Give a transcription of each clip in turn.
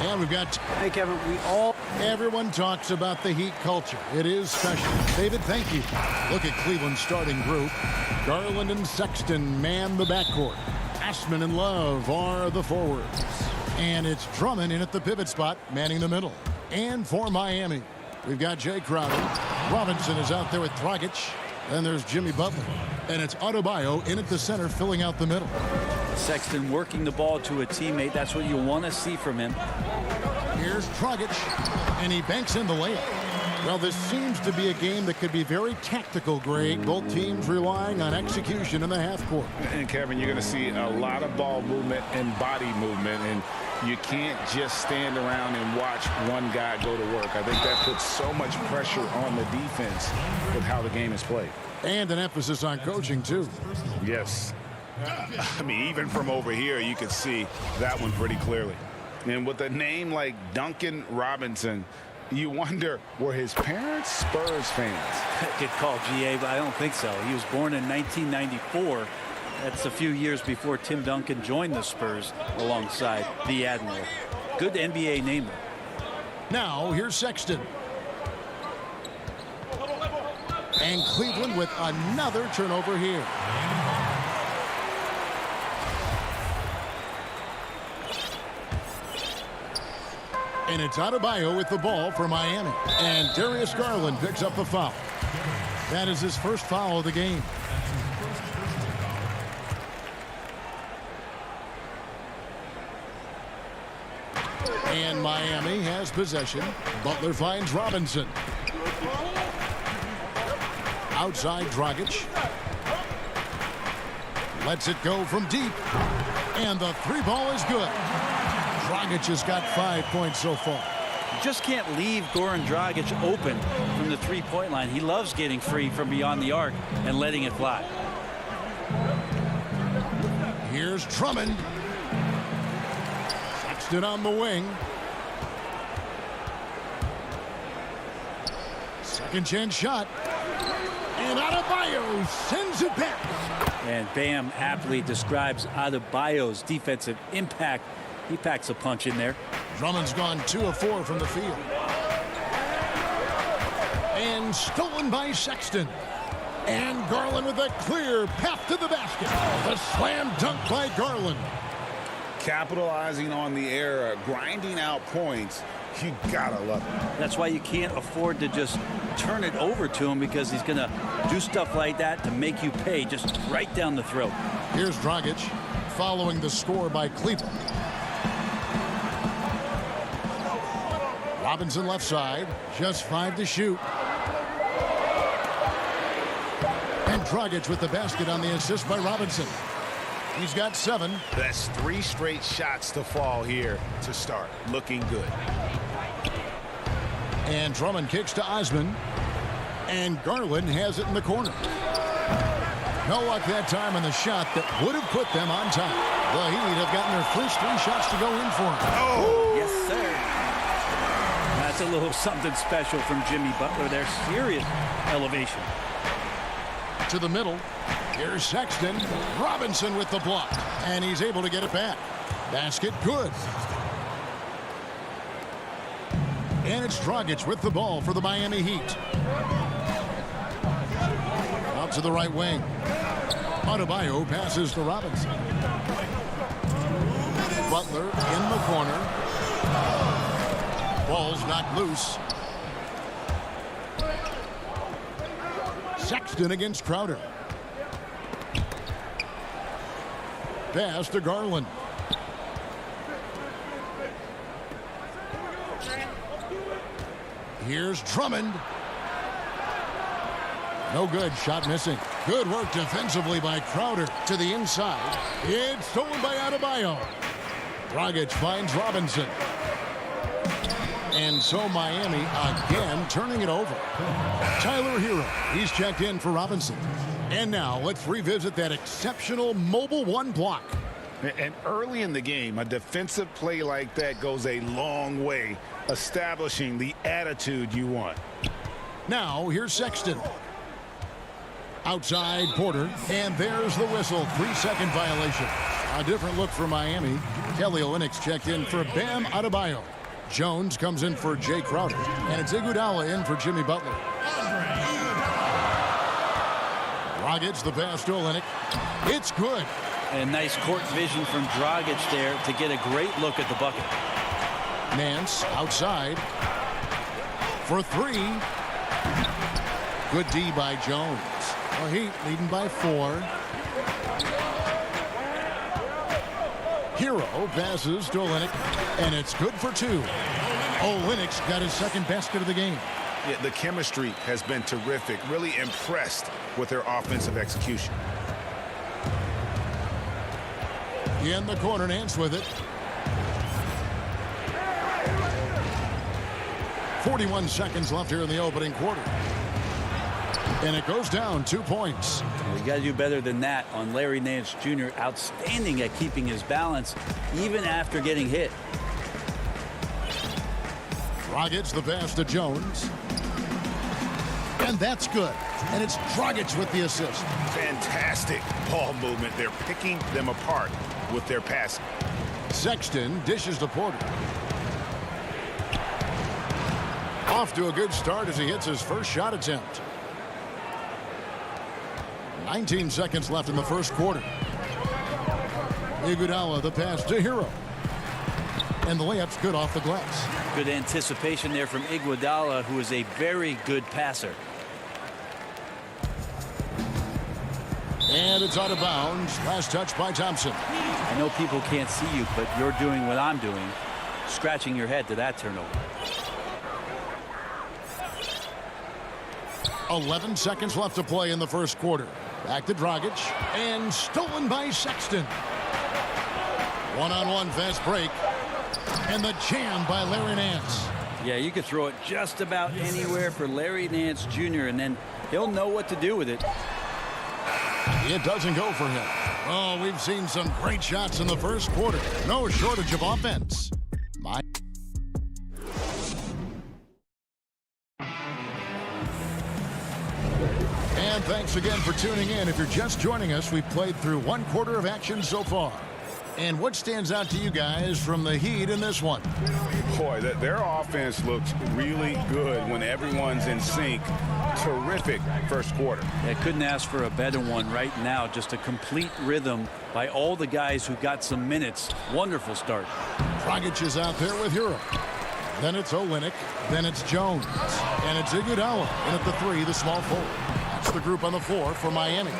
And we've got... Hey, Kevin, Everyone talks about the Heat culture. It is special. David, thank you. Look at Cleveland's starting group. Garland and Sexton man the backcourt. Ashman and Love are the forwards. And it's Drummond in at the pivot spot, manning the middle. And for Miami, we've got Jay Crowder. Robinson is out there with Dragic. Then there's Jimmy Butler. And it's Adebayo in at the center, filling out the middle. Sexton working the ball to a teammate. That's what you want to see from him. Here's Dragic, and he banks in the layup. Well, this seems to be a game that could be very tactical, Greg. Both teams relying on execution in the half court. And, Kevin, you're going to see a lot of ball movement and body movement, and you can't just stand around and watch one guy go to work. I think that puts so much pressure on the defense with how the game is played. And an emphasis on coaching, too. Yes. I mean, even from over here, you could see that one pretty clearly. And with a name like Duncan Robinson, you wonder, were his parents Spurs fans? Good call, GA, but I don't think so. He was born in 1994. That's a few years before Tim Duncan joined the Spurs alongside the Admiral. Good NBA name. Now, here's Sexton. And Cleveland with another turnover here. And it's Adebayo with the ball for Miami. And Darius Garland picks up the foul. That is his first foul of the game. And Miami has possession. Butler finds Robinson. Outside Dragic. Lets it go from deep. And the three ball is good. Dragic has got 5 points so far. You just can't leave Goran Dragic open from the three-point line. He loves getting free from beyond the arc and letting it fly. Here's Drummond. Sexton on the wing. Second chance shot. And Adebayo sends it back. And Bam aptly describes Adebayo's defensive impact. He packs a punch in there. Drummond's gone 2 of 4 from the field. And stolen by Sexton. And Garland with a clear path to the basket. The slam dunk by Garland. Capitalizing on the error, grinding out points. You gotta love it. That's why you can't afford to just turn it over to him, because he's going to do stuff like that to make you pay just right down the throat. Here's Dragic following the score by Cleveland. Robinson left side, just 5 to shoot. And Dragic with the basket on the assist by Robinson. He's got 7. That's 3 straight shots to fall here to start. Looking good. And Drummond kicks to Osman. And Garland has it in the corner. No luck that time on the shot that would have put them on top. The Heat have gotten their first 3 shots to go in for them. Oh! Yes, sir. That's a little something special from Jimmy Butler there. Serious elevation. To the middle. Here's Sexton. Robinson with the block. And he's able to get it back. Basket good. And it's Dragic with the ball for the Miami Heat. Out to the right wing. Adebayo passes to Robinson. Butler in the corner. Ball's knocked loose. Sexton against Crowder. Pass to Garland. Here's Drummond. No good. Shot missing. Good work defensively by Crowder to the inside. It's stolen by Adebayo. Dragic finds Robinson. And so Miami again turning it over. Tyler Hero. He's checked in for Robinson. And now let's revisit that exceptional mobile 1 block. And early in the game, a defensive play like that goes a long way, establishing the attitude you want. Now here's Sexton. Outside Porter. And there's the whistle. 3-second violation. A different look for Miami. Kelly Olynyk's checked in for Bam Adebayo. Jones comes in for Jay Crowder. And it's Iguodala in for Jimmy Butler. Dragic, the pass to Olynyk. It's good. And nice court vision from Dragic there to get a great look at the bucket. Nance outside for three. Good D by Jones. The Heat leading by 4. Hero passes to Olynyk, and it's good for 2. Olynyk's got his second basket of the game. Yeah, the chemistry has been terrific. Really impressed with their offensive execution. In the corner, Nance with it. 41 seconds left here in the opening quarter. And it goes down 2 points. Well, you got to do better than that on Larry Nance Jr. Outstanding at keeping his balance even after getting hit. Dragic, the pass to Jones. And that's good. And it's Dragic with the assist. Fantastic ball movement. They're picking them apart with their passing. Sexton dishes to Porter. Off to a good start as he hits his first shot attempt. 19 seconds left in the first quarter. Iguodala, the pass to Hero. And the layup's good off the glass. Good anticipation there from Iguodala, who is a very good passer. And it's out of bounds. Last touch by Thompson. I know people can't see you, but you're doing what I'm doing. Scratching your head to that turnover. 11 seconds left to play in the first quarter. Back to Dragic. And stolen by Sexton. One-on-one fast break. And the jam by Larry Nance. Yeah, you could throw it just about anywhere for Larry Nance Jr., and then he'll know what to do with it. It doesn't go for him. Oh, we've seen some great shots in the first quarter. No shortage of offense. And thanks again for tuning in. If you're just joining us, we've played through 1 quarter of action so far. And what stands out to you guys from the Heat in this one? Boy, their offense looks really good when everyone's in sync. Terrific first quarter. I couldn't ask for a better one right now. Just a complete rhythm by all the guys who got some minutes. Wonderful start. Dragic is out there with Hero. Then it's Olynyk. Then it's Jones. And it's Iguodala. And at the 3, the small forward. That's the group on the floor for Miami.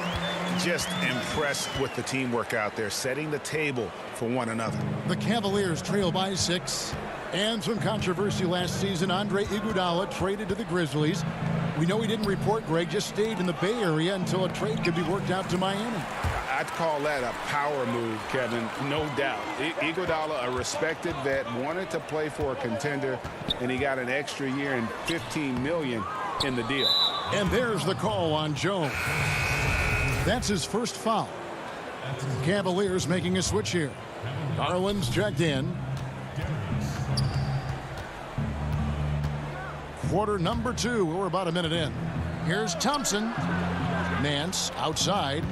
Just impressed with the teamwork out there, setting the table for one another. The Cavaliers trail by 6. And some controversy last season. Andre Iguodala traded to the Grizzlies. We know he didn't report, Greg, just stayed in the Bay Area until a trade could be worked out to Miami. I'd call that a power move, Kevin, no doubt. Iguodala, a respected vet, wanted to play for a contender, and he got an extra year and $15 million in the deal. And there's the call on Jones. That's his first foul. Cavaliers making a switch here. Garland's checked in. Quarter number 2. We're about a minute in. Here's Thompson. Nance outside.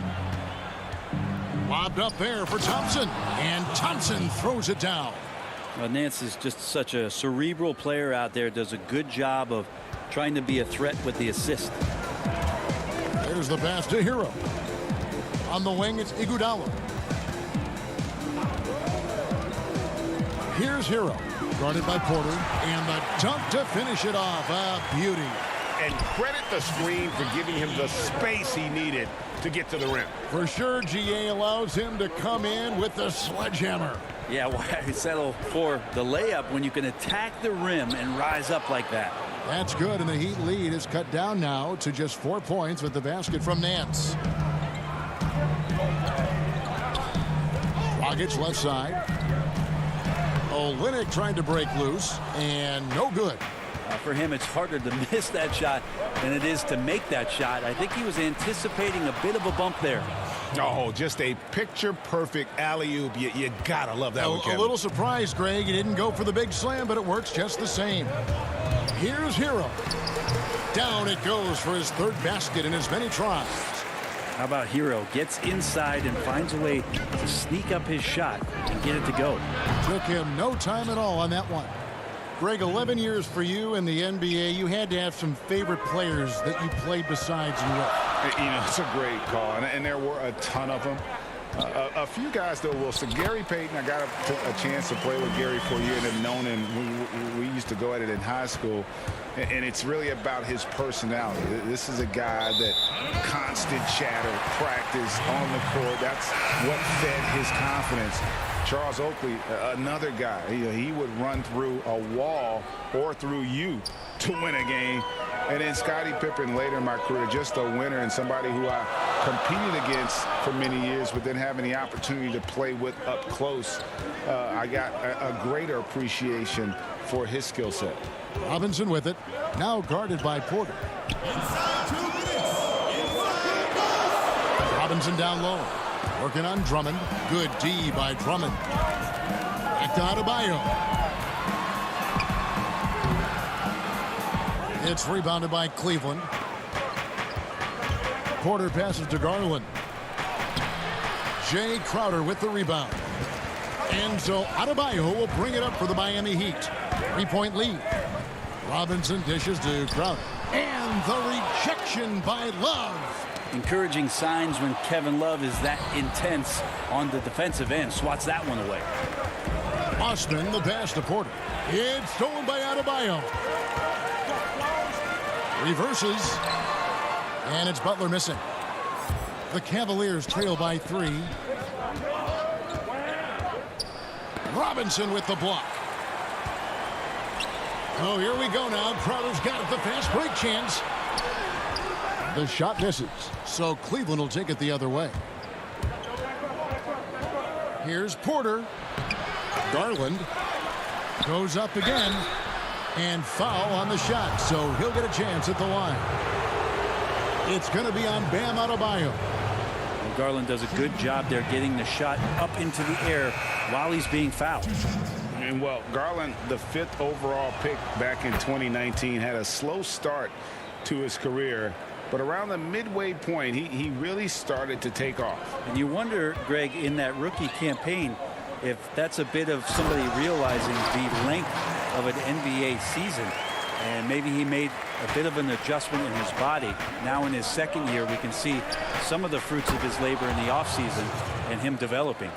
Lobbed up there for Thompson. And Thompson throws it down. Well, Nance is just such a cerebral player out there. Does a good job of trying to be a threat with the assist. There's the pass to Hero. On the wing, it's Iguodala. Here's Hero. Guarded by Porter. And the dunk to finish it off. A beauty. And credit the screen for giving him the space he needed to get to the rim. For sure, GA allows him to come in with the sledgehammer. Yeah, why settle for the layup when you can attack the rim and rise up like that? That's good, and the Heat lead is cut down now to just 4 points with the basket from Nance. Dragic left side. Olynyk trying to break loose, and no good. For him, it's harder to miss that shot than it is to make that shot. I think he was anticipating a bit of a bump there. Oh, just a picture-perfect alley-oop. You gotta love that one, Kevin. A little surprised, Greg. He didn't go for the big slam, but it works just the same. Here's Hero. Down it goes for his 3rd basket in as many tries. How about Hero? Gets inside and finds a way to sneak up his shot and get it to go. Took him no time at all on that one. Greg, 11 years for you in the NBA. You had to have some favorite players that you played besides and with. You know, it's a great call, and there were a ton of them. A few guys, though, Wilson. Gary Payton, I got a chance to play with Gary for a year and have known him. We used to go at it in high school, and it's really about his personality. This is a guy that constant chatter, practice on the court. That's what fed his confidence. Charles Oakley, another guy, he would run through a wall or through you to win a game. And then Scottie Pippen later in my career, just a winner and somebody who I competed against for many years, but then having the opportunity to play with up close, I got a greater appreciation for his skill set. Robinson with it, now guarded by Porter. Robinson down low, working on Drummond. Good D by Drummond. Back to Adebayo. It's rebounded by Cleveland. Porter passes to Garland. Jay Crowder with the rebound. And so Adebayo will bring it up for the Miami Heat. 3-point lead. Robinson dishes to Crowder. And the rejection by Love. Encouraging signs when Kevin Love is that intense on the defensive end. Swats that one away. Osman, the pass to Porter. It's stolen by Adebayo. Reverses. And it's Butler missing. The Cavaliers trail by 3. Robinson with the block. Oh, here we go now. Crowder's got it. The fast break chance. The shot misses. So Cleveland will take it the other way. Here's Porter. Garland goes up again. And foul on the shot. So he'll get a chance at the line. It's going to be on Bam Adebayo. And Garland does a good job there getting the shot up into the air while he's being fouled. And well, Garland, the 5th overall pick back in 2019, had a slow start to his career. But around the midway point, he really started to take off. And you wonder, Greg, in that rookie campaign, if that's a bit of somebody realizing the length of an NBA season. And maybe he made a bit of an adjustment in his body. Now in his second year, we can see some of the fruits of his labor in the offseason and him developing.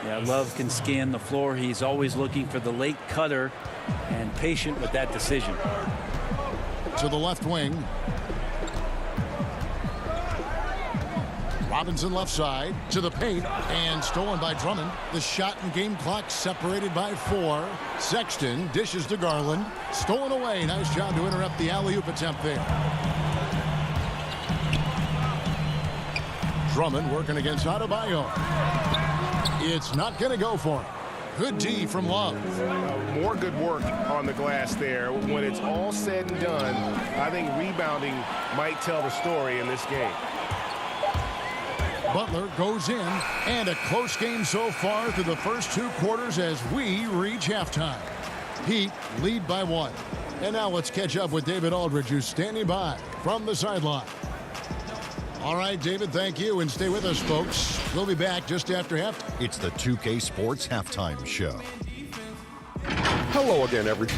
Yeah, Love can scan the floor. He's always looking for the late cutter and patient with that decision. To the left wing. Robinson left side to the paint and stolen by Drummond. The shot and game clock separated by 4. Sexton dishes to Garland. Stolen away. Nice job to interrupt the alley-oop attempt there. Drummond working against Adebayo. It's not going to go for him. Good D from Love. More good work on the glass there. When it's all said and done, I think rebounding might tell the story in this game. Butler goes in, and a close game so far through the first 2 quarters as we reach halftime. Heat lead by 1. And now let's catch up with David Aldridge, who's standing by from the sideline. All right, David, thank you, and stay with us, folks. We'll be back just after halftime. It's the 2K Sports Halftime Show. Hello again, everyone.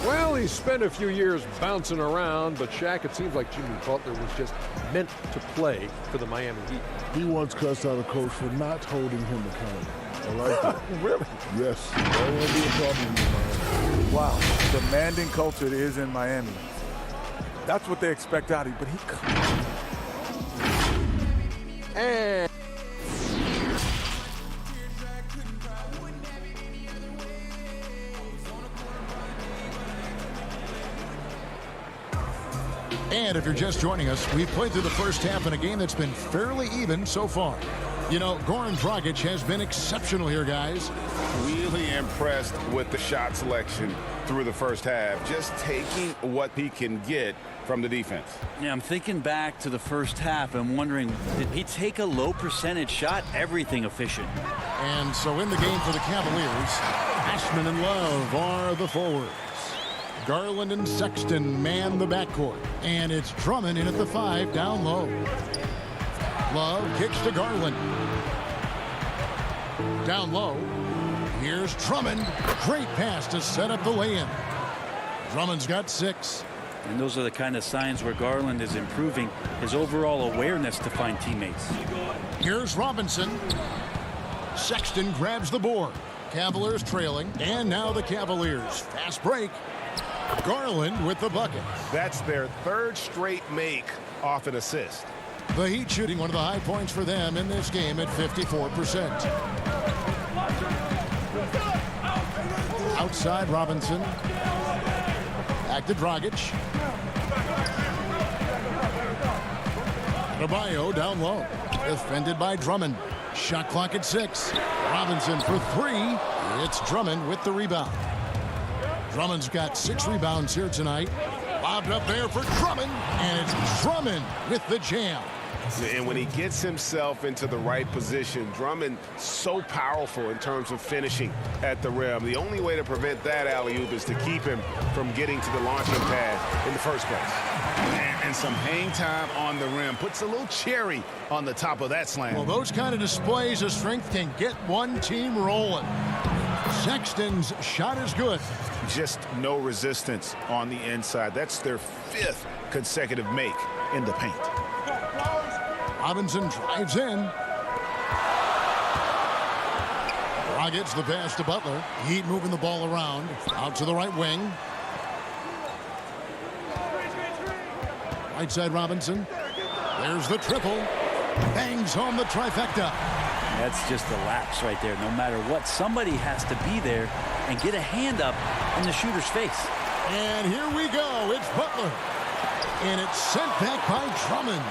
Well, he spent a few years bouncing around, but Shaq, it seems like Jimmy Butler was just meant to play for the Miami Heat. He once cussed out a coach for not holding him accountable. I like that. Really? Yes. That won't be a problem in Miami. Wow. Demanding culture it is in Miami. That's what they expect out of you, but he... And... And if you're just joining us, we've played through the first half in a game that's been fairly even so far. You know, Goran Dragic has been exceptional here, guys. Really impressed with the shot selection through the first half. Just taking what he can get from the defense. Yeah, I'm thinking back to the first half and wondering, did he take a low percentage shot? Everything efficient. And so in the game for the Cavaliers, Ashman and Love are the forwards. Garland and Sexton man the backcourt. And it's Drummond in at the 5 down low. Love kicks to Garland. Down low. Here's Drummond. Great pass to set up the lay-in. Drummond's got 6. And those are the kind of signs where Garland is improving his overall awareness to find teammates. Here's Robinson. Sexton grabs the board. Cavaliers trailing. And now the Cavaliers. Fast break. Garland with the bucket. That's their 3rd straight make off an assist. The Heat shooting one of the high points for them in this game at 54%. Outside Robinson. Back to Dragic. Adebayo down low. Defended by Drummond. Shot clock at 6. Robinson for 3. It's Drummond with the rebound. Drummond's got 6 rebounds here tonight. Lobbed up there for Drummond. And it's Drummond with the jam. And when he gets himself into the right position, Drummond so powerful in terms of finishing at the rim. The only way to prevent that alley-oop is to keep him from getting to the launching pad in the first place. And some hang time on the rim. Puts a little cherry on the top of that slam. Well, those kind of displays of strength can get one team rolling. Sexton's shot is good. Just no resistance on the inside. That's their 5th consecutive make in the paint. Robinson drives in. Dragic the pass to Butler. Heat moving the ball around. Out to the right wing. Right side Robinson. There's the triple. Bangs home the trifecta. That's just a lapse right there. No matter what, somebody has to be there and get a hand up in the shooter's face. And here we go. It's Butler. And it's sent back by Drummond.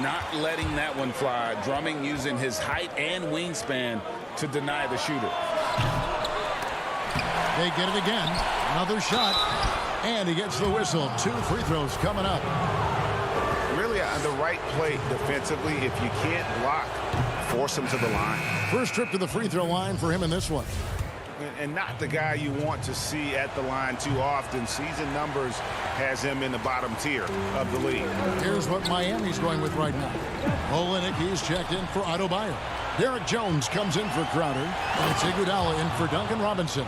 Not letting that one fly. Drummond using his height and wingspan to deny the shooter. They get it again. Another shot. And he gets the whistle. 2 free throws coming up. Really on the right play defensively. If you can't block, force him to the line. First trip to the free throw line for him in this one. And not the guy you want to see at the line too often. Season numbers has him in the bottom tier of the league. Here's what Miami's going with right now. Olenek, he's checked in for Adebayo. Derek Jones comes in for Crowder. And it's Iguodala in for Duncan Robinson.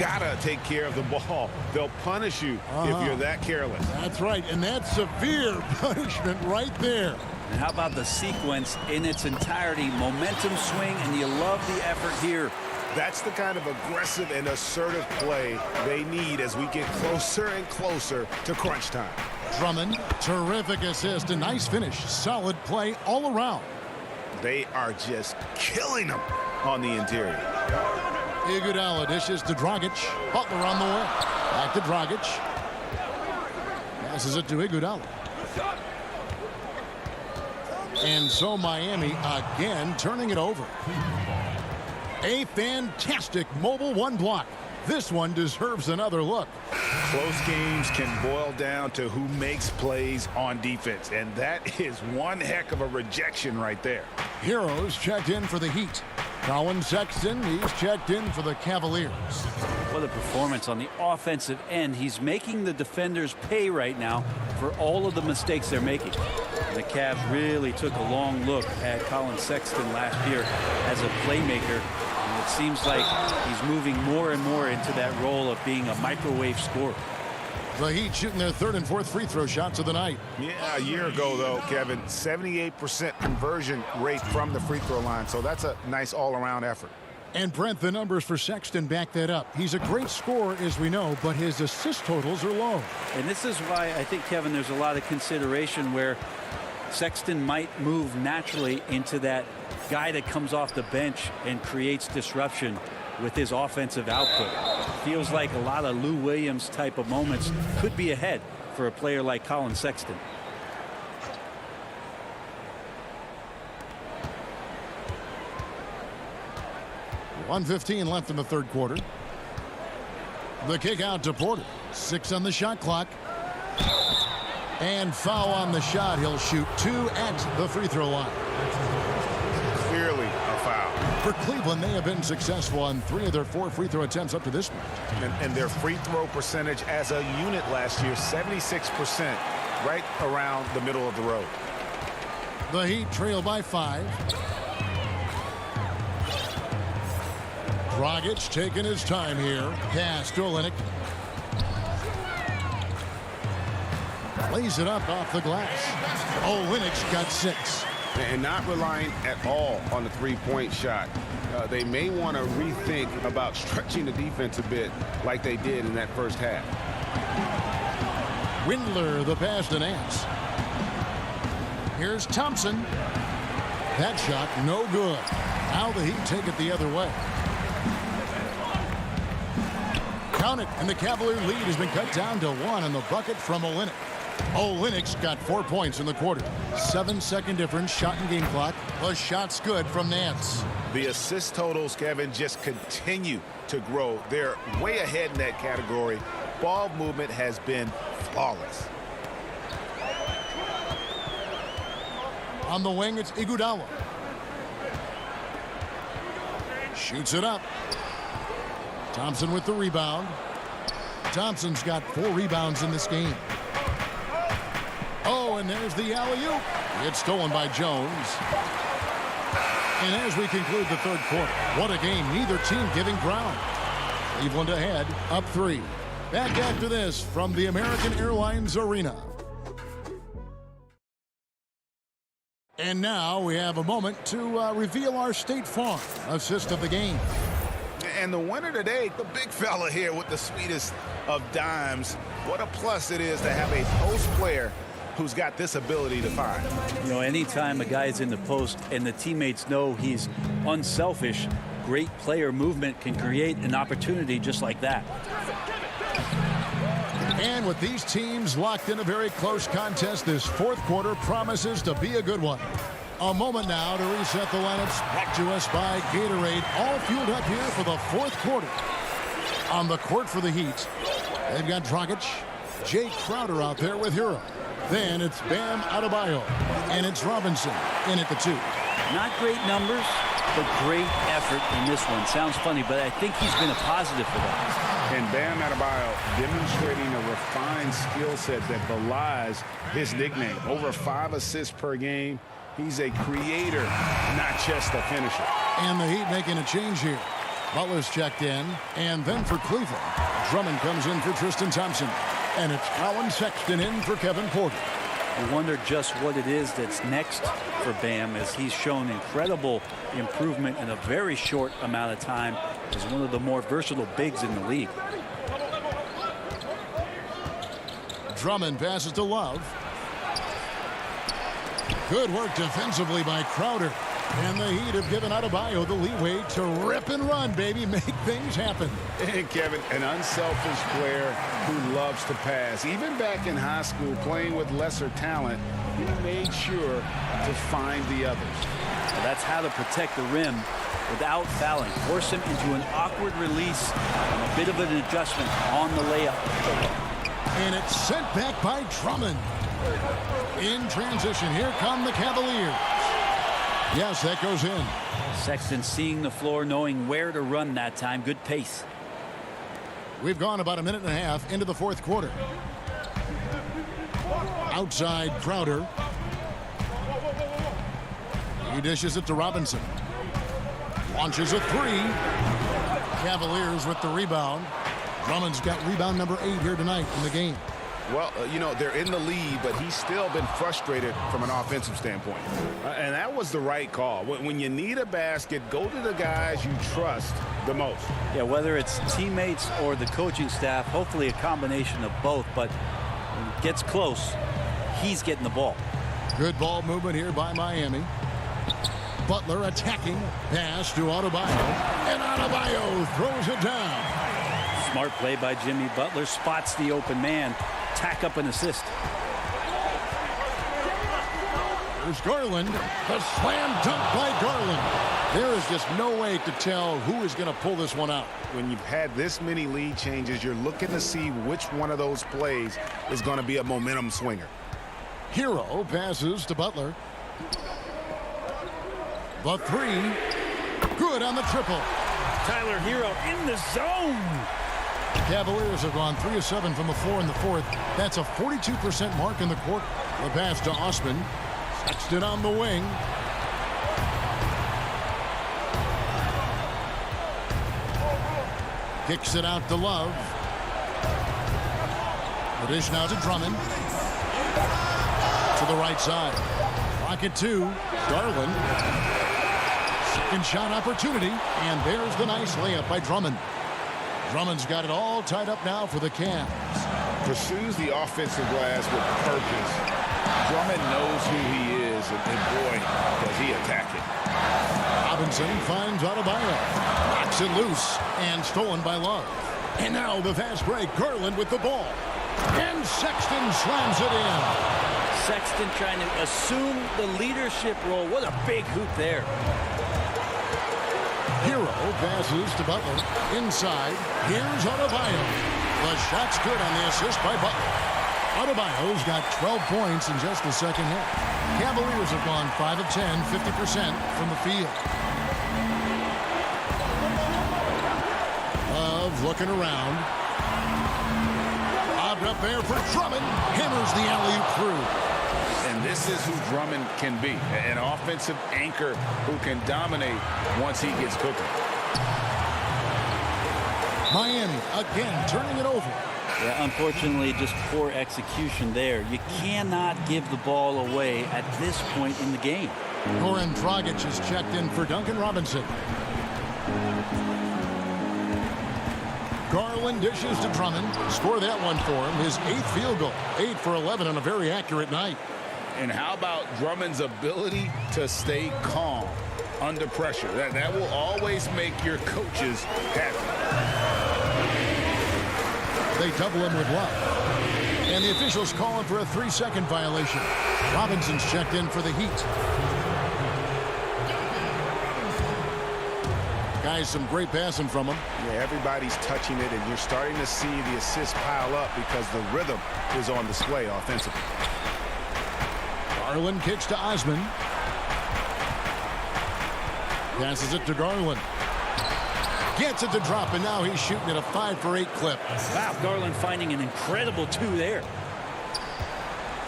Gotta take care of the ball. They'll punish you if you're that careless. That's right, and that's severe punishment right there. And how about the sequence in its entirety? Momentum swing, and you love the effort here. That's the kind of aggressive and assertive play they need as we get closer and closer to crunch time. Drummond, terrific assist, a nice finish. Solid play all around. They are just killing them on the interior. Iguodala dishes to Dragic. Butler on the way. Back to Dragic. Passes it to Iguodala. And so Miami again turning it over. A fantastic mobile 1 block. This one deserves another look. Close games can boil down to who makes plays on defense, and that is one heck of a rejection right there. Heroes checked in for the Heat. Colin Sexton, he's checked in for the Cavaliers. What a performance on the offensive end. He's making the defenders pay right now for all of the mistakes they're making. And the Cavs really took a long look at Colin Sexton last year as a playmaker. And it seems like he's moving more and more into that role of being a microwave scorer. The Heat shooting their 3rd and 4th free throw shots of the night. Yeah, a year ago, though, Kevin, 78% conversion rate from the free throw line. So that's a nice all-around effort. And Brent, the numbers for Sexton back that up. He's a great scorer, as we know, but his assist totals are low. And this is why I think, Kevin, there's a lot of consideration where Sexton might move naturally into that guy that comes off the bench and creates disruption with his offensive output. Feels like a lot of Lou Williams type of moments could be ahead for a player like Colin Sexton. .115 left in the 3rd quarter. The kick out to Porter. 6 on the shot clock. And foul on the shot. He'll shoot 2 at the free throw line. Clearly a foul. For Cleveland, they have been successful on 3 of their 4 free throw attempts up to this point. And their free throw percentage as a unit last year, 76%, right around the middle of the road. The Heat trail by 5. Dragic taking his time here. Pass to Olynyk. Lays it up off the glass. Olynyk's got 6. And not relying at all on the three-point shot. They may want to rethink about stretching the defense a bit like they did in that first half. Windler, the pass to Nance. Here's Thompson. That shot no good. Now the Heat take it the other way. Count it, and the Cavalier lead has been cut down to 1 in the bucket from Olynyk. Olynyk's got 4 points in the quarter. 7-second difference, shot and game clock. The shot's good from Nance. The assist totals, Kevin, just continue to grow. They're way ahead in that category. Ball movement has been flawless. On the wing, it's Iguodala. Shoots it up. Thompson with the rebound. Thompson's got 4 rebounds in this game. Oh, and there's the alley-oop. It's stolen by Jones. And as we conclude the third quarter, what a game. Neither team giving ground. Cleveland ahead, up 3. Back after this from the American Airlines Arena. And now we have a moment to reveal our State Farm assist of the game. And the winner today, the big fella here with the sweetest of dimes. What a plus it is to have a post player who's got this ability to find. You know, anytime a guy is in the post and the teammates know he's unselfish, great player movement can create an opportunity just like that. And with these teams locked in a very close contest, this fourth quarter promises to be a good one. A moment now to reset the lineups, brought to us by Gatorade, all fueled up here for the fourth quarter. On the court for the Heat, they've got Dragic, Jay Crowder out there with Hero. Then it's Bam Adebayo, and it's Robinson in at the 2. Not great numbers, but great effort in this one. Sounds funny, but I think he's been a positive for them. And Bam Adebayo demonstrating a refined skill set that belies his nickname. Over 5 assists per game. He's a creator, not just a finisher. And the Heat making a change here. Butler's checked in, and then for Cleveland, Drummond comes in for Tristan Thompson. And it's Colin Sexton in for Kevin Porter. I wonder just what it is that's next for Bam, as he's shown incredible improvement in a very short amount of time as one of the more versatile bigs in the league. Drummond passes to Love. Good work defensively by Crowder. And the Heat have given Adebayo the leeway to rip and run, baby. Make things happen. And Kevin, an unselfish player who loves to pass. Even back in high school, playing with lesser talent, he made sure to find the others. Well, that's how to protect the rim without fouling. Force him into an awkward release and a bit of an adjustment on the layup. And it's sent back by Drummond. In transition, here come the Cavaliers. Yes, that goes in. Sexton seeing the floor, knowing where to run that time. Good pace. We've gone about a minute and a half into the fourth quarter. Outside Crowder. He dishes it to Robinson. Launches a 3. Cavaliers with the rebound. Drummond's got rebound number 8 here tonight in the game. Well, you know, they're in the lead, but he's still been frustrated from an offensive standpoint. And that was the right call. When you need a basket, go to the guys you trust the most. Yeah, whether it's teammates or the coaching staff, hopefully a combination of both, but when it gets close, he's getting the ball. Good ball movement here by Miami. Butler attacking. Pass to Adebayo. And Adebayo throws it down. Smart play by Jimmy Butler. Spots the open man. Tack up an assist. There's Garland. The slam dunk by Garland. There is just no way to tell who is going to pull this one out. When you've had this many lead changes, you're looking to see which one of those plays is going to be a momentum swinger. Hero passes to Butler. The 3. Good on the triple. Tyler Hero in the zone. Cavaliers have gone 3 of 7 from the floor in the fourth. That's a 42% mark in the quarter. The pass to Osman. Sexton on the wing. Kicks it out to Love. The dish now to Drummond. To the right side. Rocket 2. Garland. Second shot opportunity. And there's the nice layup by Drummond. Drummond's got it all tied up now for the Cavs. Pursues the offensive glass with purpose. Drummond knows who he is, and boy, does he attack it. Robinson finds Adebayo. Knocks it loose and stolen by Love. And now the fast break. Garland with the ball. And Sexton slams it in. Sexton trying to assume the leadership role. What a big hoop there. Hero passes to Butler. Inside. Here's Adebayo. The shot's good on the assist by Butler. Adebayo's got 12 points in just the second half. Cavaliers have gone 5 of 10, 50% from the field. Love looking around. Lobbed up there for Drummond. Hammers the alley-oop through. And this is who Drummond can be, an offensive anchor who can dominate once he gets cooking. Miami again turning it over. Yeah, unfortunately, just poor execution there. You cannot give the ball away at this point in the game. Goran Dragic is checked in for Duncan Robinson. Garland dishes to Drummond. Score that one for him. His 8th field goal. 8 for 11 on a very accurate night. And how about Drummond's ability to stay calm under pressure? That will always make your coaches happy. They double him with Love. And the officials calling for a 3-second violation. Robinson's checked in for the Heat. Guys, some great passing from him. Yeah, everybody's touching it, and you're starting to see the assists pile up because the rhythm is on display offensively. Garland kicks to Osman. Passes it to Garland. Gets it to drop, and now he's shooting at a 5 for 8 clip. Wow, Garland finding an incredible 2 there.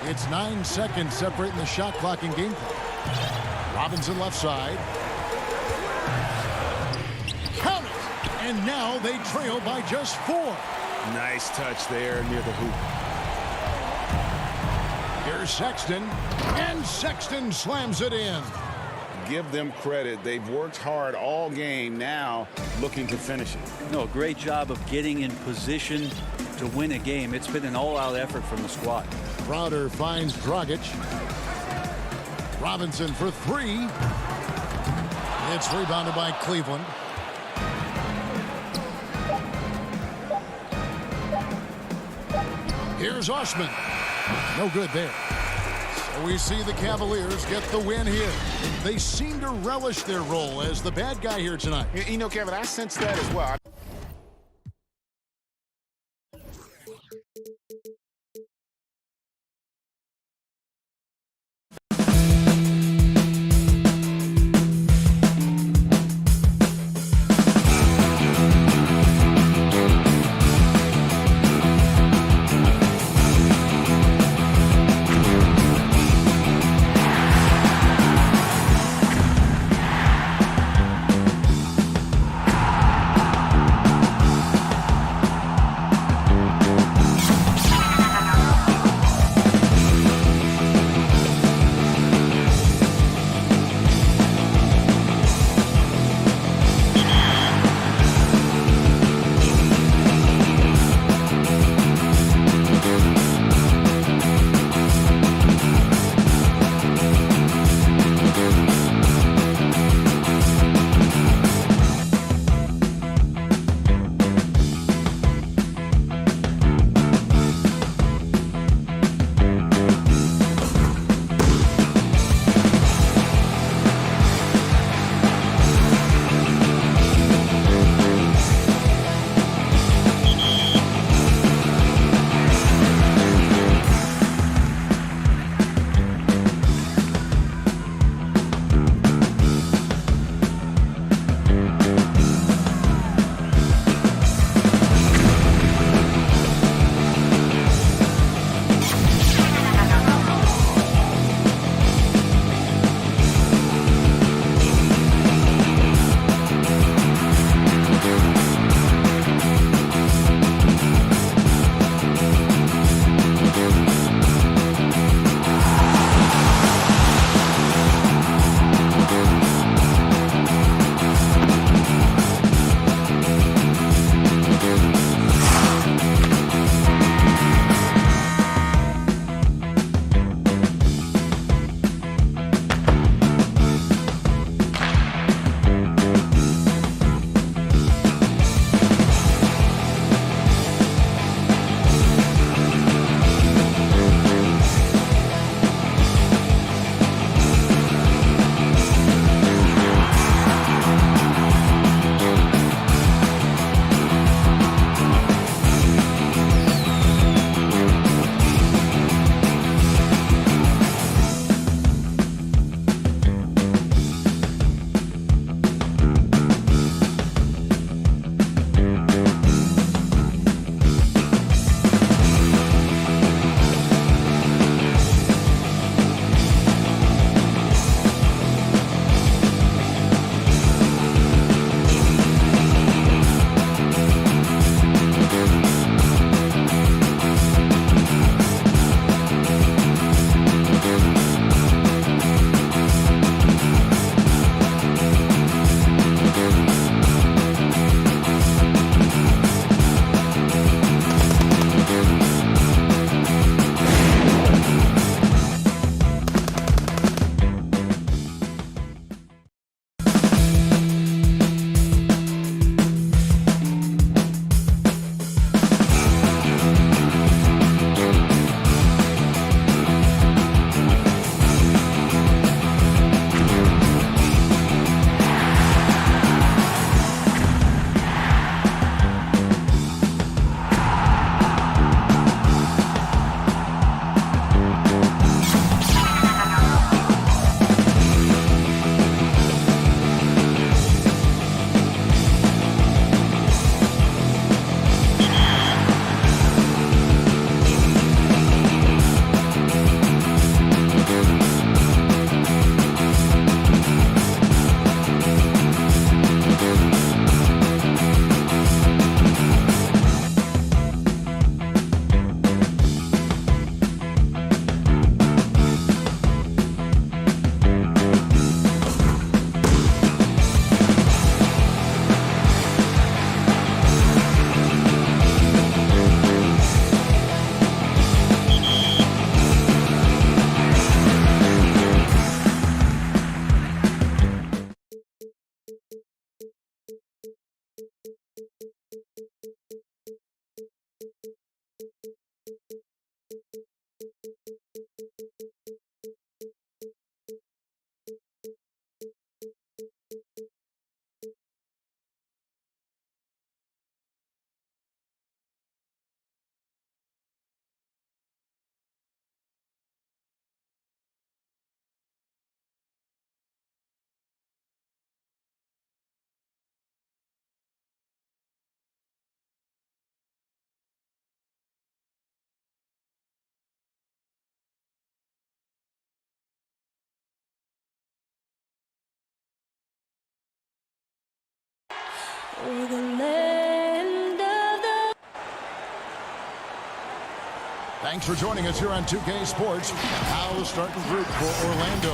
It's 9 seconds separating the shot clock and game clock. Robinson left side. Count it! And now they trail by just 4. Nice touch there near the hoop. Here's Sexton, and Sexton slams it in. Give them credit. They've worked hard all game, now looking to finish it. No, great job of getting in position to win a game. It's been an all-out effort from the squad. Crowder finds Dragic. Robinson for 3. It's rebounded by Cleveland. Here's Osman. No good there. So we see the Cavaliers get the win here. They seem to relish their role as the bad guy here tonight. You know, Kevin, I sense that as well. Thanks for joining us here on 2K Sports. Now the starting group for Orlando.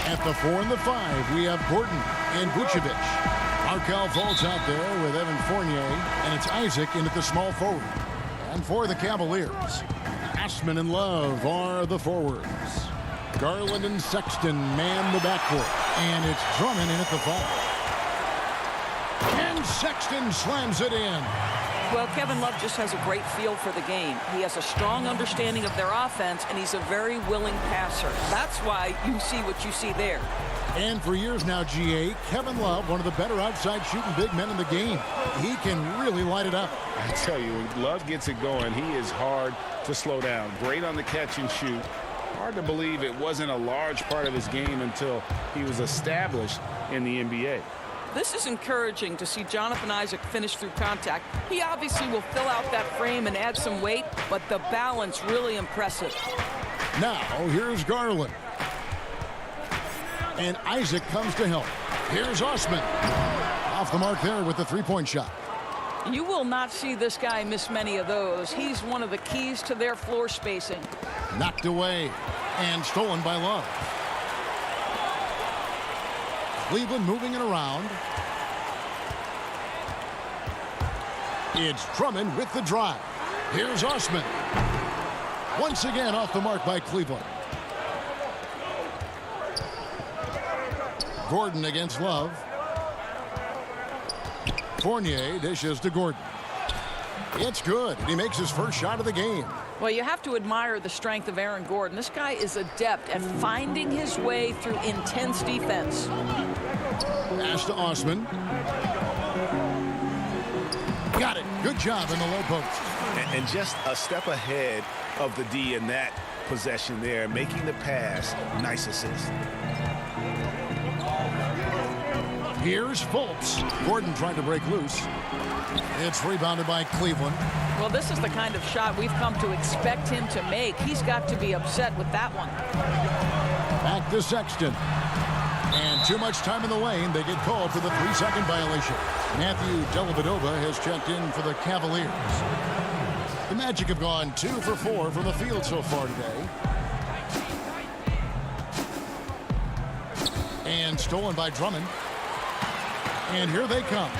At the 4 and the 5, we have Gordon and Vucevic. Markelle Fultz out there with Evan Fournier, and it's Isaac in at the small forward. And for the Cavaliers, Assman and Love are the forwards. Garland and Sexton man the backcourt, and it's Drummond in at the 5. And Sexton slams it in. Well, Kevin Love just has a great feel for the game. He has a strong understanding of their offense, and he's a very willing passer. That's why you see what you see there. And for years now, GA, Kevin Love, one of the better outside shooting big men in the game. He can really light it up. I tell you, when Love gets it going, he is hard to slow down. Great on the catch and shoot. Hard to believe it wasn't a large part of his game until he was established in the NBA. This is encouraging to see Jonathan Isaac finish through contact. He obviously will fill out that frame and add some weight, but the balance really impressive. Now, here's Garland. And Isaac comes to help. Here's Osman. Off the mark there with the three-point shot. You will not see this guy miss many of those. He's one of the keys to their floor spacing. Knocked away and stolen by Love. Cleveland moving it around. It's Drummond with the drive. Here's Osman. Once again off the mark by Cleveland. Gordon against Love. Fournier dishes to Gordon. It's good. He makes his first shot of the game. Well, you have to admire the strength of Aaron Gordon. This guy is adept at finding his way through intense defense. Pass to Osman. Got it. Good job in the low post. And just a step ahead of the D in that possession there, making the pass. Nice assist. Here's Fultz. Gordon trying to break loose. It's rebounded by Cleveland. Well, this is the kind of shot we've come to expect him to make. He's got to be upset with that one. Back to Sexton. And too much time in the lane. They get called for the 3-second violation. Matthew Dellavedova has checked in for the Cavaliers. The Magic have gone 2 for 4 from the field so far today. And stolen by Drummond. And here they come.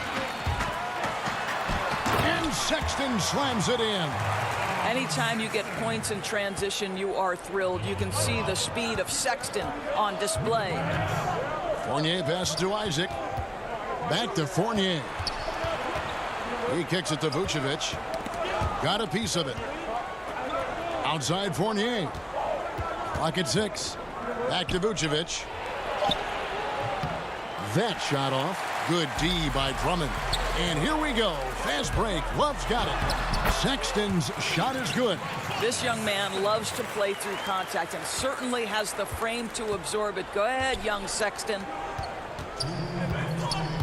And Sexton slams it in. Anytime you get points in transition, you are thrilled. You can see the speed of Sexton on display. Fournier passes to Isaac. Back to Fournier. He kicks it to Vucevic. Got a piece of it. Outside Fournier. Clock at 6. Back to Vucevic. That shot off. Good D by Drummond. And here we go. Fast break. Love's got it. Sexton's shot is good. This young man loves to play through contact and certainly has the frame to absorb it. Go ahead, young Sexton.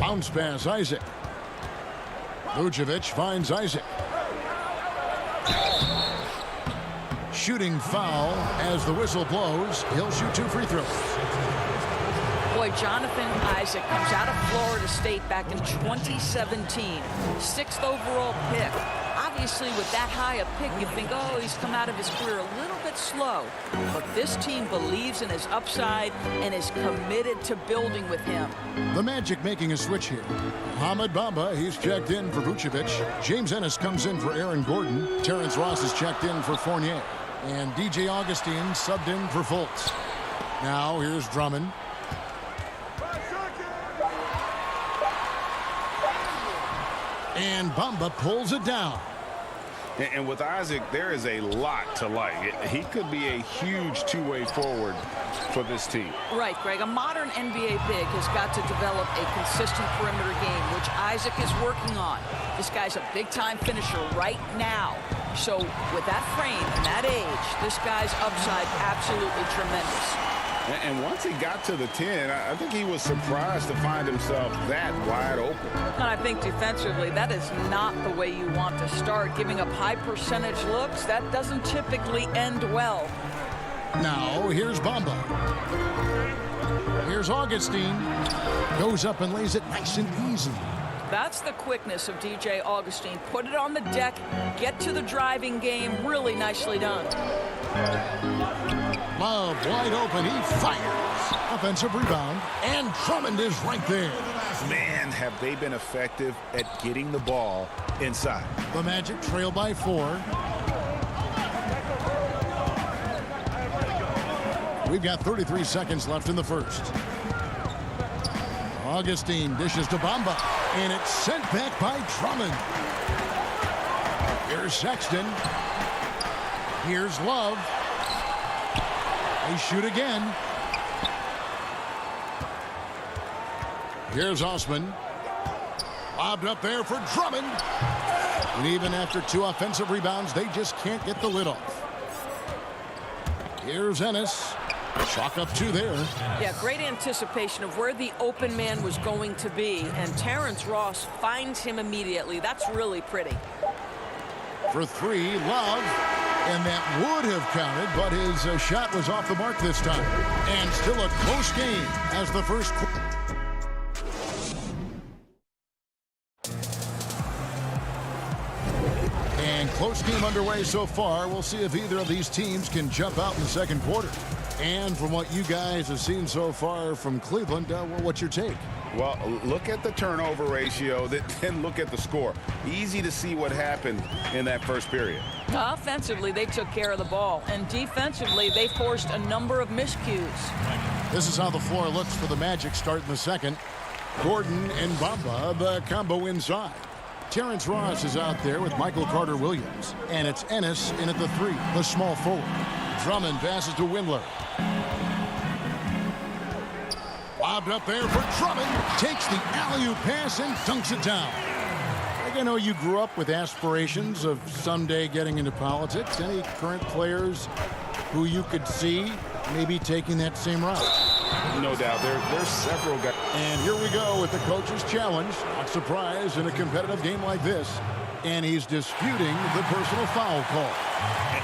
Bounce pass, Isaac. Vucevic finds Isaac. Shooting foul as the whistle blows. He'll shoot 2 free throws. Boy, Jonathan Isaac comes out of Florida State back in 2017. 6th overall pick. Obviously, with that high a pick, you think, oh, he's come out of his career a little bit slow. But this team believes in his upside and is committed to building with him. The Magic making a switch here. Ahmed Bamba, he's checked in for Vucevic. James Ennis comes in for Aaron Gordon. Terrence Ross is checked in for Fournier. And DJ Augustine subbed in for Fultz. Now, here's Drummond. And Bamba pulls it down. And with Isaac, there is a lot to like. He could be a huge two-way forward for this team. Right, Greg. A modern NBA big has got to develop a consistent perimeter game, which Isaac is working on. This guy's a big-time finisher right now. So with that frame and that age, this guy's upside absolutely tremendous. And once he got to the 10, I think he was surprised to find himself that wide open. And I think defensively, that is not the way you want to start. Giving up high percentage looks, that doesn't typically end well. Now, here's Bamba. Here's Augustine. Goes up and lays it nice and easy. That's the quickness of DJ Augustine. Put it on the deck, get to the driving game. Really nicely done. Love wide open. He fires. Offensive rebound. And Drummond is right there. Man, have they been effective at getting the ball inside. The Magic trail by 4. We've got 33 seconds left in the first. Augustine dishes to Bamba, and it's sent back by Drummond. Here's Sexton. Here's Love. They shoot again. Here's Osman. Lobbed up there for Drummond. And even after 2 offensive rebounds, they just can't get the lid off. Here's Ennis. Chalk up 2 there. Yeah, great anticipation of where the open man was going to be, and Terrence Ross finds him immediately. That's really pretty. For 3, Love. And that would have counted, but his shot was off the mark this time. And still a close game as the first quarter. And close game underway so far. We'll see if either of these teams can jump out in the second quarter. And from what you guys have seen so far from Cleveland, what's your take? Well, look at the turnover ratio, then look at the score. Easy to see what happened in that first period. Offensively, they took care of the ball, and defensively, they forced a number of miscues. This is how the floor looks for the Magic start in the second. Gordon and Bamba, the combo inside. Terrence Ross is out there with Michael Carter-Williams, and it's Ennis in at the 3, the small forward. Drummond passes to Windler. Lobbed up there for Drummond. Takes the alley-oop pass and dunks it down. I know you grew up with aspirations of someday getting into politics. Any current players who you could see maybe taking that same route? No doubt. There's several guys. And here we go with the coach's challenge. Not surprised in a competitive game like this. And he's disputing the personal foul call.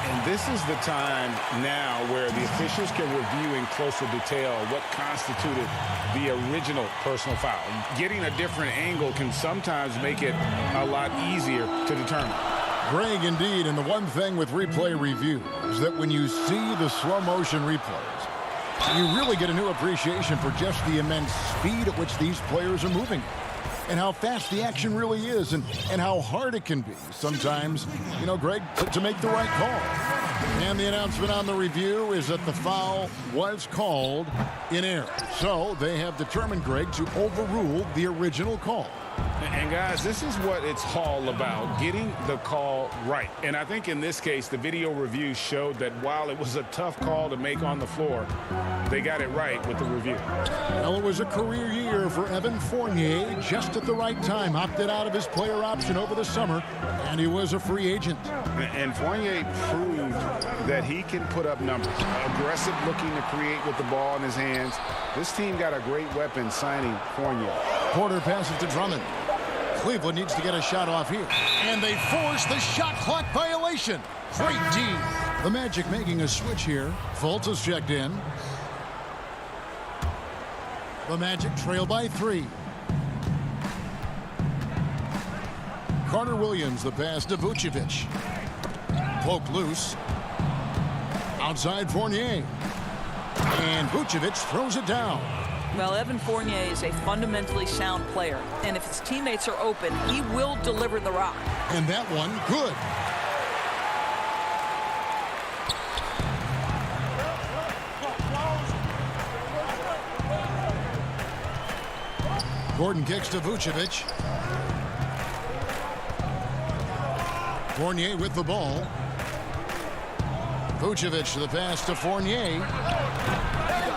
And this is the time now where the officials can review in closer detail what constituted the original personal foul. Getting a different angle can sometimes make it a lot easier to determine. Greg, indeed, and the one thing with replay review is that when you see the slow motion replays, you really get a new appreciation for just the immense speed at which these players are moving. And how fast the action really is, and how hard it can be sometimes, Greg, to make the right call. And the announcement on the review is that the foul was called in error. So they have determined, Greg, to overrule the original call. And guys, this is what it's all about, getting the call right. And I think in this case, the video review showed that while it was a tough call to make on the floor, they got it right with the review. Well, it was a career year for Evan Fournier, just at the right time. Opted out of his player option over the summer, and he was a free agent. And Fournier proved that he can put up numbers. Aggressive looking to create with the ball in his hands. This team got a great weapon signing Fournier. Porter passes to Drummond. Cleveland needs to get a shot off here. And they force the shot clock violation. Great D. The Magic making a switch here. Fultz is checked in. The Magic trail by 3. Carter-Williams, the pass to Vucevic. Poke loose. Outside Fournier. And Vucevic throws it down. Well, Evan Fournier is a fundamentally sound player, and if his teammates are open, he will deliver the rock. And that one, good. Gordon kicks to Vucevic. Fournier with the ball. Vucevic, the pass to Fournier.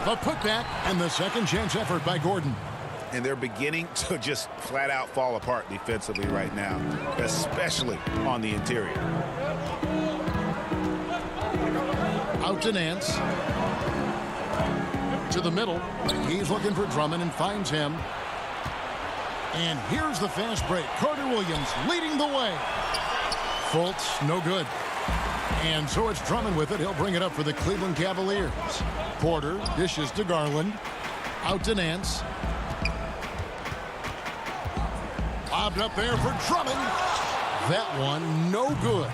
The putback and the second chance effort by Gordon. And they're beginning to just flat out fall apart defensively right now, especially on the interior. Out to Nance. To the middle. He's looking for Drummond and finds him. And here's the fast break. Carter-Williams leading the way. Fultz, no good. And so it's Drummond with it. He'll bring it up for the Cleveland Cavaliers. Porter dishes to Garland. Out to Nance. lobbed up there for Drummond. That one no good.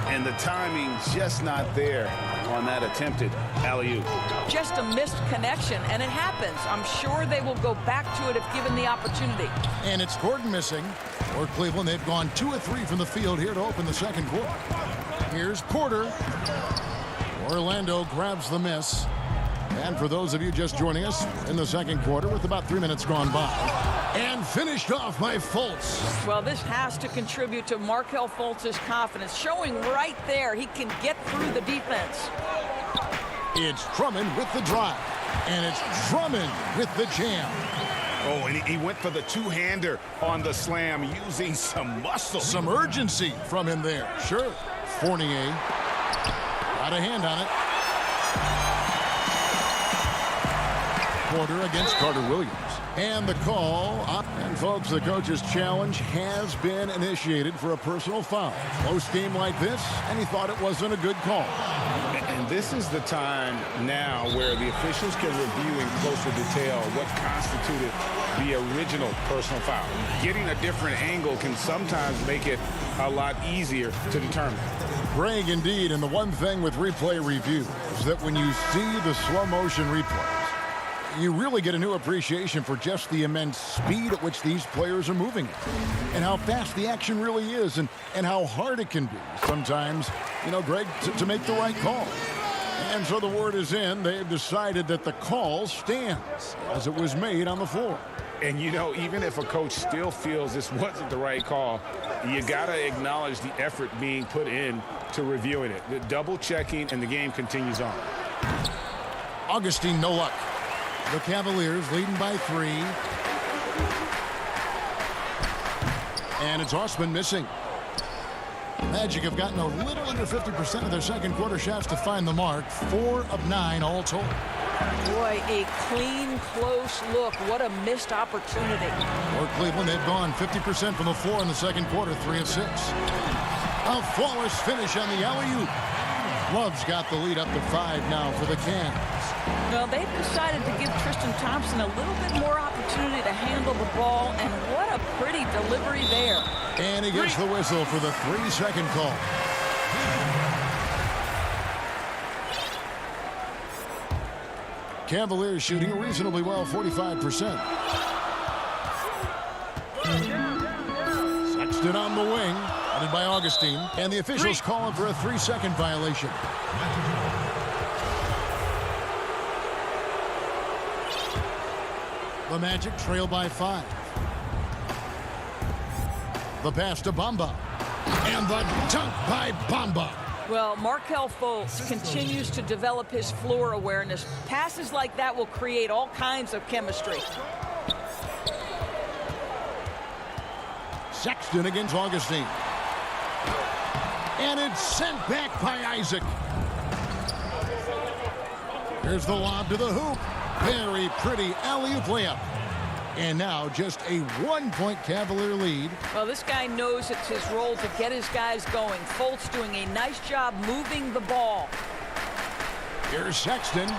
And the timing just not there on that attempted alley-oop. Just a missed connection, and it happens. I'm sure they will go back to it if given the opportunity. And it's Gordon missing. For Cleveland, they've gone 2 of 3 from the field here to open the second quarter. Here's Porter. Orlando grabs the miss. And for those of you just joining us, in the second quarter with about 3 minutes gone by. And finished off by Fultz. Well, this has to contribute to Markelle Fultz's confidence, showing right there he can get through the defense. It's Drummond with the drive. And it's Drummond with the jam. Oh, and he went for the two-hander on the slam using some muscle. Some urgency from him there. Sure. Fournier got a hand on it. Porter against Carter Williams. And the call. And folks, the coach's challenge has been initiated for a personal foul. Close game like this, and he thought it wasn't a good call. And this is the time now where the officials can review in closer detail what constituted the original personal foul. Getting a different angle can sometimes make it a lot easier to determine. Greg, indeed, and the one thing with replay review is that when you see the slow motion replays, you really get a new appreciation for just the immense speed at which these players are moving and how fast the action really is and how hard it can be sometimes, you know, Greg, to make the right call. And so the word is in. They've decided that the call stands as it was made on the floor. And, you know, even if a coach still feels this wasn't the right call, you got to acknowledge the effort being put in to reviewing it. The double checking, and the game continues on. Augustine, no luck. The Cavaliers leading by 3. And it's Osman missing. Magic have gotten a little under 50% of their second quarter shots to find the mark. 4 of 9 all told. Boy, a clean, close look. What a missed opportunity. For Cleveland, they've gone 50% from the floor in the second quarter, 3 of 6. A flawless finish on the alley-oop. Love's got the lead up to 5 now for the Cavs. Well, they've decided to give Tristan Thompson a little bit more opportunity to handle the ball, and what a pretty delivery there. And he gets the whistle for the 3-second call. Cavaliers shooting reasonably well, 45%. Sexton on the wing, headed by Augustine, and the officials calling for a 3-second violation. The Magic trail by 5. The pass to Bamba. And the dunk by Bamba. Well, Markelle Fultz continues to develop his floor awareness. Passes like that will create all kinds of chemistry. Sexton against Augustine. And it's sent back by Isaac. Here's the lob to the hoop. Very pretty alley-oop layup. And now just a 1-point Cavalier lead. Well, this guy knows it's his role to get his guys going. Fultz doing a nice job moving the ball. Here's Sexton,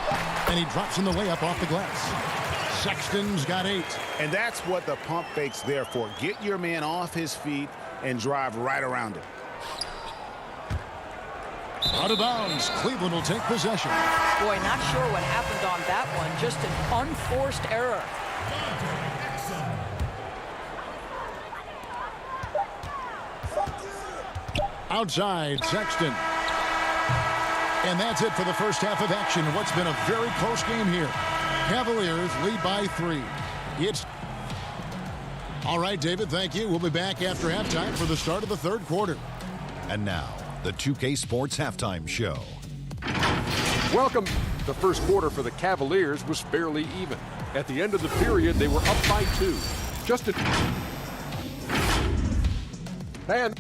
and he drops in the layup off the glass. Sexton's got 8. And that's what the pump fake's there for. Get your man off his feet and drive right around him. Out of bounds. Cleveland will take possession. Boy, not sure what happened on that one. Just an unforced error. Outside, Sexton. And that's it for the first half of action. What's been a very close game here. Cavaliers lead by 3. It's... All right, David, thank you. We'll be back after halftime for the start of the third quarter. And now, the 2K Sports Halftime Show. Welcome. The first quarter for the Cavaliers was fairly even. At the end of the period, they were up by 2. Just a... And...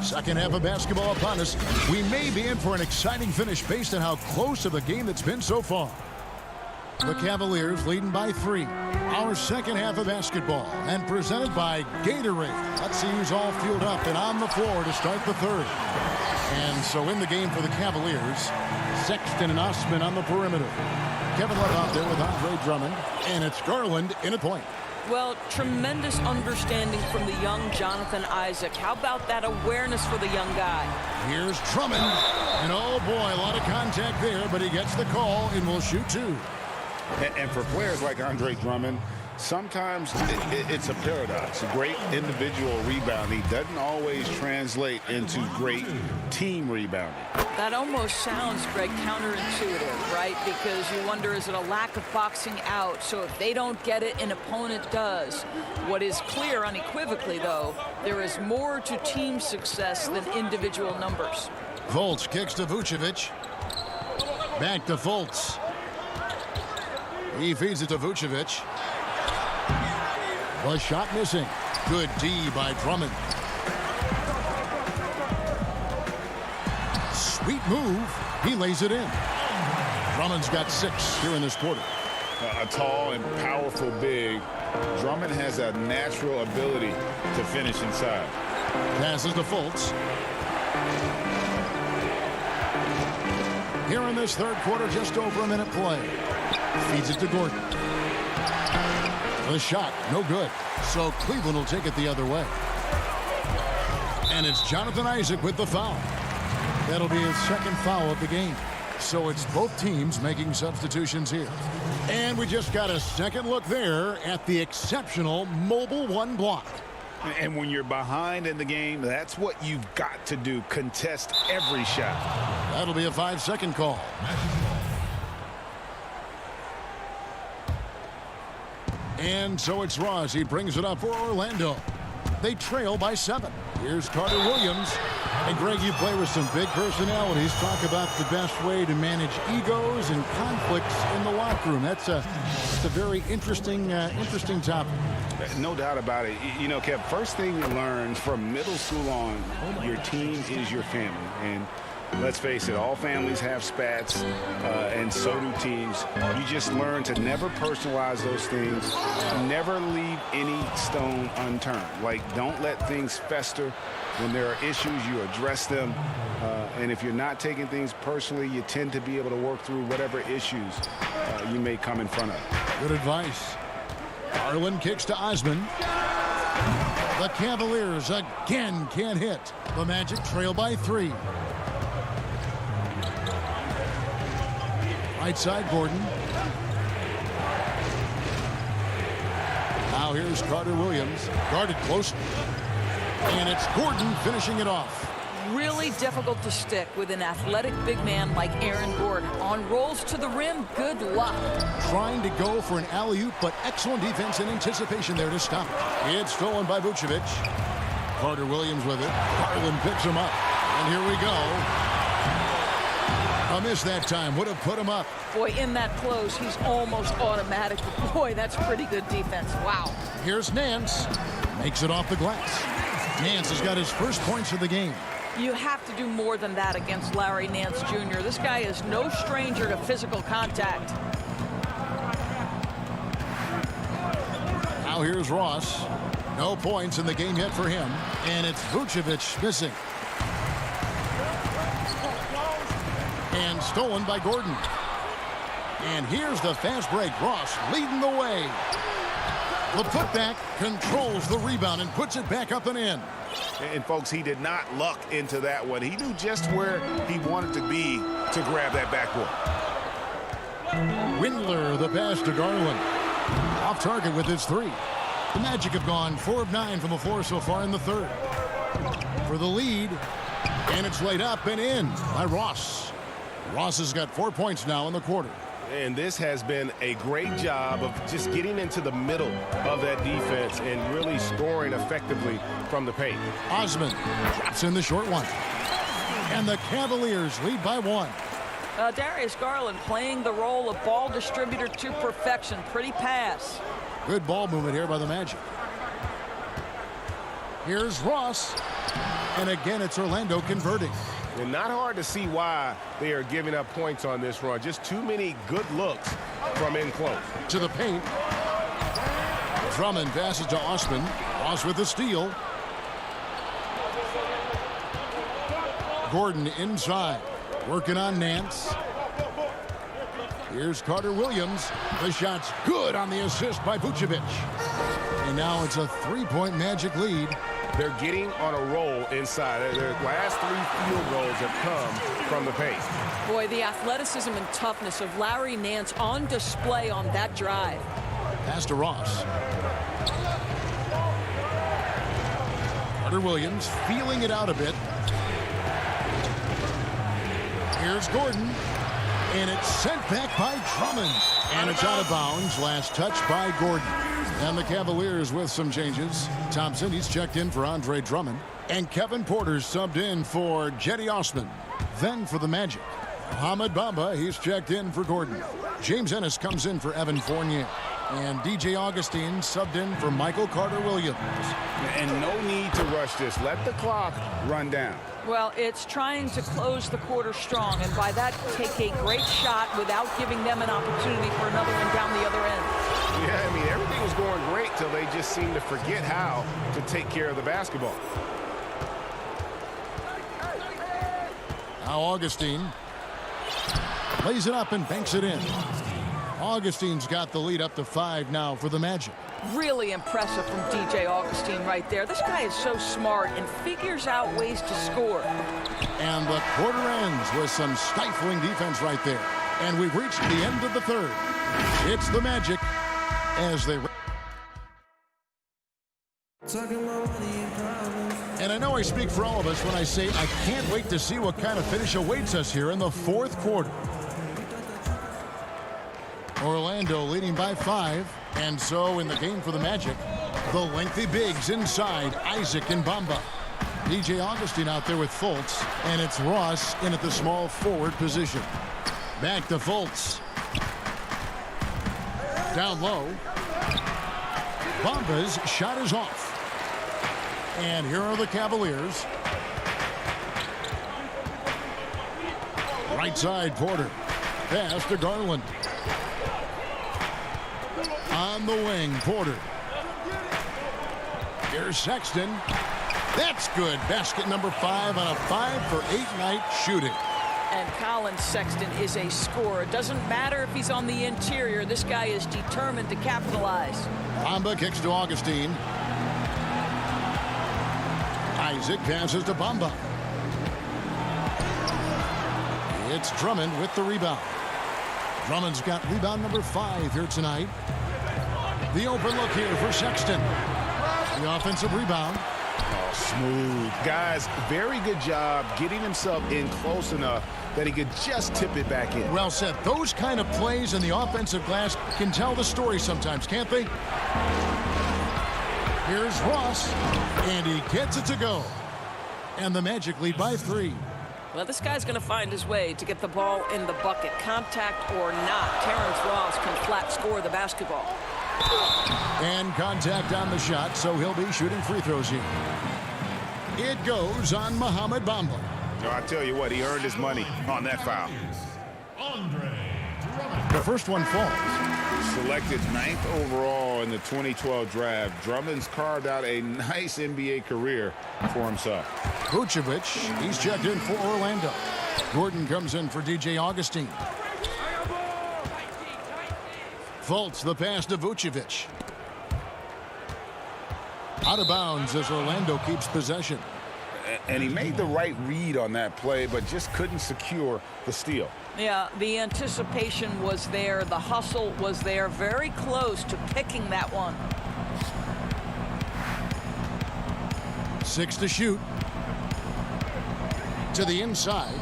Second half of basketball upon us. We may be in for an exciting finish based on how close of a game that's been so far. The Cavaliers leading by 3. Our second half of basketball and presented by Gatorade. Let's see who's all fueled up and on the floor to start the third. And so in the game for the Cavaliers, Sexton and Osman on the perimeter. Kevin Love out there with Andre Drummond, and it's Garland in at point. Well, tremendous understanding from the young Jonathan Isaac. How about that awareness for the young guy? Here's Drummond, and oh boy, a lot of contact there, but he gets the call and will shoot two. And for players like Andre Drummond, sometimes it's a paradox. Great individual rebounding doesn't always translate into great team rebounding. That almost sounds, Greg, counterintuitive, right? Because you wonder, is it a lack of boxing out? So if they don't get it, an opponent does. What is clear unequivocally, though, there is more to team success than individual numbers. Fultz kicks to Vucevic. Back to Fultz. He feeds it to Vucevic. The shot missing. Good D by Drummond. Sweet move. He lays it in. Drummond's got 6 here in this quarter. A tall and powerful big. Drummond has a natural ability to finish inside. Passes to Fultz. Here in this third quarter, just over a minute play. Feeds it to Gordon. The shot, no good. So Cleveland will take it the other way. And it's Jonathan Isaac with the foul. That'll be his second foul of the game. So it's both teams making substitutions here. And we just got a second look there at the exceptional mobile one block. And when you're behind in the game, that's what you've got to do. Contest every shot. That'll be a 5-second call. And so it's Ross. He brings it up for Orlando. They trail by 7. Here's Carter Williams. And Greg, you play with some big personalities. Talk about the best way to manage egos and conflicts in the locker room. That's a very interesting topic. No doubt about it. You know, Kev, first thing you learn from middle school on, your team is your family. And let's face it, all families have spats, and so do teams. You just learn to never personalize those things. Never leave any stone unturned. Like, don't let things fester. When there are issues, you address them. And if you're not taking things personally, you tend to be able to work through whatever issues you may come in front of. Good advice. Garland kicks to Osman. The Cavaliers again can't hit. The Magic trail by 3. Right side, Gordon. Now here's Carter Williams. Guarded close. And it's Gordon finishing it off. Really difficult to stick with an athletic big man like Aaron Gordon. On rolls to the rim, good luck. Trying to go for an alley-oop, but excellent defense and anticipation there to stop it. It's stolen by Vucevic. Carter Williams with it. Garland picks him up. And here we go. A miss that time. Would have put him up. Boy, in that close, he's almost automatic. Boy, that's pretty good defense. Wow. Here's Nance. Makes it off the glass. Nance has got his first points of the game. You have to do more than that against Larry Nance Jr. This guy is no stranger to physical contact. Now here's Ross. No points in the game yet for him. And it's Vucevic missing. And stolen by Gordon. And here's the fast break. Ross leading the way. The putback controls the rebound and puts it back up and in. And folks, he did not luck into that one. He knew just where he wanted to be to grab that backboard. Windler, the pass to Garland. Off target with his 3. The Magic have gone 4 of 9 from the floor so far in the third. For the lead. And it's laid up and in by Ross. Ross has got 4 points now in the quarter. And this has been a great job of just getting into the middle of that defense and really scoring effectively from the paint. Osman drops in the short one. And the Cavaliers lead by 1. Darius Garland playing the role of ball distributor to perfection. Pretty pass. Good ball movement here by the Magic. Here's Ross. And again, it's Orlando converting. And not hard to see why they are giving up points on this run. Just too many good looks from in close. To the paint. Drummond passes to Osman. Ross with the steal. Gordon inside, working on Nance. Here's Carter Williams. The shot's good on the assist by Vucevic. And now it's a three-point Magic lead. They're getting on a roll inside. Their last 3 field goals have come from the paint. Boy, the athleticism and toughness of Larry Nance on display on that drive. Pass to Ross. Carter Williams feeling it out a bit. Here's Gordon. And it's sent back by Drummond. And it's out of bounds. Last touch by Gordon. And the Cavaliers with some changes. Thompson, he's checked in for Andre Drummond. And Kevin Porter's subbed in for Jetty Osman. Then for the Magic, Mohamed Bamba, he's checked in for Gordon. James Ennis comes in for Evan Fournier. And DJ Augustine subbed in for Michael Carter-Williams. And no need to rush this. Let the clock run down. Well, it's trying to close the quarter strong, and by that, take a great shot without giving them an opportunity for another one down the other end. Yeah, I mean, everything was going great till they just seemed to forget how to take care of the basketball. Now Augustine lays it up and banks it in. Augustine's got the lead up to 5 now for the Magic. Really impressive from DJ Augustine right there. This guy is so smart and figures out ways to score. And the quarter ends with some stifling defense right there. And we've reached the end of the third. It's the Magic as they... And I know I speak for all of us when I say I can't wait to see what kind of finish awaits us here in the fourth quarter. Orlando leading by 5. And so in the game for the Magic, the lengthy bigs inside, Isaac and Bamba. DJ Augustine out there with Fultz, and it's Ross in at the small forward position. Back to Fultz. Down low. Bamba's shot is off. And here are the Cavaliers. Right side, Porter. Pass to Garland. On the wing, Porter. Here's Sexton. That's good. Basket number 5 on a 5-for-8 night shooting. And Colin Sexton is a scorer. It doesn't matter if he's on the interior. This guy is determined to capitalize. Bamba kicks to Augustine. Isaac passes to Bamba. It's Drummond with the rebound. Drummond's got rebound number 5 here tonight. The open look here for Sexton. The offensive rebound. Oh, smooth. Guys, very good job getting himself in close enough that he could just tip it back in. Well said. Those kind of plays in the offensive glass can tell the story sometimes, can't they? Here's Ross, and he gets it to go. And the Magic lead by 3. Well, this guy's going to find his way to get the ball in the bucket. Contact or not, Terrence Ross can flat score the basketball. And contact on the shot, so he'll be shooting free throws here. It goes on Mohamed Bamba. No, I tell you what, he earned his money on that foul. The first one falls. Selected 9th overall in the 2012 draft, Drummond's carved out a nice NBA career for himself. Vucevic, he's checked in for Orlando. Gordon comes in for DJ Augustine. Fultz, the pass to Vucevic. Out of bounds as Orlando keeps possession. And he made the right read on that play, but just couldn't secure the steal. Yeah, the anticipation was there. The hustle was there. Very close to picking that one. 6 to shoot. To the inside.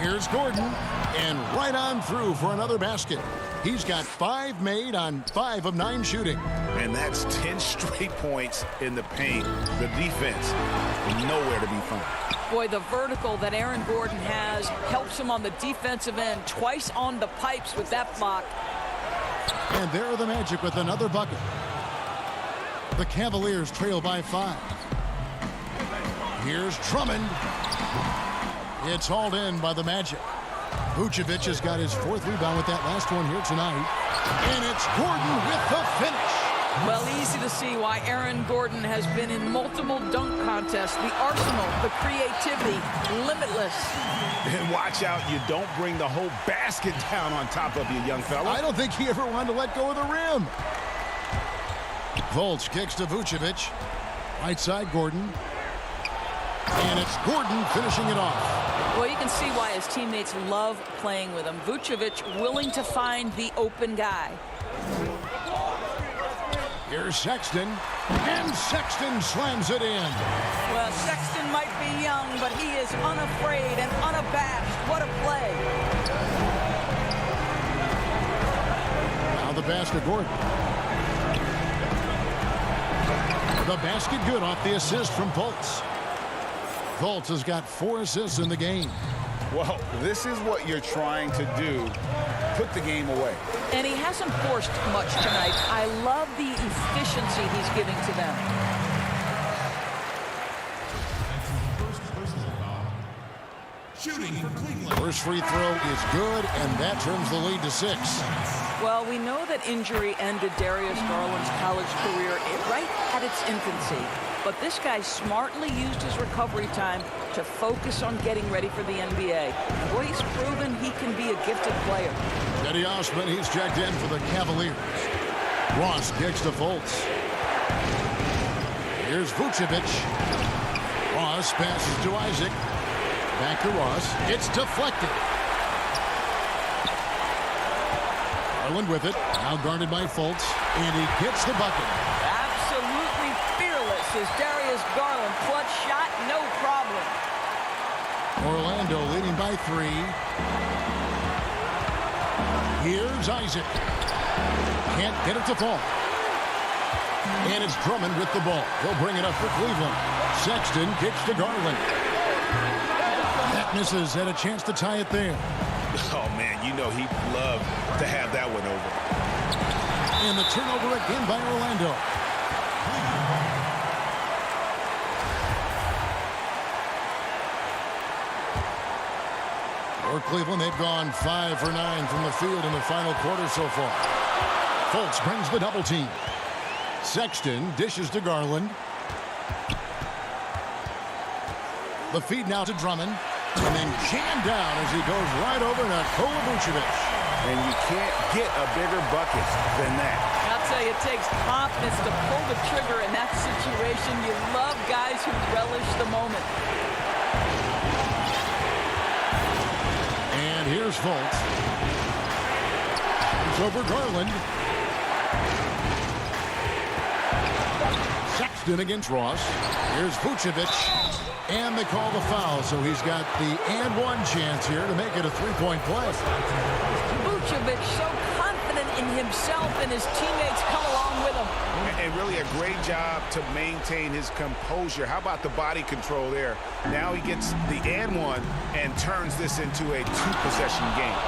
Here's Gordon. And right on through for another basket. He's got 5 made on 5 of 9 shooting. And that's 10 straight points in the paint. The defense nowhere to be found. Boy, the vertical that Aaron Gordon has helps him on the defensive end. Twice on the pipes with that block. And there are the Magic with another bucket. The Cavaliers trail by 5. Here's Drummond. It's hauled in by the Magic. Vucevic has got his 4th rebound with that last one here tonight. And it's Gordon with the finish. Well, easy to see why Aaron Aaron Gordon has been in multiple dunk contests. The arsenal, the creativity, limitless. And watch out, you don't bring the whole basket down on top of you, young fella. I don't think he ever wanted to let go of the rim. Fultz kicks to Vucevic. Right side, Gordon. And it's Gordon finishing it off. Well, you can see why his teammates love playing with him. Vucevic willing to find the open guy. Here's Sexton, and Sexton slams it in. Well, Sexton might be young, but he is unafraid and unabashed. What a play. Now the basket, Gordon. The basket good off the assist from Fultz. Fultz has got 4 assists in the game. Well, this is what you're trying to do. Put the game away. And he hasn't forced much tonight. I love the efficiency he's giving to them. Shooting for Cleveland. First free throw is good, and that turns the lead to 6. Well, we know that injury ended Darius Garland's college career right at its infancy. But this guy smartly used his recovery time to focus on getting ready for the NBA. Boy, he's proven he can be a gifted player. Eddie Osman, he's checked in for the Cavaliers. Ross kicks to Fultz. Here's Vucevic. Ross passes to Isaac. Back to Ross. It's deflected. Garland with it. Now guarded by Fultz. And he gets the bucket. Absolutely fearless is Darius Garland. Clutch shot, no problem. Orlando leading by 3. Here's Isaac. Can't get it to fall. And it's Drummond with the ball. He'll bring it up for Cleveland. Sexton kicks to Garland. That misses, and a chance to tie it there. Oh, man, you know he'd love to have that one over. And the turnover again by Orlando. For Cleveland, they've gone 5 for 9 from the field in the final quarter so far. Fultz brings the double team. Sexton dishes to Garland. The feed now to Drummond. And then jammed down as he goes right over Nikola Vucevic. And you can't get a bigger bucket than that. I'll tell you, it takes confidence to pull the trigger in that situation. You love guys who relish the moment. And here's Fultz. It's over Garland. Sexton against Ross. Here's Vucevic. And they call the foul, so he's got the and one chance here to make it a 3-point play. Vucevic so confident in himself, and his teammates come along with him. And really a great job to maintain his composure. How about the body control there? Now he gets the and one and turns this into a 2-possession game.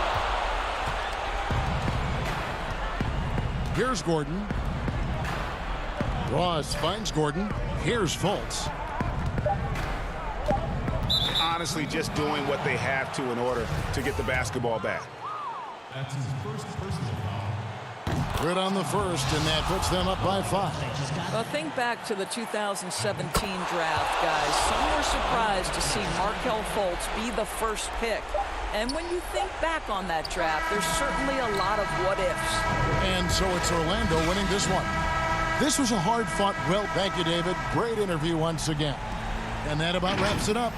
Here's Gordon. Ross finds Gordon. Here's Fultz. Honestly, just doing what they have to in order to get the basketball back. That's his first personal foul. Good on the first, and that puts them up by 5. Well, think back to the 2017 draft, guys. Some were surprised to see Markelle Fultz be the first pick. And when you think back on that draft, there's certainly a lot of what-ifs. And so it's Orlando winning this one. This was a hard-fought, well, thank you, David. Great interview once again. And that about wraps it up.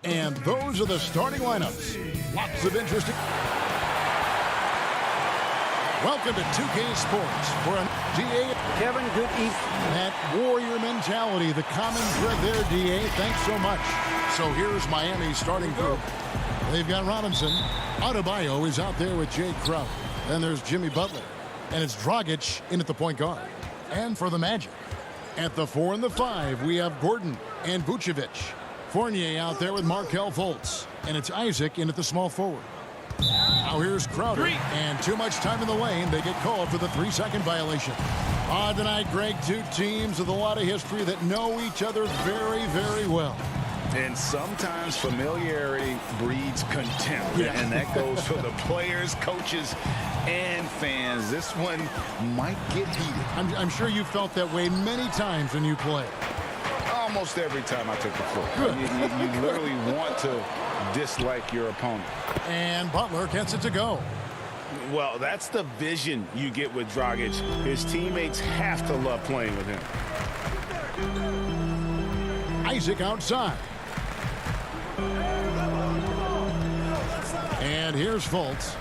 And those are the starting lineups. Lots of interesting. Welcome to 2K Sports for a DA. Kevin, good evening. That warrior mentality, the common thread there, DA. Thanks so much. So here's Miami's starting group. They've got Robinson. Adebayo is out there with Jay Crowder. Then there's Jimmy Butler. And it's Dragic in at the point guard. And for the Magic, at the 4 and the 5, we have Gordon and Vucevic. Fournier out there with Markelle Fultz. And it's Isaac in at the small forward. Now here's Crowder. And too much time in the lane. They get called for the 3-second violation. Tonight, Greg, two teams with a lot of history that know each other very, very well. And sometimes familiarity breeds contempt. Yeah. And that goes for the players, coaches, and fans. This one might get heated. I'm sure you felt that way many times when you play. Almost every time I took the floor. You literally want to dislike your opponent. And Butler gets it to go. Well, that's the vision you get with Dragic. His teammates have to love playing with him. Isaac outside. And here's Fultz.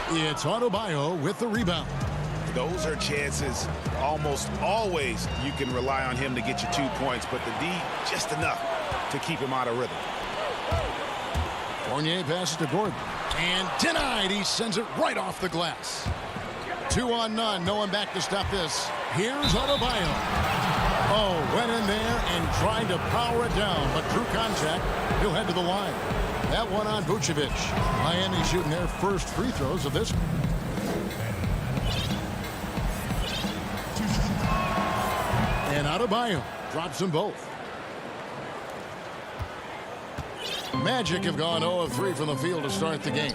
It's Adebayo with the rebound. Those are chances almost always you can rely on him to get you 2 points, but the D just enough to keep him out of rhythm. Fournier passes to Gordon. And denied. He sends it right off the glass. 2 on none. No one back to stop this. Here's Adebayo. Oh, went in there and tried to power it down, but drew contact. He'll head to the line. That one on Vucevic. Miami shooting their first free throws of this. And Adebayo drops them both. Magic have gone 0 of 3 from the field to start the game.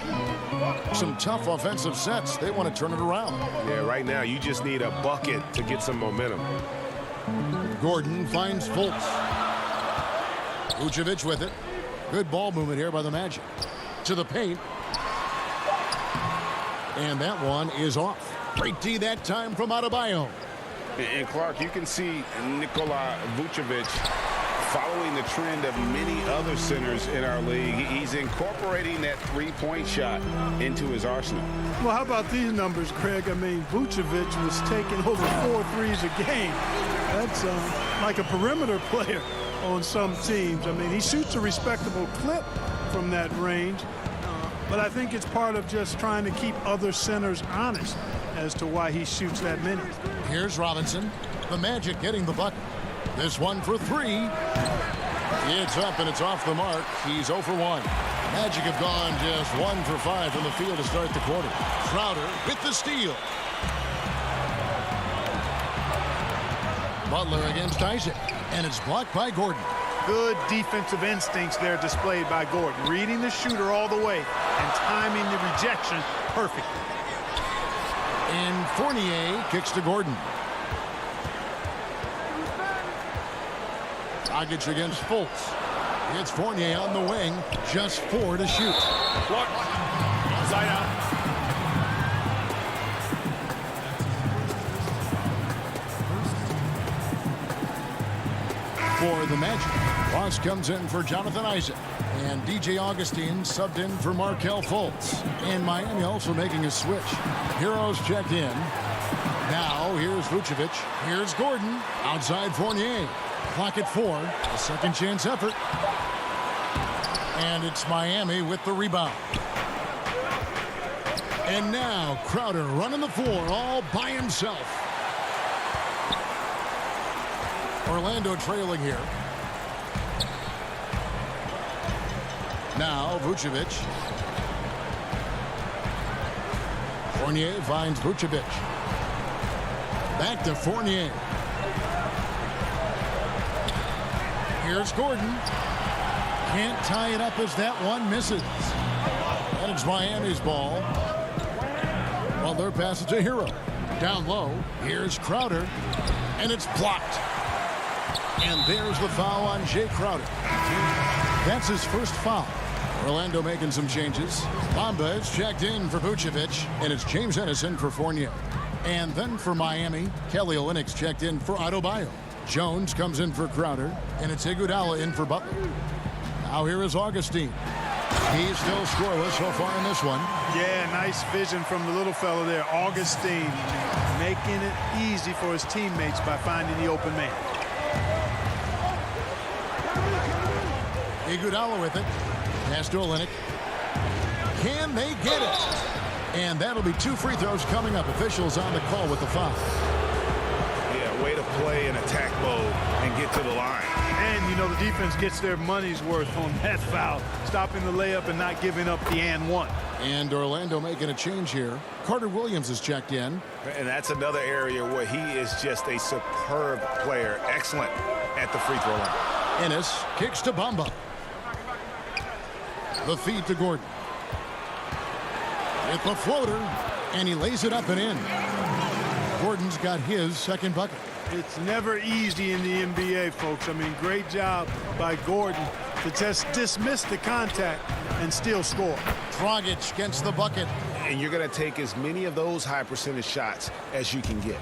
Some tough offensive sets. They want to turn it around. Yeah, right now you just need a bucket to get some momentum. Gordon finds Fultz. Vucevic with it. Good ball movement here by the Magic. To the paint. And that one is off. Great D that time from Adebayo. And Clark, you can see Nikola Vucevic following the trend of many other centers in our league. He's incorporating that three-point shot into his arsenal. Well, how about these numbers, Craig? I mean, Vucevic was taking over 4 threes a game. That's like a perimeter player on some teams. I mean, he shoots a respectable clip from that range, but I think it's part of just trying to keep other centers honest as to why he shoots that many. Here's Robinson. The Magic getting the bucket. This one for 3. It's up and it's off the mark. He's 0 for 1. Magic have gone just 1 for 5 from the field to start the quarter. Crowder with the steal. Butler against Isaac. And it's blocked by Gordon. Good defensive instincts there displayed by Gordon. Reading the shooter all the way and timing the rejection perfectly. And Fournier kicks to Gordon. Dragic against Fultz. It's Fournier on the wing. Just 4 to shoot. Look. Side out. For the Magic, Ross comes in for Jonathan Isaac. And DJ Augustine subbed in for Markelle Fultz. And Miami also making a switch. Heroes checked in. Now here's Vucevic. Here's Gordon. Outside Fournier. Clock at 4. A second chance effort. And it's Miami with the rebound. And now Crowder running the floor all by himself. Orlando trailing here. Now Vucevic. Fournier finds Vucevic. Back to Fournier. Here's Gordon. Can't tie it up as that one misses. And it's Miami's ball. Well, their pass to Hero. Down low. Here's Crowder. And it's blocked. And there's the foul on Jay Crowder. That's his first foul. Orlando making some changes. Bamba is checked in for Vucevic. And it's James Ennison for Fournier. And then for Miami, Kelly Olynyk's checked in for Adebayo. Jones comes in for Crowder, and it's Iguodala in for Butler. Now here is Augustine. He's still scoreless so far in this one. Yeah, nice vision from the little fella there, Augustine, making it easy for his teammates by finding the open man. Iguodala with it. Pass to Olynyk. Can they get it? And that'll be 2 free throws coming up. Officials on the call with the foul. Yeah, way to play in attack mode and get to the line. And, you know, the defense gets their money's worth on that foul, stopping the layup and not giving up the and one. And Orlando making a change here. Carter Williams is checked in. And that's another area where he is just a superb player. Excellent at the free throw line. Ennis kicks to Bamba. The feed to Gordon. With the floater, and he lays it up and in. Gordon's got his second bucket. It's never easy in the NBA, folks. I mean, great job by Gordon to just dismiss the contact and still score. Dragic gets the bucket. And you're going to take as many of those high percentage shots as you can get.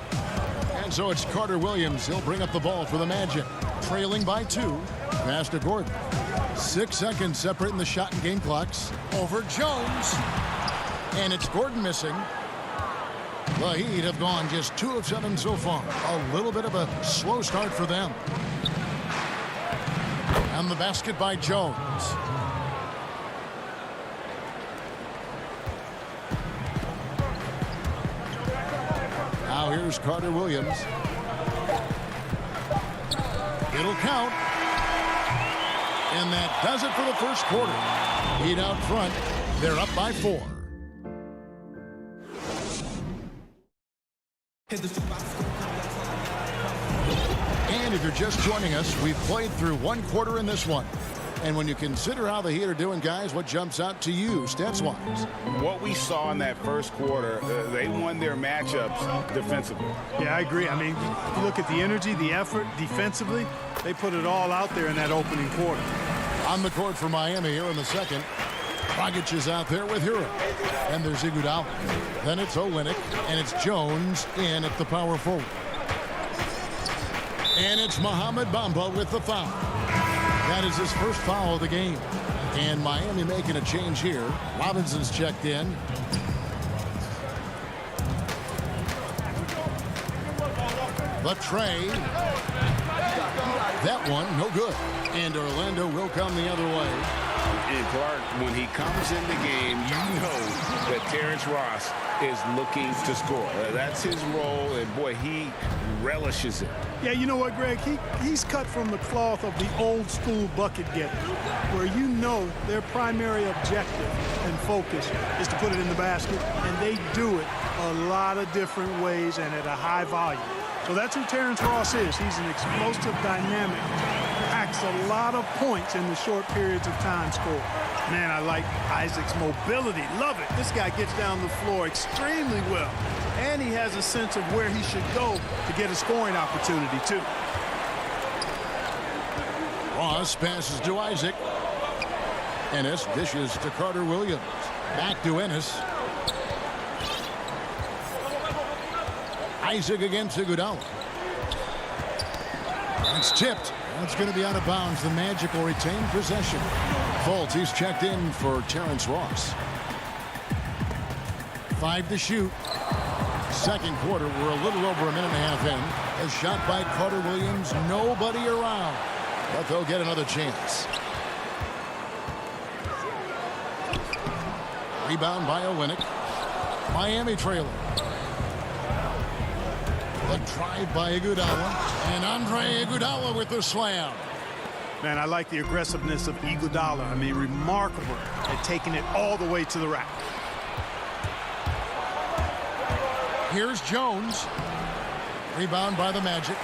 And so it's Carter Williams. He'll bring up the ball for the Magic. Trailing by 2. Pass to Gordon. 6 seconds separating the shot and game clocks. Over Jones. And it's Gordon missing. The Heat have gone just 2 of 7 so far. A little bit of a slow start for them. And the basket by Jones. Now here's Carter Williams. It'll count. And that does it for the first quarter. Heat out front. They're up by 4. And if you're just joining us, we've played through 1 quarter in this one. And when you consider how the Heat are doing, guys, what jumps out to you, stats-wise? What we saw in that first quarter, they won their matchups defensively. Yeah, I agree. I mean, if you look at the energy, the effort defensively, they put it all out there in that opening quarter. On the court for Miami here in the second. Dragic is out there with Hero. And there's Iguodala. Then it's Olynyk, and it's Jones in at the power forward. And it's Mohamed Bamba with the foul. That is his first foul of the game. And Miami making a change here. Robinson's checked in. The tray. That one, no good. And Orlando will come the other way. And Clark, when he comes in the game, you know that Terrence Ross is looking to score. That's his role, and boy, he relishes it. Yeah, you know what, Greg? He's cut from the cloth of the old school bucket getter, where you know their primary objective and focus is to put it in the basket, and they do it a lot of different ways and at a high volume. So that's who Terrence Ross is. He's an explosive, dynamic, packs a lot of points in the short periods of time scored. Man, I like Isaac's mobility. Love it. This guy gets down the floor extremely well. And he has a sense of where he should go to get a scoring opportunity, too. Ross passes to Isaac. Ennis dishes to Carter Williams. Back to Ennis. Isaac against Iguodala. It's tipped. That's going to be out of bounds. The Magic will retain possession. Fultz, he's checked in for Terrence Ross. 5 to shoot. Second quarter, we're a little over a minute and a half in. A shot by Carter Williams. Nobody around. But they'll get another chance. Rebound by Olynyk. Miami trailing. The drive by Iguodala. And Andre Iguodala with the slam. Man, I like the aggressiveness of Iguodala. I mean, remarkable at taking it all the way to the rack. Here's Jones. Rebound by the Magic.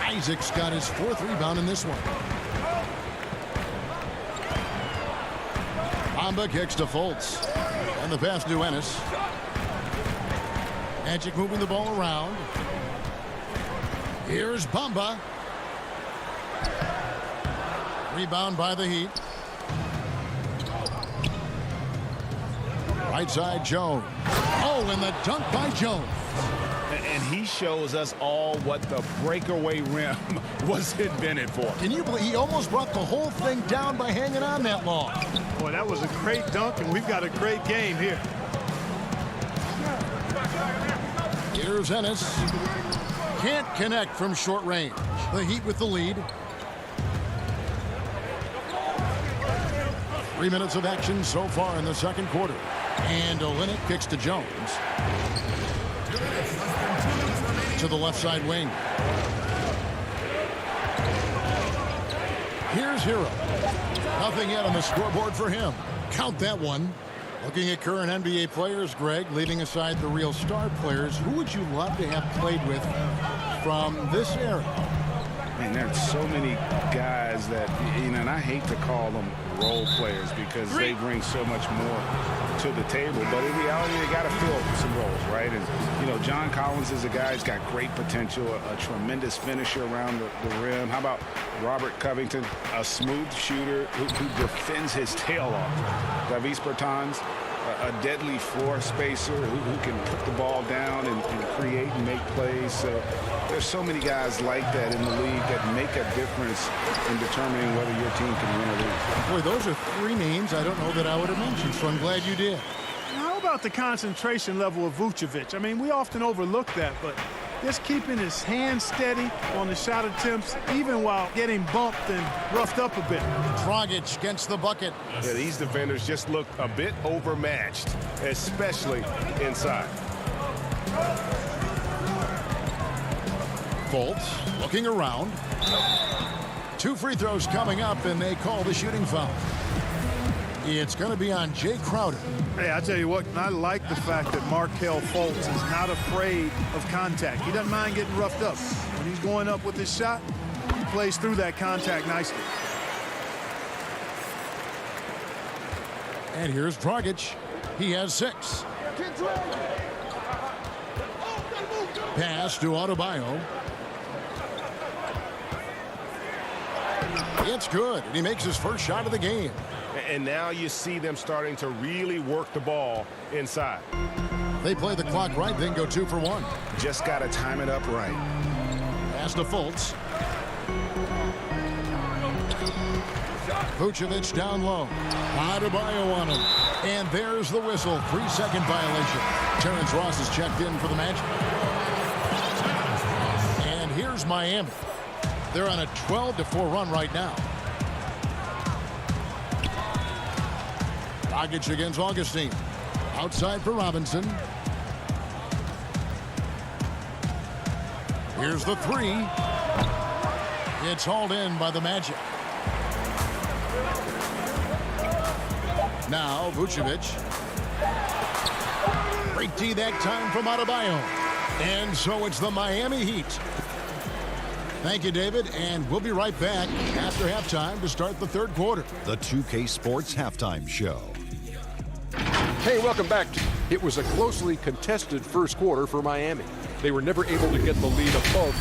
Isaac's got his 4th rebound in this one. Bamba kicks to Fultz. And the pass to Ennis. Magic moving the ball around. Here's Bamba. Rebound by the Heat. Right side, Jones. Oh, and the dunk by Jones. And he shows us all what the breakaway rim was invented for. Can you believe he almost brought the whole thing down by hanging on that long? Boy, that was a great dunk, and we've got a great game here. Here's Ennis. Can't connect from short range. The Heat with the lead. 3 minutes of action so far in the second quarter. And Olynyk kicks to Jones. To the left side wing. Here's Hero. Nothing yet on the scoreboard for him. Count that one. Looking at current NBA players, Greg, leaving aside the real star players, who would you love to have played with from this era? And there's so many guys that, you know, and I hate to call them role players because they bring so much more to the table. But in reality, they got to fill some roles, right? And, you know, John Collins is a guy who's got great potential, a tremendous finisher around the rim. How about Robert Covington, a smooth shooter who defends his tail off? Davis Bertans, a deadly floor spacer who can put the ball down and create and make plays. So there's so many guys like that in the league that make a difference in determining whether your team can win or lose. Boy, those are three names I don't know that I would have mentioned, so I'm glad you did. How about the concentration level of Vucevic? I mean, we often overlook that, but just keeping his hands steady on the shot attempts, even while getting bumped and roughed up a bit. Dragic gets the bucket. Yeah, these defenders just look a bit overmatched, especially inside. Fultz looking around. 2 free throws coming up, and they call the shooting foul. It's going to be on Jay Crowder. Hey, I tell you what, I like the fact that Markelle Fultz is not afraid of contact. He doesn't mind getting roughed up. When he's going up with his shot, he plays through that contact nicely. And here's Dragic. He has 6. Pass to Adebayo. It's good, and he makes his first shot of the game. And now you see them starting to really work the ball inside. They play the clock right, then go 2 for 1. Just got to time it up right. Pass to Fultz. Vucevic down low. Adebayo on him. And there's the whistle. 3-second violation. Terrence Ross is checked in for the Magic. And here's Miami. They're on a 12-4 run right now. Dragic against Augustine. Outside for Robinson. Here's the 3. It's hauled in by the Magic. Now Vucevic. Great D that time from Adebayo. And so it's the Miami Heat. Thank you, David, and we'll be right back after halftime to start the third quarter. The 2K Sports Halftime Show. Hey, welcome back. It was a closely contested first quarter for Miami. They were never able to get the lead above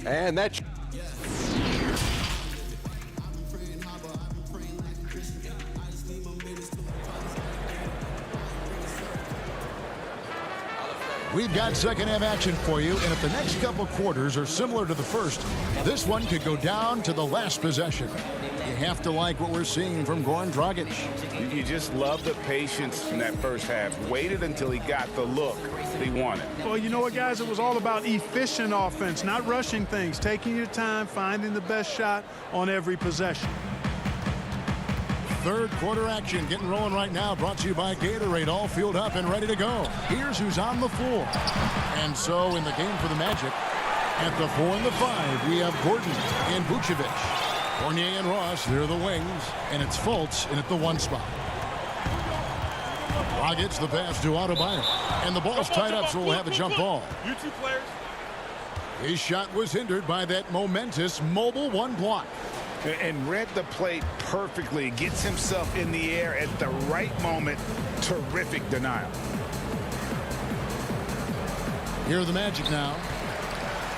4. And that's... We've got second half action for you, and if the next couple quarters are similar to the first, this one could go down to the last possession. You have to like what we're seeing from Goran Dragic. You just love the patience in that first half. Waited until he got the look that he wanted. Well, you know what, guys? It was all about efficient offense, not rushing things, taking your time, finding the best shot on every possession. Third quarter action getting rolling right now, brought to you by Gatorade, all fueled up and ready to go. Here's who's on the floor. And so in the game for the Magic, at the 4 and the 5, we have Gordon and Vucevic. Fournier and Ross, they're the wings, and it's Fultz in at the 1 spot. Dragic the pass to Adebayo, and the ball's tied up, so we'll have a jump ball. You two players. His shot was hindered by that momentous mobile 1 block. And read the play perfectly. Gets himself in the air at the right moment. Terrific denial. Here are the Magic now.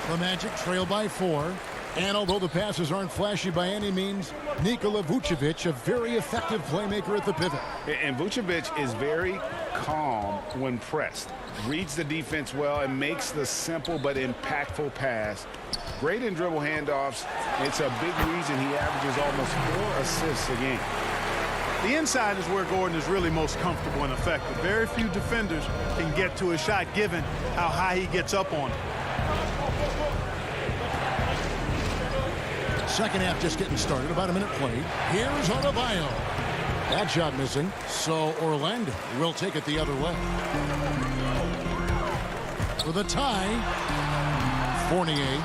The Magic trail by 4. And although the passes aren't flashy by any means, Nikola Vucevic, a very effective playmaker at the pivot. And Vucevic is very calm when pressed. Reads the defense well and makes the simple but impactful pass. Great in dribble handoffs. It's a big reason he averages almost 4 assists a game. The inside is where Gordon is really most comfortable and effective. Very few defenders can get to his shot given how high he gets up on it. Second half just getting started. About a minute played. Here's Adebayo. That shot missing. So Orlando will take it the other way. For the tie, Fournier.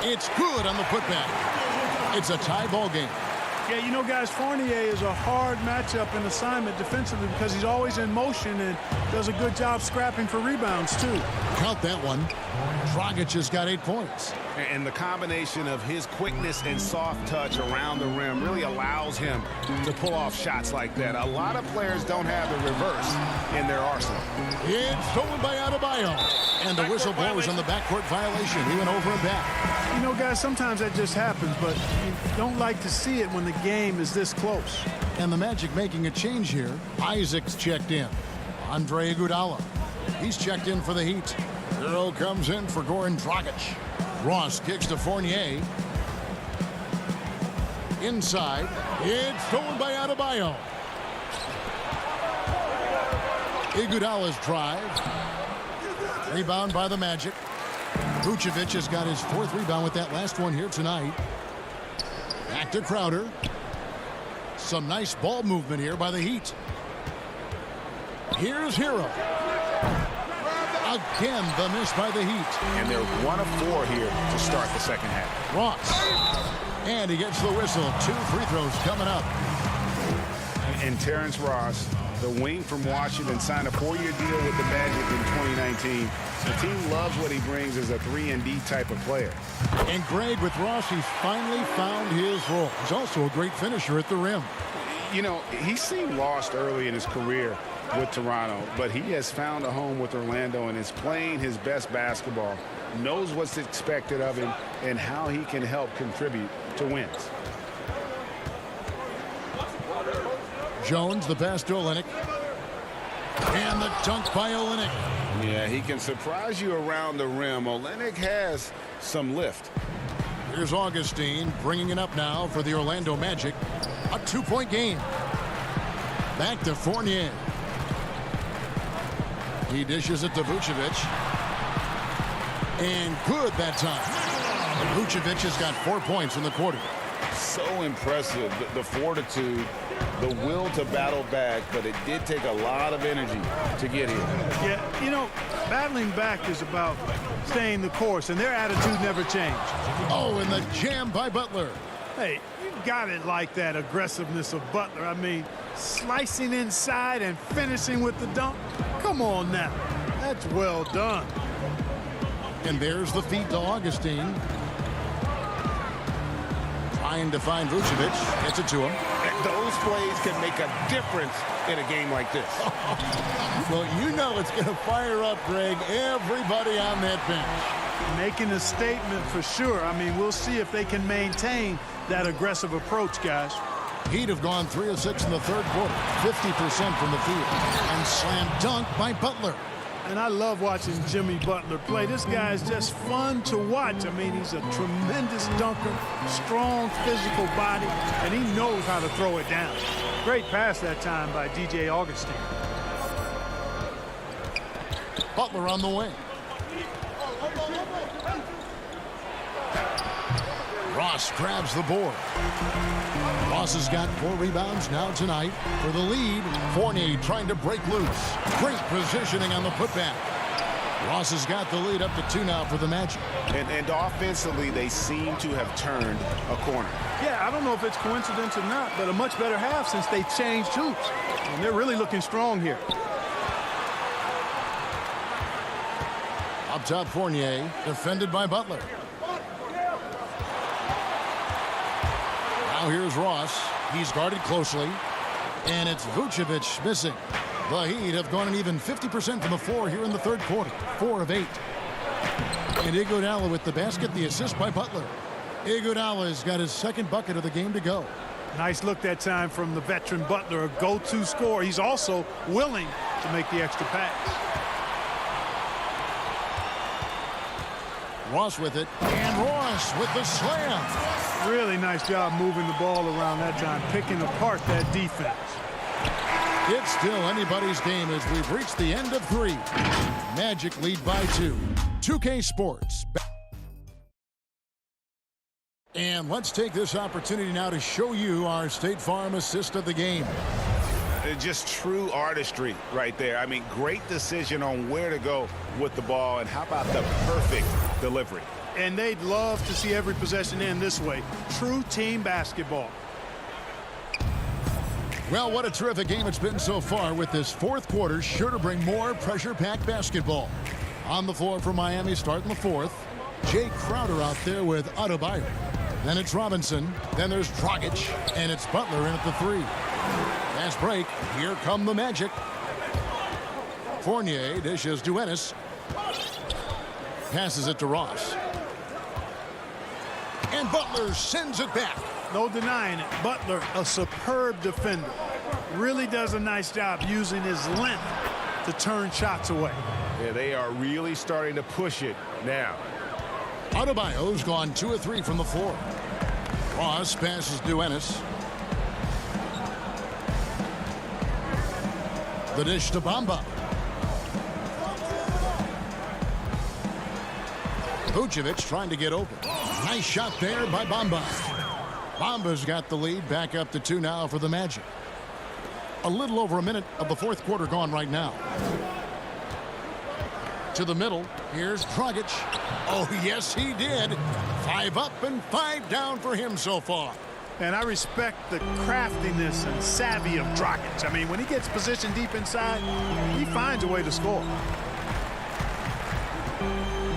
It's good on the putback. It's a tie ball game. Yeah, you know, guys, Fournier is a hard matchup in assignment defensively because he's always in motion and does a good job scrapping for rebounds, too. Count that one. Dragic has got 8 points. And the combination of his quickness and soft touch around the rim really allows him to pull off shots like that. A lot of players don't have the reverse in their arsenal. It's stolen by Adebayo. And the whistle blows on the backcourt violation. He went over and back. You know, guys, sometimes that just happens, but you don't like to see it when the game is this close. And the Magic making a change here. Isaac's checked in. Andre Iguodala. He's checked in for the Heat. Earl comes in for Goran Dragic. Ross kicks to Fournier. Inside. It's stolen by Adebayo. Iguodala's drive. Rebound by the Magic. Vucevic has got his 4th rebound with that last one here tonight. Back to Crowder. Some nice ball movement here by the Heat. Here's Hero. Again, the miss by the Heat. And they're 1 of 4 here to start the second half. Ross. And he gets the whistle. 2 free throws coming up. And Terrence Ross, the wing from Washington, signed a 4-year deal with the Magic in 2019. The team loves what he brings as a 3-and-D type of player. And Greg, with Ross, he's finally found his role. He's also a great finisher at the rim. You know, he seemed lost early in his career with Toronto, but he has found a home with Orlando and is playing his best basketball, knows what's expected of him, and how he can help contribute to wins. Jones, the pass to Olynyk. And the dunk by Olynyk. Yeah, he can surprise you around the rim. Olynyk has some lift. Here's Augustine bringing it up now for the Orlando Magic. A 2-point game. Back to Fournier. He dishes it to Vucevic. And good that time. Vucevic has got 4 points in the quarter. So impressive, the fortitude, the will to battle back, but it did take a lot of energy to get here. Yeah, you know, battling back is about staying the course, and their attitude never changed. Oh, and the jam by Butler. Hey, you got it like that aggressiveness of Butler. I mean, slicing inside and finishing with the dunk. Come on now. That's well done. And there's the feed to Augustine. Trying to find Vucevic. Gets it to him. Those plays can make a difference in a game like this. Well, you know it's going to fire up, Greg, everybody on that bench. Making a statement for sure. I mean, we'll see if they can maintain that aggressive approach, guys. Heat have gone 3 of 6 in the third quarter, 50% from the field. And slam dunk by Butler. And I love watching Jimmy Butler play. This guy is just fun to watch. I mean, he's a tremendous dunker, strong physical body, and he knows how to throw it down. Great pass that time by DJ Augustine. Butler on the wing. Ross grabs the board. Ross has got 4 rebounds now tonight for the lead. Fournier trying to break loose. Great positioning on the putback. Ross has got the lead up to 2 now for the Magic. And offensively, they seem to have turned a corner. Yeah, I don't know if it's coincidence or not, but a much better half since they changed hoops. And they're really looking strong here. Up top, Fournier, defended by Butler. Now here's Ross. He's guarded closely. And it's Vucevic missing. The Heat have gone an even 50% from the floor here in the third quarter. 4 of 8. And Iguodala with the basket, the assist by Butler. Iguodala's got his second bucket of the game to go. Nice look that time from the veteran Butler, a go-to scorer. He's also willing to make the extra pass. Ross with it, and Ross with the slam. Really nice job moving the ball around that time, picking apart that defense. It's still anybody's game as we've reached the end of 3. Magic lead by 2. 2K Sports. And let's take this opportunity now to show you our State Farm assist of the game. Just true artistry right there. I mean, great decision on where to go with the ball, and how about the perfect delivery. And they'd love to see every possession end this way. True team basketball. Well, what a terrific game it's been so far, with this fourth quarter sure to bring more pressure-packed basketball. On the floor for Miami starting the fourth. Jay Crowder out there with Adebayo. Then it's Robinson. Then there's Dragic. And it's Butler in at the 3. Fast break. Here come the Magic. Fournier dishes to Ennis. Passes it to Ross. And Butler sends it back. No denying it. Butler, a superb defender. Really does a nice job using his length to turn shots away. Yeah, they are really starting to push it now. Adebayo's gone 2 of 3 from the floor. Ross passes to Ennis. The dish to Bamba. Vucevic trying to get open. Nice shot there by Bamba. Bamba's got the lead, back up to 2 now for the Magic. A little over a minute of the fourth quarter gone right now. To the middle, here's Dragic. Oh, yes, he did. 5 up and 5 down for him so far. And I respect the craftiness and savvy of Dragic. I mean, when he gets positioned deep inside, he finds a way to score.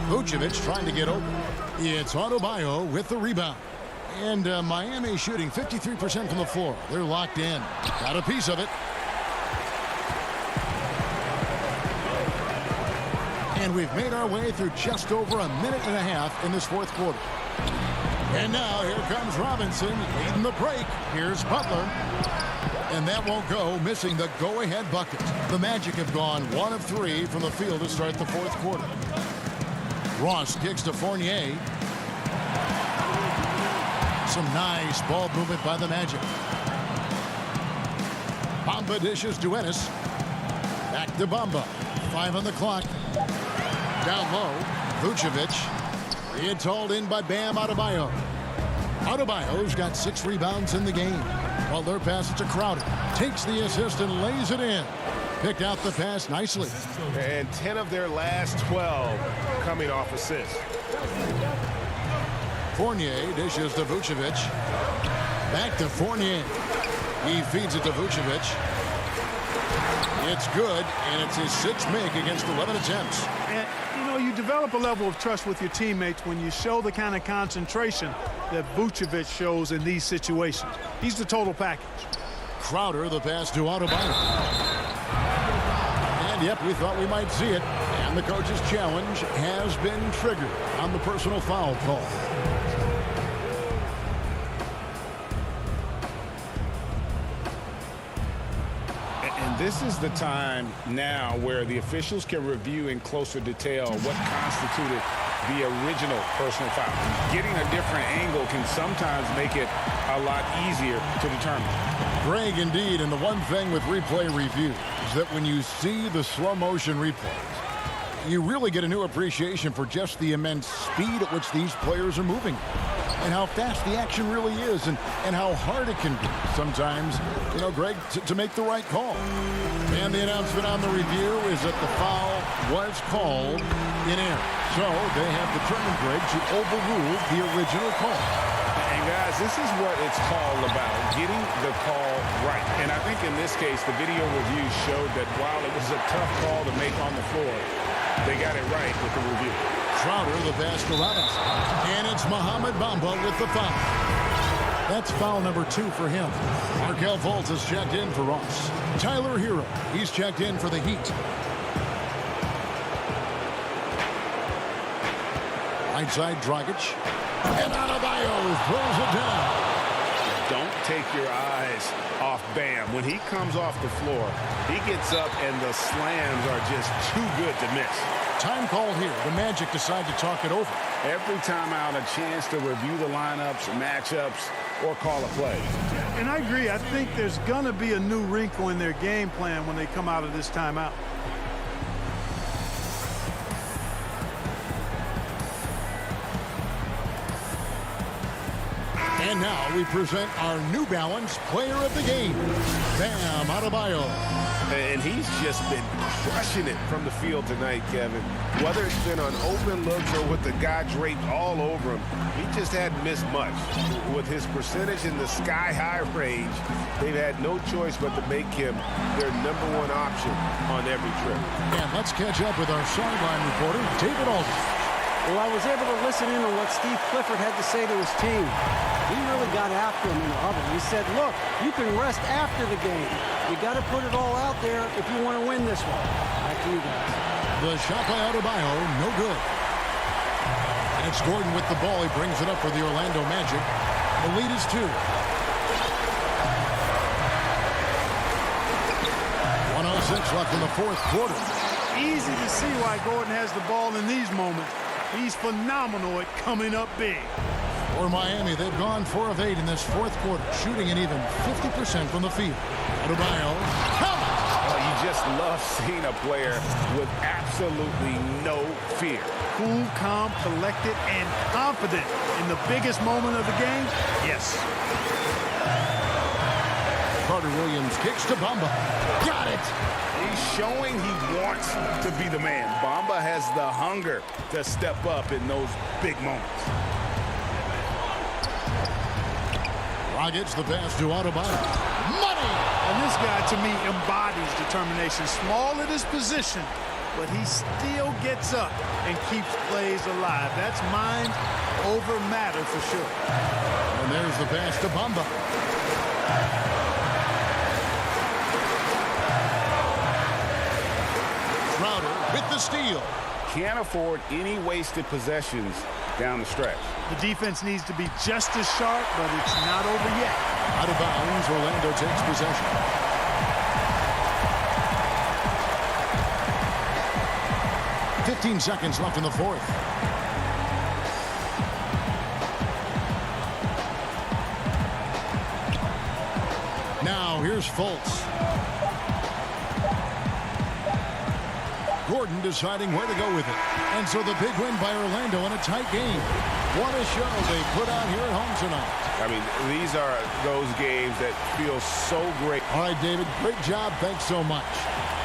Vucevic trying to get open. It's Adebayo with the rebound. And Miami shooting 53% from the floor. They're locked in. Got a piece of it. And we've made our way through just over a minute and a half in this fourth quarter. And now here comes Robinson leading the break. Here's Butler. And that won't go, missing the go-ahead bucket. The Magic have gone 1 of 3 from the field to start the fourth quarter. Ross kicks to Fournier. Some nice ball movement by the Magic. Bamba dishes to Ennis. Back to Bamba. 5 on the clock. Down low, Vucevic. It's hauled in by Bam Adebayo. Adebayo's got 6 rebounds in the game. Butler passes to Crowder. Takes the assist and lays it in. Picked out the pass nicely. And 10 of their last 12 coming off assists. Fournier dishes to Vucevic. Back to Fournier. He feeds it to Vucevic. It's good, and it's his 6th make against 11 attempts. And, you know, you develop a level of trust with your teammates when you show the kind of concentration that Vucevic shows in these situations. He's the total package. Crowder, the pass to Adebayo. And, yep, we thought we might see it. And the coach's challenge has been triggered on the personal foul call. This is the time now where the officials can review in closer detail what constituted the original personal foul. Getting a different angle can sometimes make it a lot easier to determine. Greg, indeed, and the one thing with replay review is that when you see the slow motion replays, you really get a new appreciation for just the immense speed at which these players are moving and how fast the action really is and how hard it can be sometimes, you know, Greg, to make the right call. And the announcement on the review is that the foul was called in error. So they have determined, Greg, to overrule the original call. And guys, this is what it's called about, getting the call right. And I think in this case, the video review showed that while it was a tough call to make on the floor, they got it right with the review. Crowder, the pass to Robinson. And it's Mohamed Bamba with the foul. That's foul number 2 for him. Markelle Fultz has checked in for Ross. Tyler Hero, he's checked in for the Heat. Right side, Dragic. And Adebayo throws it down. Don't take your eyes off Bam. When he comes off the floor, he gets up and the slams are just too good to miss. Time called here. The Magic decide to talk it over. Every time out, a chance to review the lineups, matchups, or call a play. And I agree. I think there's going to be a new wrinkle in their game plan when they come out of this timeout. And now we present our New Balance Player of the Game, Bam Adebayo. And he's just been crushing it from the field tonight, Kevin. Whether it's been on open looks or with the guy draped all over him, he just hadn't missed much. With his percentage in the sky-high range, they've had no choice but to make him their #1 option on every trip. And let's catch up with our sideline reporter, David Aldridge. Well, I was able to listen in on what Steve Clifford had to say to his team. He really got after him in the huddle. He said, look, you can rest after the game. You got to put it all out there if you want to win this one. Back to you guys. The shot by Adebayo, no good. And it's Gordon with the ball. He brings it up for the Orlando Magic. The lead is 2. 1:06 left in the fourth quarter. Easy to see why Gordon has the ball in these moments. He's phenomenal at coming up big. For Miami, they've gone 4 of 8 in this fourth quarter, shooting an even 50% from the field. Adebayo, count! Oh, you just love seeing a player with absolutely no fear. Cool, calm, collected, and confident in the biggest moment of the game. Yes. Carter Williams kicks to Bamba. Got it! He's showing he wants to be the man. Bamba has the hunger to step up in those big moments. Dragic the pass to Adebayo. Money! And this guy, to me, embodies determination. Small at his position, but he still gets up and keeps plays alive. That's mind over matter for sure. And there's the pass to Bamba. Crowder with the steal. Can't afford any wasted possessions down the stretch. The defense needs to be just as sharp, but it's not over yet. Out of bounds, Orlando takes possession. Seconds left in the fourth. Now here's Fultz. Gordon deciding where to go with it. And so the big win by Orlando in a tight game. What a show they put on here at home tonight. I mean, these are those games that feel so great. All right, David, great job. Thanks so much.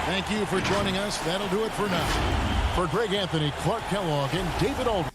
Thank you for joining us. That'll do it for now. For Greg Anthony, Clark Kellogg, and David Aldridge.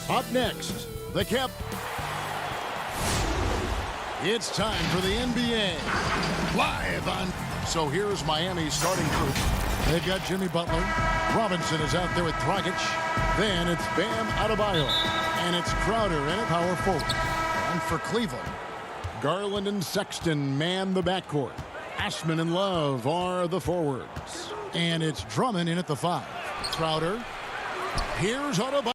Up next, the Cap. It's time for the NBA. Live on. So here's Miami's starting group. They've got Jimmy Butler. Robinson is out there with Dragic. Then it's Bam Adebayo. And it's Crowder in at power forward. And for Cleveland, Garland and Sexton man the backcourt. Ashman and Love are the forwards. And it's Drummond in at the 5. Crowder. Here's Adebayo.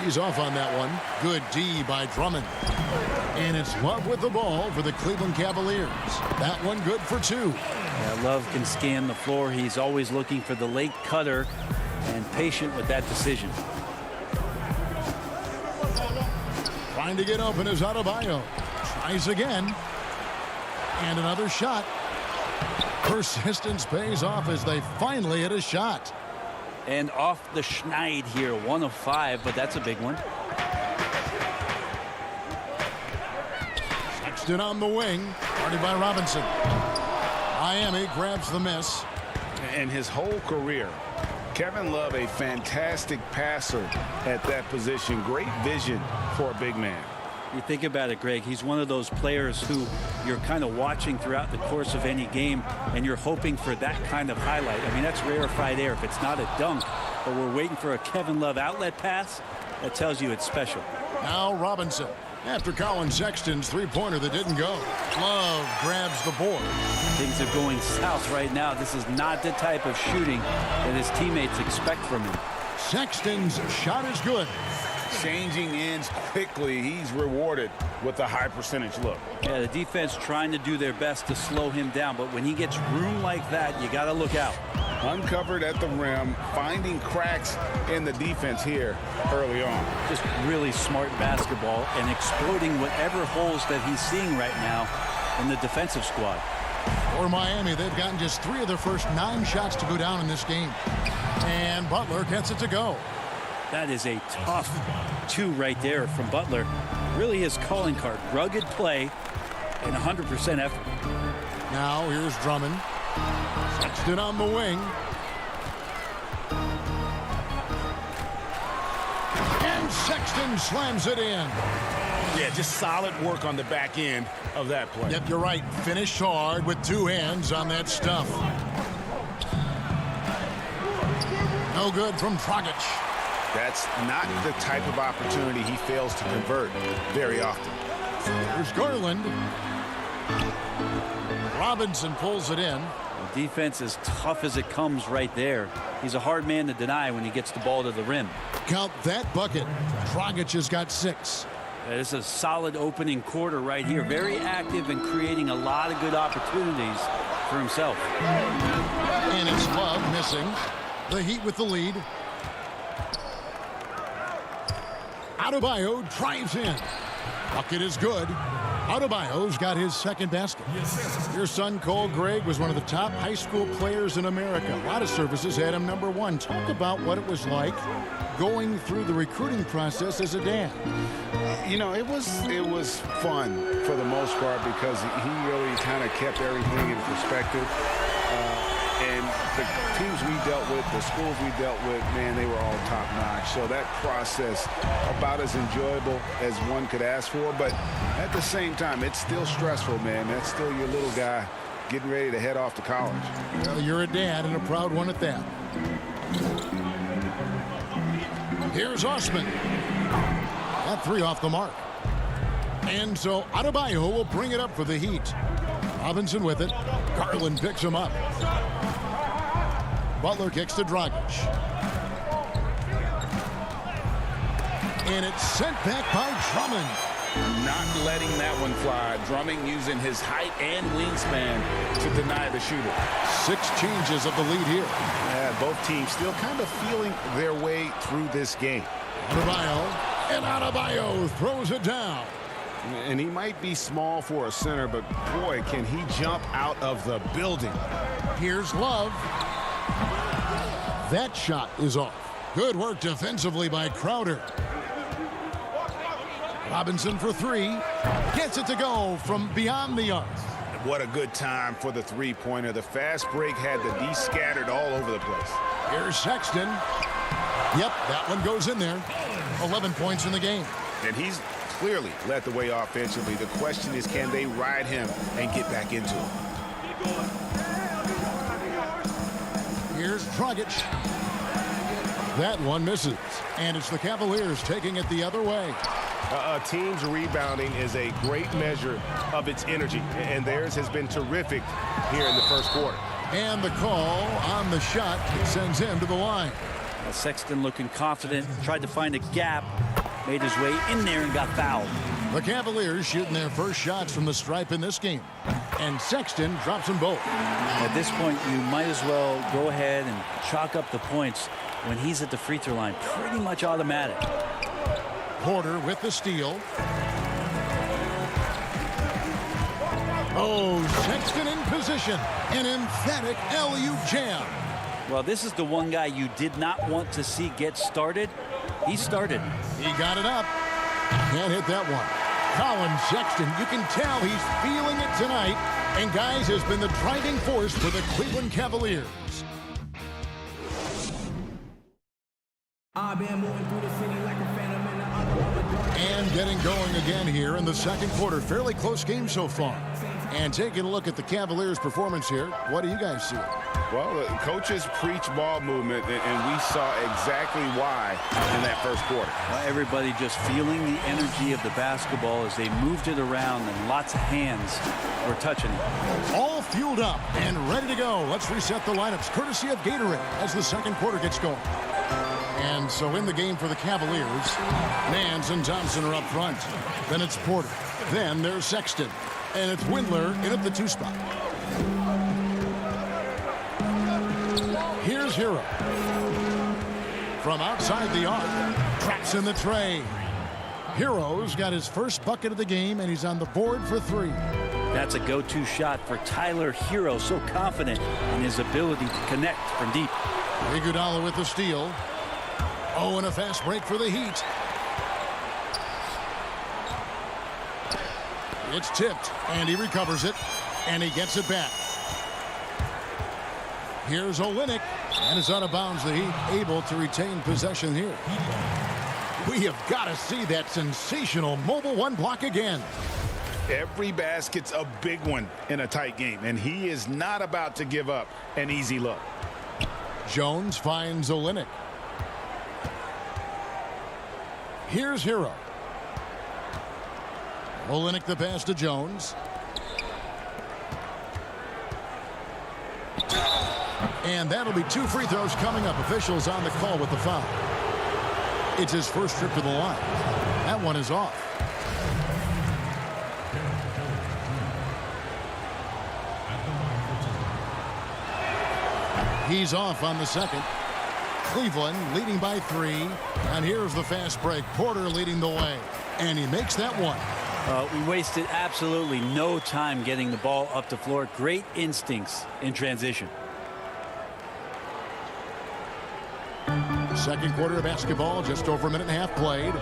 He's off on that one. Good D by Drummond. And it's Love with the ball for the Cleveland Cavaliers. That one good for 2. Yeah, Love can scan the floor. He's always looking for the late cutter and patient with that decision. Trying to get open is Adebayo. Tries again. And another shot. Persistence pays off as they finally hit a shot. And off the schneid here, 1 of 5, but that's a big one. Sexton on the wing, guarded by Robinson. Miami grabs the miss. In his whole career, Kevin Love, a fantastic passer at that position. Great vision for a big man. You think about it, Greg, he's one of those players who you're kind of watching throughout the course of any game, and you're hoping for that kind of highlight. I mean, that's rarefied air if it's not a dunk, but we're waiting for a Kevin Love outlet pass. That tells you it's special. Now Robinson, after Colin Sexton's three-pointer that didn't go. Love grabs the board. Things are going south right now. This is not the type of shooting that his teammates expect from him. Sexton's shot is good. Changing ends quickly. He's rewarded with a high percentage look. Yeah, the defense trying to do their best to slow him down, but when he gets room like that, you got to look out. Uncovered at the rim, finding cracks in the defense here early on. Just really smart basketball and exploiting whatever holes that he's seeing right now in the defensive squad. For Miami, they've gotten just 3 of their first 9 shots to go down in this game. And Butler gets it to go. That is a tough 2 right there from Butler. Really his calling card. Rugged play and 100% effort. Now here's Drummond. Sexton on the wing. And Sexton slams it in. Yeah, just solid work on the back end of that play. Yep, you're right. Finish hard with 2 hands on that stuff. No good from Dragic. That's not the type of opportunity he fails to convert very often. There's Garland. Robinson pulls it in. The defense is tough as it comes right there. He's a hard man to deny when he gets the ball to the rim. Count that bucket. Dragic has got 6. It's a solid opening quarter right here. Very active and creating a lot of good opportunities for himself. And it's Love missing. The Heat with the lead. Adebayo drives in. Bucket is good. Adebayo's got his second basket. Your son, Cole Gregg, was one of the top high school players in America. A lot of services had him number 1. Talk about what it was like going through the recruiting process as a dad. You know, it was fun for the most part because he really kind of kept everything in perspective. And the teams we dealt with, the schools we dealt with, man, they were all top-notch. So that process, about as enjoyable as one could ask for. But at the same time, it's still stressful, man. That's still your little guy getting ready to head off to college. Well, you're a dad and a proud one at that. Here's Osman. That three off the mark. And so Adebayo will bring it up for the Heat. Robinson with it. Garland picks him up. Butler kicks to Dragic. And it's sent back by Drummond. Not letting that one fly. Drummond using his height and wingspan to deny the shooter. 6 changes of the lead here. Yeah, both teams still kind of feeling their way through this game. Adebayo. And Adebayo throws it down. And he might be small for a center, but boy, can he jump out of the building. Here's Love. That shot is off. Good work defensively by Crowder. Robinson for 3. Gets it to go from beyond the arc. What a good time for the three-pointer. The fast break had the D scattered all over the place. Here's Sexton. Yep, that one goes in there. 11 points in the game. And he's clearly led the way offensively. The question is, can they ride him and get back into it? Here's Dragic. That one misses. And it's the Cavaliers taking it the other way. A team's rebounding is a great measure of its energy, and theirs has been terrific here in the first quarter. And the call on the shot sends him to the line. Well, Sexton looking confident, tried to find a gap, made his way in there and got fouled. The Cavaliers shooting their first shots from the stripe in this game. And Sexton drops them both. At this point, you might as well go ahead and chalk up the points when he's at the free throw line. Pretty much automatic. Porter with the steal. Oh, Sexton in position. An emphatic LU jam. Well, this is the one guy you did not want to see get started. He started. He got it up. Can't hit that one. Colin Sexton, you can tell he's feeling it tonight. And, guys, has been the driving force for the Cleveland Cavaliers. I've been moving through the city like a phantom in the other. And getting going again here in the second quarter. Fairly close game so far. And taking a look at the Cavaliers' performance here, what do you guys see? Well, the coaches preach ball movement, and we saw exactly why in that first quarter. Well, everybody just feeling the energy of the basketball as they moved it around, and lots of hands were touching it. All fueled up and ready to go. Let's reset the lineups courtesy of Gatorade as the second quarter gets going. And so in the game for the Cavaliers, Nance and Thompson are up front. Then it's Porter. Then there's Sexton. And it's Windler in at the 2 spot. Here's Hero. From outside the arc, traps in the tray. Hero's got his first bucket of the game, and he's on the board for 3. That's a go-to shot for Tyler Hero. So confident in his ability to connect from deep. Iguodala with the steal. Oh, and a fast break for the Heat. It's tipped, and he recovers it, and he gets it back. Here's Olynyk, and it's out of bounds. The Heat able to retain possession here. We have got to see that sensational mobile one block again. Every basket's a big one in a tight game, and he is not about to give up an easy look. Jones finds Olynyk. Here's Hero. Olynyk the pass to Jones. And that'll be 2 free throws coming up. Officials on the call with the foul. It's his first trip to the line. That one is off. He's off on the second. Cleveland leading by 3. And here's the fast break. Porter leading the way. And he makes that one. We wasted absolutely no time getting the ball up the floor. Great instincts in transition. Second quarter of basketball, just over a minute and a half played.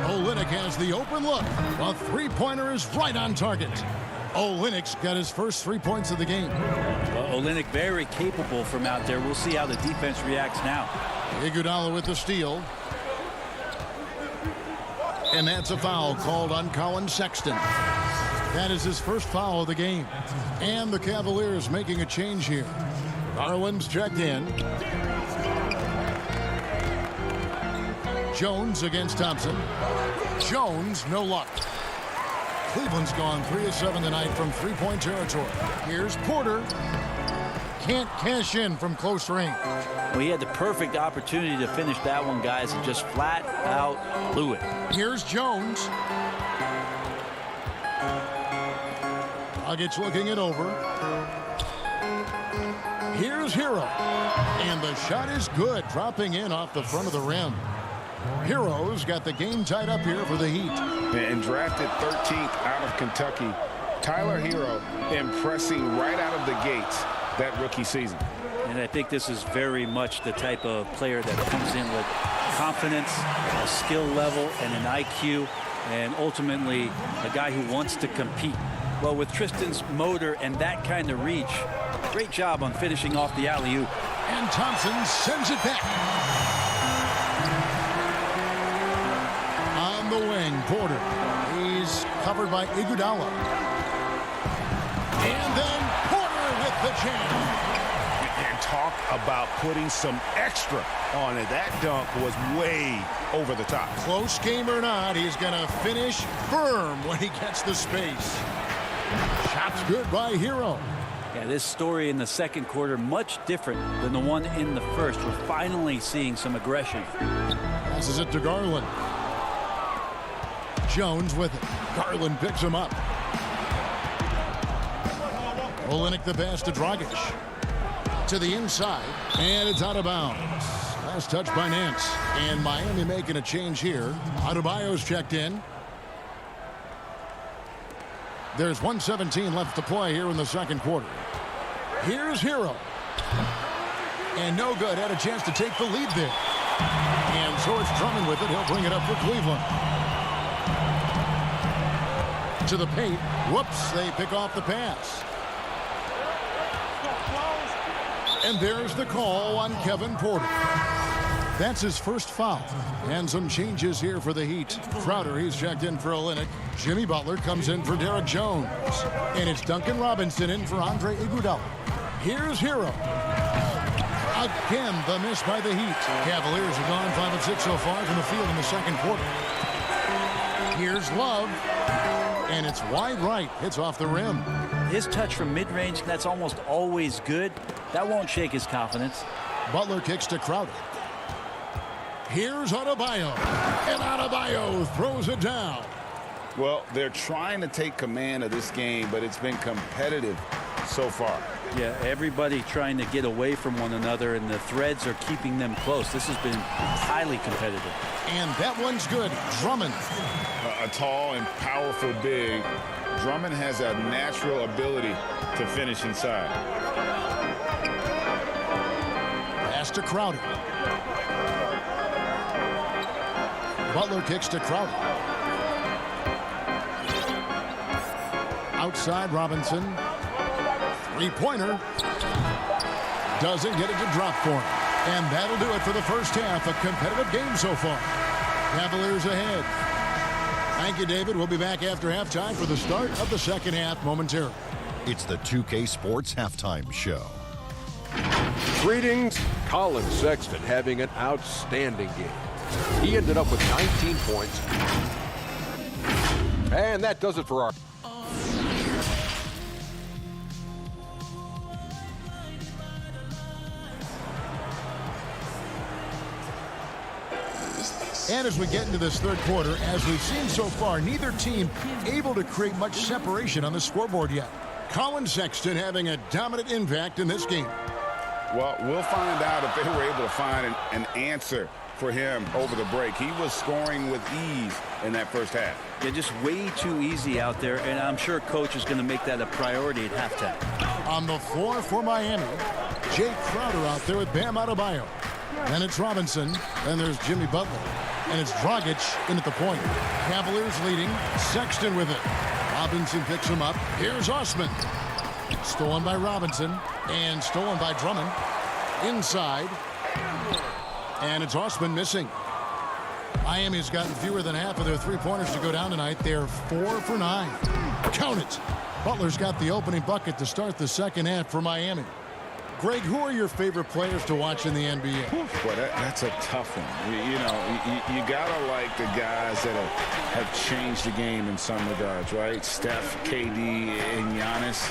Olynyk has the open look. A three-pointer is right on target. Olynyk's got his first 3 points of the game. Olynyk very capable from out there. We'll see how the defense reacts now. Iguodala with the steal. And that's a foul called on Colin Sexton. That is his first foul of the game. And the Cavaliers making a change here. Garland's checked in. Jones against Thompson. Jones, no luck. Cleveland's gone 3 of 7 tonight from three-point territory. Here's Porter. Can't cash in from close range. Well, he had the perfect opportunity to finish that one, guys, and just flat out blew it. Here's Jones. Dragic looking it over. Here's Hero. And the shot is good, dropping in off the front of the rim. Hero's got the game tied up here for the Heat. And drafted 13th out of Kentucky, Tyler Hero impressing right out of the gates that rookie season. And I think this is very much the type of player that comes in with confidence, a skill level, and an IQ, and ultimately a guy who wants to compete. Well, with Tristan's motor and that kind of reach, great job on finishing off the alley-oop. And Thompson sends it back. On the wing, Porter. He's covered by Iguodala. And then Porter with the jam. And talk about putting some extra on it. That dunk was way over the top. Close game or not, he's going to finish firm when he gets the space. Shot's good by Hero. Yeah, this story in the second quarter much different than the one in the first. We're finally seeing some aggression. Passes it to Garland. Jones with it. Garland picks him up. Olynyk the pass to Dragic. To the inside, and it's out of bounds. Last touch by Nance. And Miami making a change here. Adebayo's checked in. There's 1:17 left to play here in the second quarter. Here's Hero. And no good. Had a chance to take the lead there. And so it's Drummond with it. He'll bring it up for Cleveland. To the paint. Whoops, they pick off the pass. And there's the call on Kevin Porter. That's his first foul. And some changes here for the Heat. Crowder, he's checked in for Olynyk. Jimmy Butler comes in for Derek Jones. And it's Duncan Robinson in for Andre Iguodala. Here's Hero. Again, the miss by the Heat. Cavaliers have gone 5 of 6 so far from the field in the second quarter. Here's Love. And it's wide right. Hits off the rim. His touch from mid-range, that's almost always good. That won't shake his confidence. Butler kicks to Crowder. Here's Adebayo. And Adebayo throws it down. Well, they're trying to take command of this game, but it's been competitive so far. Yeah, everybody trying to get away from one another, and the threads are keeping them close. This has been highly competitive. And that one's good. Drummond. A tall and powerful big. Drummond has a natural ability to finish inside. Pass to Crowder. Butler kicks to Crowder. Outside Robinson. Three-pointer. Doesn't get it to drop for him. And that'll do it for the first half. A competitive game so far. Cavaliers ahead. Thank you, David. We'll be back after halftime for the start of the second half momentarily. It's the 2K Sports Halftime Show. Greetings. Colin Sexton having an outstanding game. He ended up with 19 points. And that does it for our... And as we get into this third quarter, as we've seen so far, neither team able to create much separation on the scoreboard yet. Colin Sexton having a dominant impact in this game. Well, we'll find out if they were able to find an answer for him over the break. He was scoring with ease in that first half. Yeah, just way too easy out there, and I'm sure coach is going to make that a priority at halftime. On the floor for Miami, Jay Crowder out there with Bam Adebayo. Then it's Robinson. Then there's Jimmy Butler. And it's Dragic in at the point. Cavaliers leading. Sexton with it. Robinson picks him up. Here's Osman. Stolen by Robinson. And stolen by Drummond. Inside. And it's Osman missing. Miami's gotten fewer than half of their three-pointers to go down tonight. They're 4 for 9. Count it. Butler's got the opening bucket to start the second half for Miami. Greg, who are your favorite players to watch in the NBA? Well, that's a tough one. You gotta like the guys that have changed the game in some regards, right? Steph, KD, and Giannis.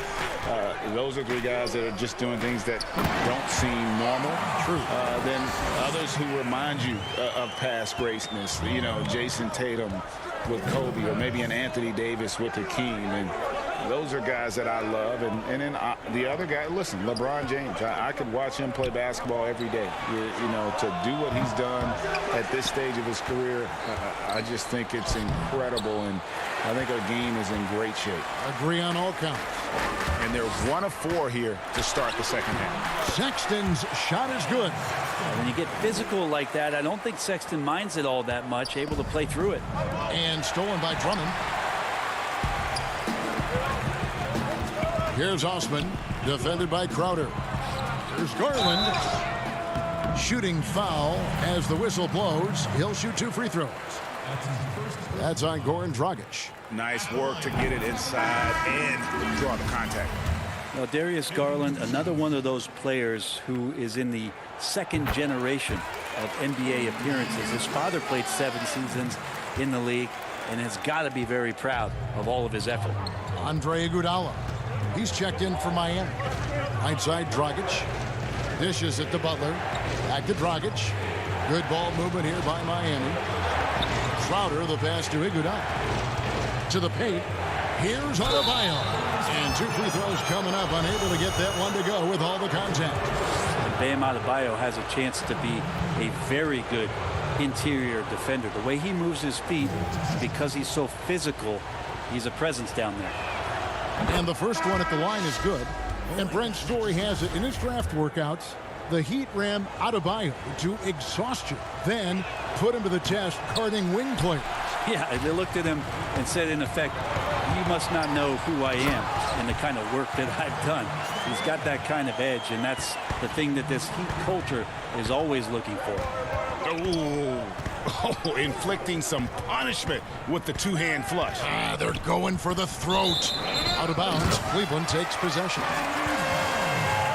Those are 3 guys that are just doing things that don't seem normal. True. Then others who remind you of past greatness. You know, Jason Tatum with Kobe, or maybe an Anthony Davis with Hakeem. And those are guys that I love. And then the other guy, listen, LeBron James. I could watch him play basketball every day. You know, to do what he's done at this stage of his career, I just think it's incredible. And I think our game is in great shape. Agree on all counts. And they're 1 of 4 here to start the second half. Sexton's shot is good. When you get physical like that, I don't think Sexton minds it all that much, able to play through it. And stolen by Drummond. Here's Osman, defended by Crowder. Here's Garland. Shooting foul as the whistle blows. He'll shoot 2 free throws. That's on Goran Dragic. Nice work to get it inside and draw the contact. Now, Darius Garland, another one of those players who is in the second generation of NBA appearances. His father played 7 seasons in the league and has got to be very proud of all of his effort. Andre Iguodala. He's checked in for Miami. Right side, Dragic. Dishes it to Butler. Back to Dragic. Good ball movement here by Miami. Crowder, the pass to Iguodala. To the paint. Here's Adebayo. And 2 free throws coming up. Unable to get that one to go with all the contact. And Bam Adebayo has a chance to be a very good interior defender. The way he moves his feet, because he's so physical, he's a presence down there. And the first one at the line is good. And Brent Story has it in his draft workouts. The Heat ran Adebayo to exhaustion, then put him to the test guarding wing players. Yeah, they looked at him and said, in effect, you must not know who I am and the kind of work that I've done. He's got that kind of edge, and that's the thing that this Heat culture is always looking for. Ooh. Oh, inflicting some punishment with the 2-hand flush. They're going for the throat. Out of bounds, Cleveland takes possession.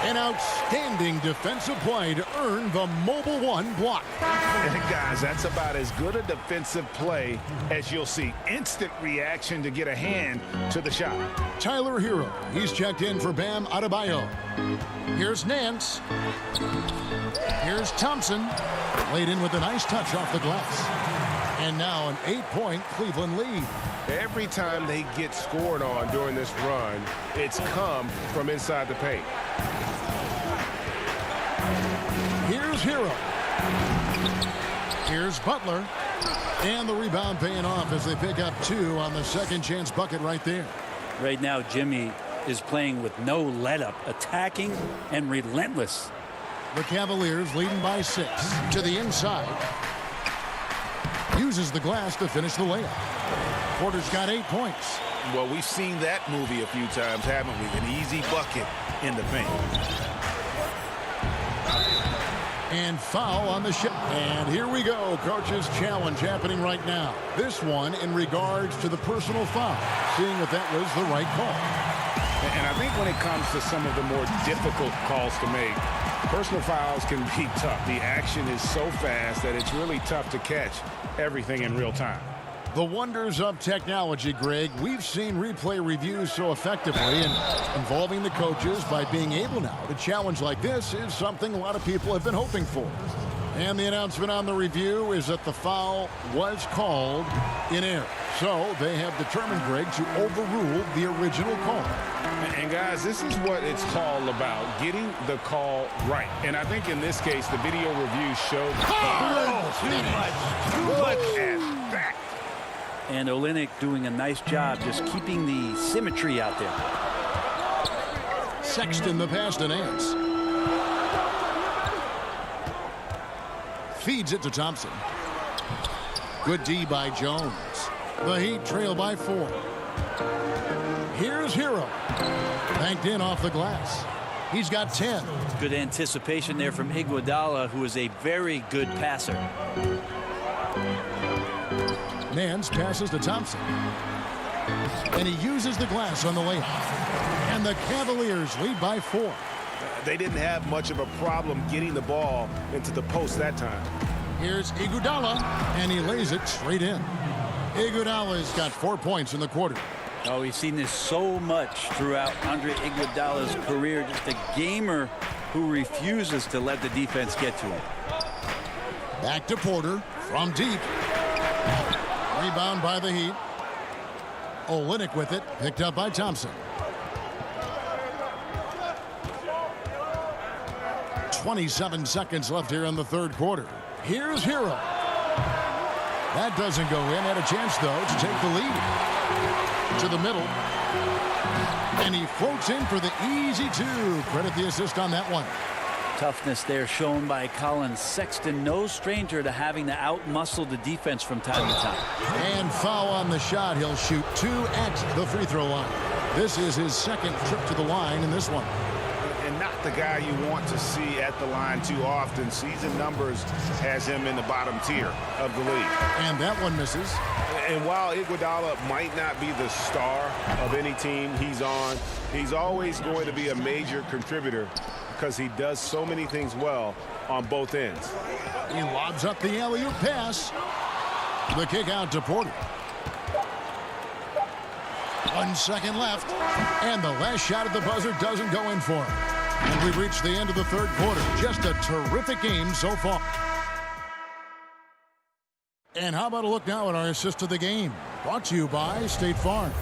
An outstanding defensive play to earn the Mobile One block. And guys, that's about as good a defensive play as you'll see. Instant reaction to get a hand to the shot. Tyler Hero, he's checked in for Bam Adebayo. Here's Nance. Here's Thompson. Laid in with a nice touch off the glass. And now an 8-point Cleveland lead. Every time they get scored on during this run, it's come from inside the paint. Here's Hero. Here's Butler. And the rebound paying off as they pick up 2 on the second chance bucket right there. Right now, Jimmy is playing with no let-up, attacking and relentless. The Cavaliers leading by 6 to the inside. Uses the glass to finish the layup. Porter's got 8 points. Well, we've seen that movie a few times, haven't we? An easy bucket in the paint. And foul on the shot. And here we go. Coach's challenge happening right now. This one in regards to the personal foul. Seeing if that was the right call. And I think when it comes to some of the more difficult calls to make, personal fouls can be tough. The action is so fast that it's really tough to catch everything in real time. The wonders of technology, Greg. We've seen replay reviews so effectively, and involving the coaches by being able now to challenge like this is something a lot of people have been hoping for. And the announcement on the review is that the foul was called in error. So they have determined, Greg, to overrule the original call. And guys, this is what it's all about, getting the call right. And I think in this case, the video review showed too much at that. And Olynyk doing a nice job just keeping the symmetry out there. Sexton the pass to Nance. Feeds it to Thompson. Good D by Jones. The Heat trail by 4. Here's Hero. Banked in off the glass. He's got 10. Good anticipation there from Iguodala, who is a very good passer. Nance passes to Thompson. And he uses the glass on the layup. And the Cavaliers lead by 4. They didn't have much of a problem getting the ball into the post that time. Here's Iguodala, and he lays it straight in. Iguodala's got 4 points in the quarter. Oh, we've seen this so much throughout Andre Iguodala's career. Just a gamer who refuses to let the defense get to him. Back to Porter from deep. Rebound by the Heat. Olynyk with it, picked up by Thompson. 27 seconds left here in the third quarter. Here's Hero. That doesn't go in. Had a chance, though, to take the lead. To the middle. And he floats in for the easy 2. Credit the assist on that one. Toughness there shown by Colin Sexton. No stranger to having to out-muscle the defense from time to time. And foul on the shot. He'll shoot 2 at the free throw line. This is his second trip to the line in this one. And not the guy you want to see at the line too often. Season numbers has him in the bottom tier of the league. And that one misses. And while Iguodala might not be the star of any team he's on, he's always going to be a major contributor because he does so many things well on both ends. He lobs up the alley-oop pass. The kick out to Porter. 1 second left. And the last shot at the buzzer doesn't go in for him. And we've reached the end of the third quarter. Just a terrific game so far. And how about a look now at our assist of the game? Brought to you by State Farm.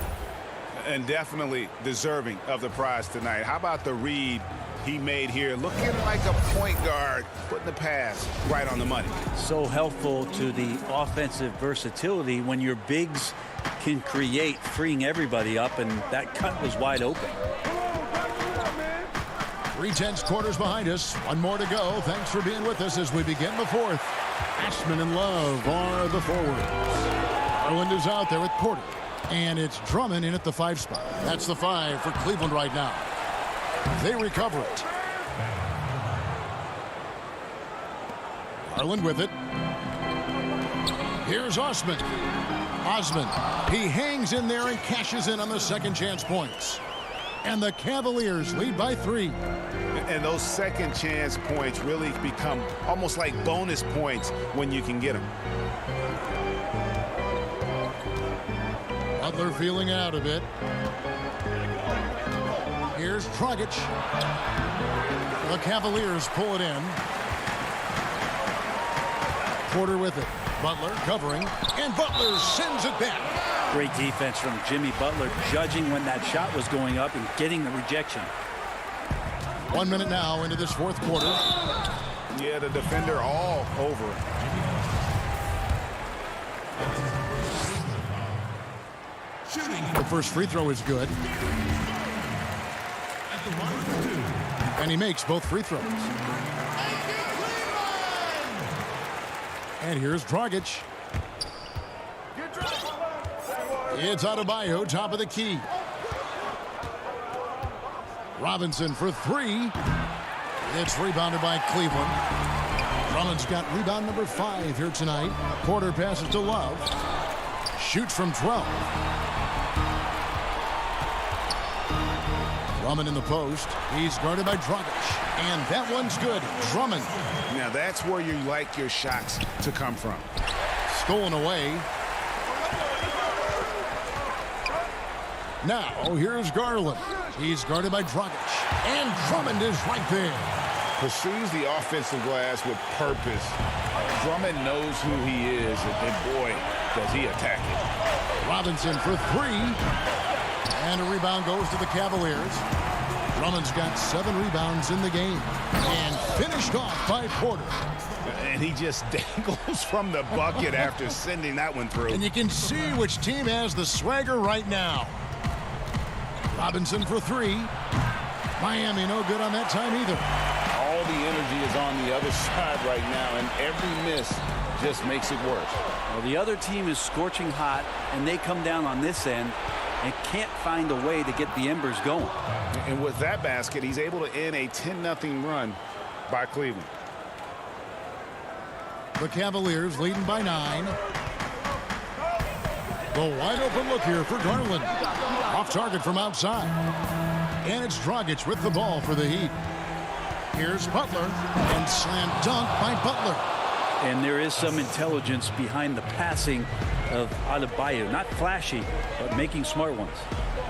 And definitely deserving of the prize tonight. How about the read he made here? Looking like a point guard, putting the pass right on the money. So helpful to the offensive versatility when your bigs can create, freeing everybody up, and that cut was wide open. 3/10 quarters behind us. 1 more to go. Thanks for being with us as we begin the fourth. Ashman and Love are the forwards. Garland is out there with Porter. And it's Drummond in at the 5 spot. That's the 5 for Cleveland right now. They recover it. Garland with it. Here's Osman. Osman. He hangs in there and cashes in on the second chance points. And the Cavaliers lead by 3. And those second chance points really become almost like bonus points when you can get them. Butler feeling out a bit. Here's Dragic. The Cavaliers pull it in. Porter with it. Butler covering. And Butler sends it back. Great defense from Jimmy Butler, judging when that shot was going up and getting the rejection. 1 minute now into this fourth quarter. Yeah, the defender all over. The first free throw is good. And he makes both free throws. And here's Dragic. It's Adebayo, top of the key. Robinson for 3. It's rebounded by Cleveland. Drummond's got rebound number 5 here tonight. Porter passes to Love. Shoots from 12. Drummond in the post. He's guarded by Dragic. And that one's good. Drummond. Now that's where you like your shots to come from. Stolen away. Now, here's Garland. He's guarded by Dragic. And Drummond is right there. Pursues the offensive glass with purpose. Drummond knows who he is, and boy, does he attack it. Robinson for 3. And a rebound goes to the Cavaliers. Drummond's got 7 rebounds in the game. And finished off by Porter. And he just dangles from the bucket after sending that one through. And you can see which team has the swagger right now. Robinson for 3. Miami no good on that time either. All the energy is on the other side right now, and every miss just makes it worse. Well, the other team is scorching hot, and they come down on this end and can't find a way to get the embers going. And with that basket, he's able to end a 10-0 run by Cleveland. The Cavaliers leading by 9. The wide open look here for Garland. Off target from outside. And it's Dragic with the ball for the Heat. Here's Butler, and slam dunk by Butler. And there is some intelligence behind the passing of Adebayo. Not flashy, but making smart ones.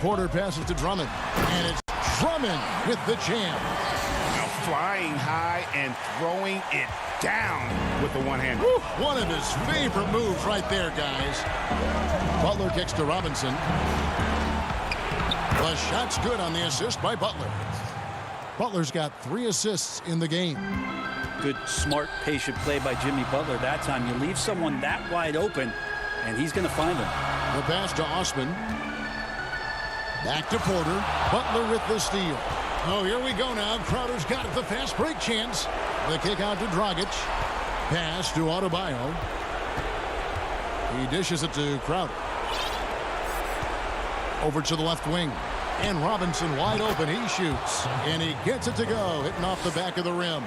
Porter passes to Drummond, and it's Drummond with the jam. Now flying high and throwing it down with the one-hander. One of his favorite moves right there, guys. Butler kicks to Robinson. The shot's good on the assist by Butler. Butler's got 3 assists in the game. Good, smart, patient play by Jimmy Butler that time. You leave someone that wide open, and he's going to find him. The pass to Osman. Back to Porter. Butler with the steal. Oh, here we go now. Crowder's got it. The fast break chance. The kick out to Dragic. Pass to Adebayo. He dishes it to Crowder. Over to the left wing. And Robinson wide open. He shoots. And he gets it to go. Hitting off the back of the rim.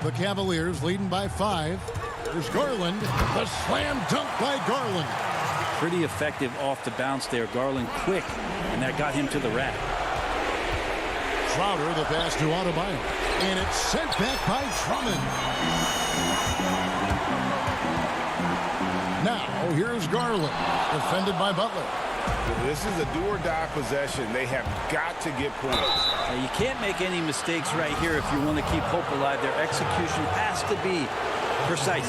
The Cavaliers leading by 5. There's Garland. The slam dunk by Garland. Pretty effective off the bounce there. Garland quick. And that got him to the rack. Crowder, the pass to Adebayo. And it's sent back by Drummond. Now, here's Garland. Defended by Butler. This is a do-or-die possession. They have got to get points. You can't make any mistakes right here if you want to keep hope alive. Their execution has to be precise.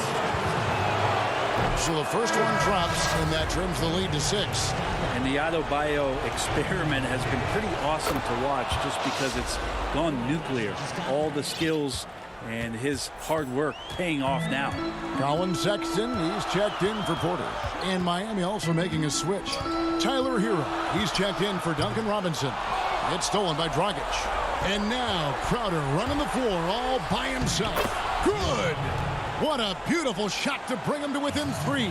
So the first one drops, and that trims the lead to 6. And the Adebayo experiment has been pretty awesome to watch just because it's gone nuclear. All the skills and his hard work paying off now. Colin Sexton, he's checked in for Porter. And Miami also making a switch. Tyler Hero, he's checked in for Duncan Robinson. It's stolen by Dragic. And now Crowder running the floor all by himself. Good! What a beautiful shot to bring him to within 3.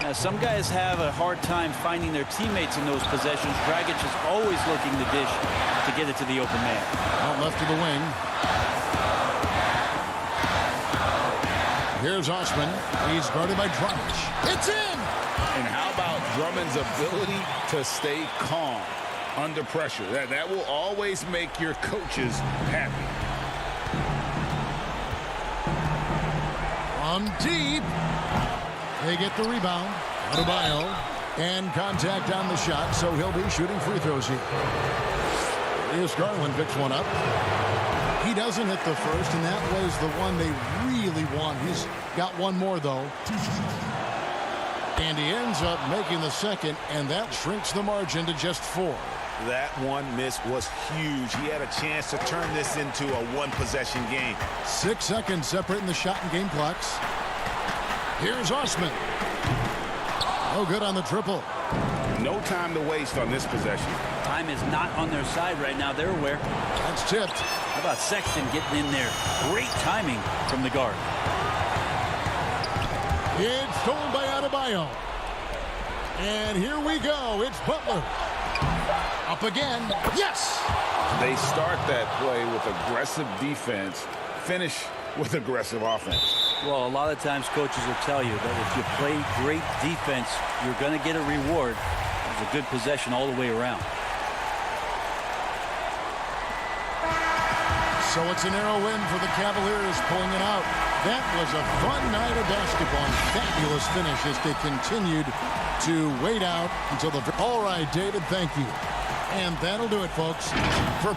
Now, some guys have a hard time finding their teammates in those possessions. Dragic is always looking to dish to get it to the open man. Out left to the wing. Here's Osman. He's guarded by Dragic. It's in! And how about Drummond's ability to stay calm under pressure? That will always make your coaches happy. From deep. They get the rebound. Adebayo. And contact on the shot, so he'll be shooting free throws here. Here's Garland, picks one up. He doesn't hit the first, and that was the one they really want. He's got one more, though. And he ends up making the second, and that shrinks the margin to just 4. That one miss was huge. He had a chance to turn this into a one-possession game. 6 seconds separating the shot and game clocks. Here's Osman. No good on the triple. No time to waste on this possession. Time is not on their side right now. They're aware. That's tipped. How about Sexton getting in there? Great timing from the guard. It's stolen by Adebayo. And here we go. It's Butler. Up again. Yes! They start that play with aggressive defense, finish with aggressive offense. Well, a lot of times coaches will tell you that if you play great defense, you're going to get a reward. It's a good possession all the way around. So it's a narrow win for the Cavaliers, pulling it out. That was a fun night of basketball and fabulous finish as they continued to wait out until the... All right, David, thank you. And that'll do it, folks. For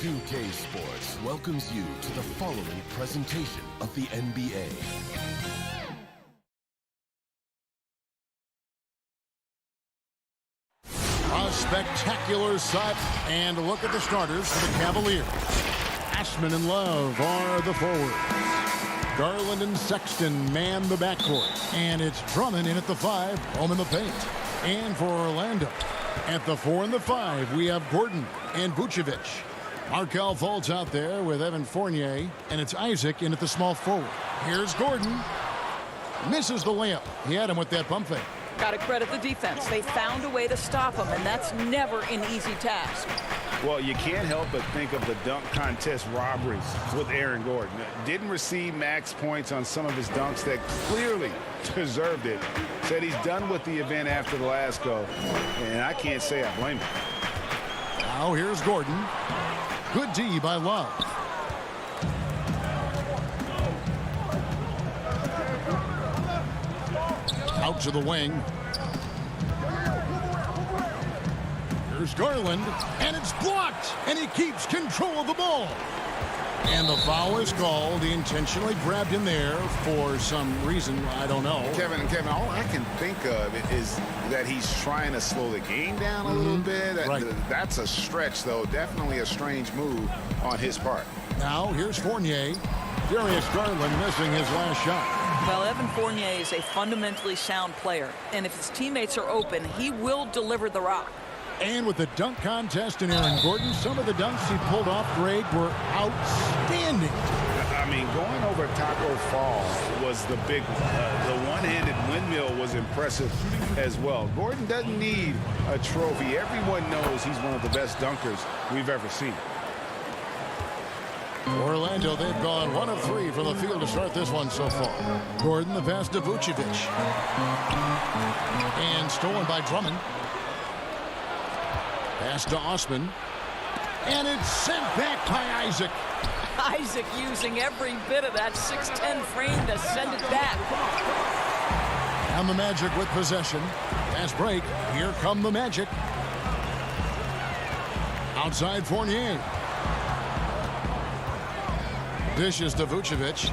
2K Sports welcomes you to the following presentation of the NBA. A spectacular sight, and look at the starters for the Cavaliers. Ashman and Love are the forwards. Garland and Sexton man the backcourt. And it's Drummond in at the 5, home in the paint. And for Orlando, at the 4 and the 5, we have Gordon and Vucevic. Markelle Fultz out there with Evan Fournier, and it's Isaac in at the small forward. Here's Gordon. Misses the layup. He had him with that pump fake. Got to credit the defense. They found a way to stop him, and that's never an easy task. Well, you can't help but think of the dunk contest robbery with Aaron Gordon. Didn't receive max points on some of his dunks that clearly deserved it. Said he's done with the event after the last go, and I can't say I blame him. Now here's Gordon. Good D by Love. Out to the wing. Here's Garland, and it's blocked, and he keeps control of the ball. And the foul is called. He intentionally grabbed him there for some reason. I don't know. Kevin, all I can think of is that he's trying to slow the game down a little bit. Right. That's a stretch, though. Definitely a strange move on his part. Now here's Fournier. Darius Garland missing his last shot. Well, Evan Fournier is a fundamentally sound player, and if his teammates are open, he will deliver the rock. And with the dunk contest and Aaron Gordon, some of the dunks he pulled off, Greg, were outstanding. I mean, going over Taco Fall was the big one. The one-handed windmill was impressive as well. Gordon doesn't need a trophy. Everyone knows he's one of the best dunkers we've ever seen. Orlando, they've gone 1 of 3 from the field to start this one so far. Gordon, the pass to Vucevic. And stolen by Drummond. Pass to Osman. And it's sent back by Isaac. Isaac using every bit of that 6'10" frame to send it back. And the Magic with possession. Fast break. Here come the Magic. Outside Fournier. Dishes to Vucevic.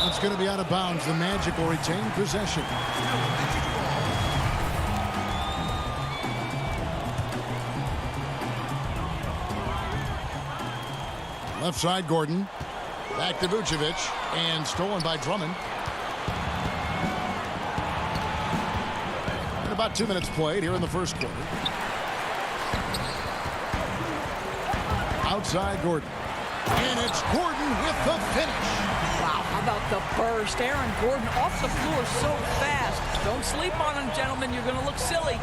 It's going to be out of bounds. The Magic will retain possession. Left side, Gordon. Back to Vucevic. And stolen by Drummond. And about 2 minutes played here in the first quarter. Outside, Gordon. And it's Gordon with the finish. Wow, how about the burst? Aaron Gordon off the floor so fast. Don't sleep on him, gentlemen. You're going to look silly.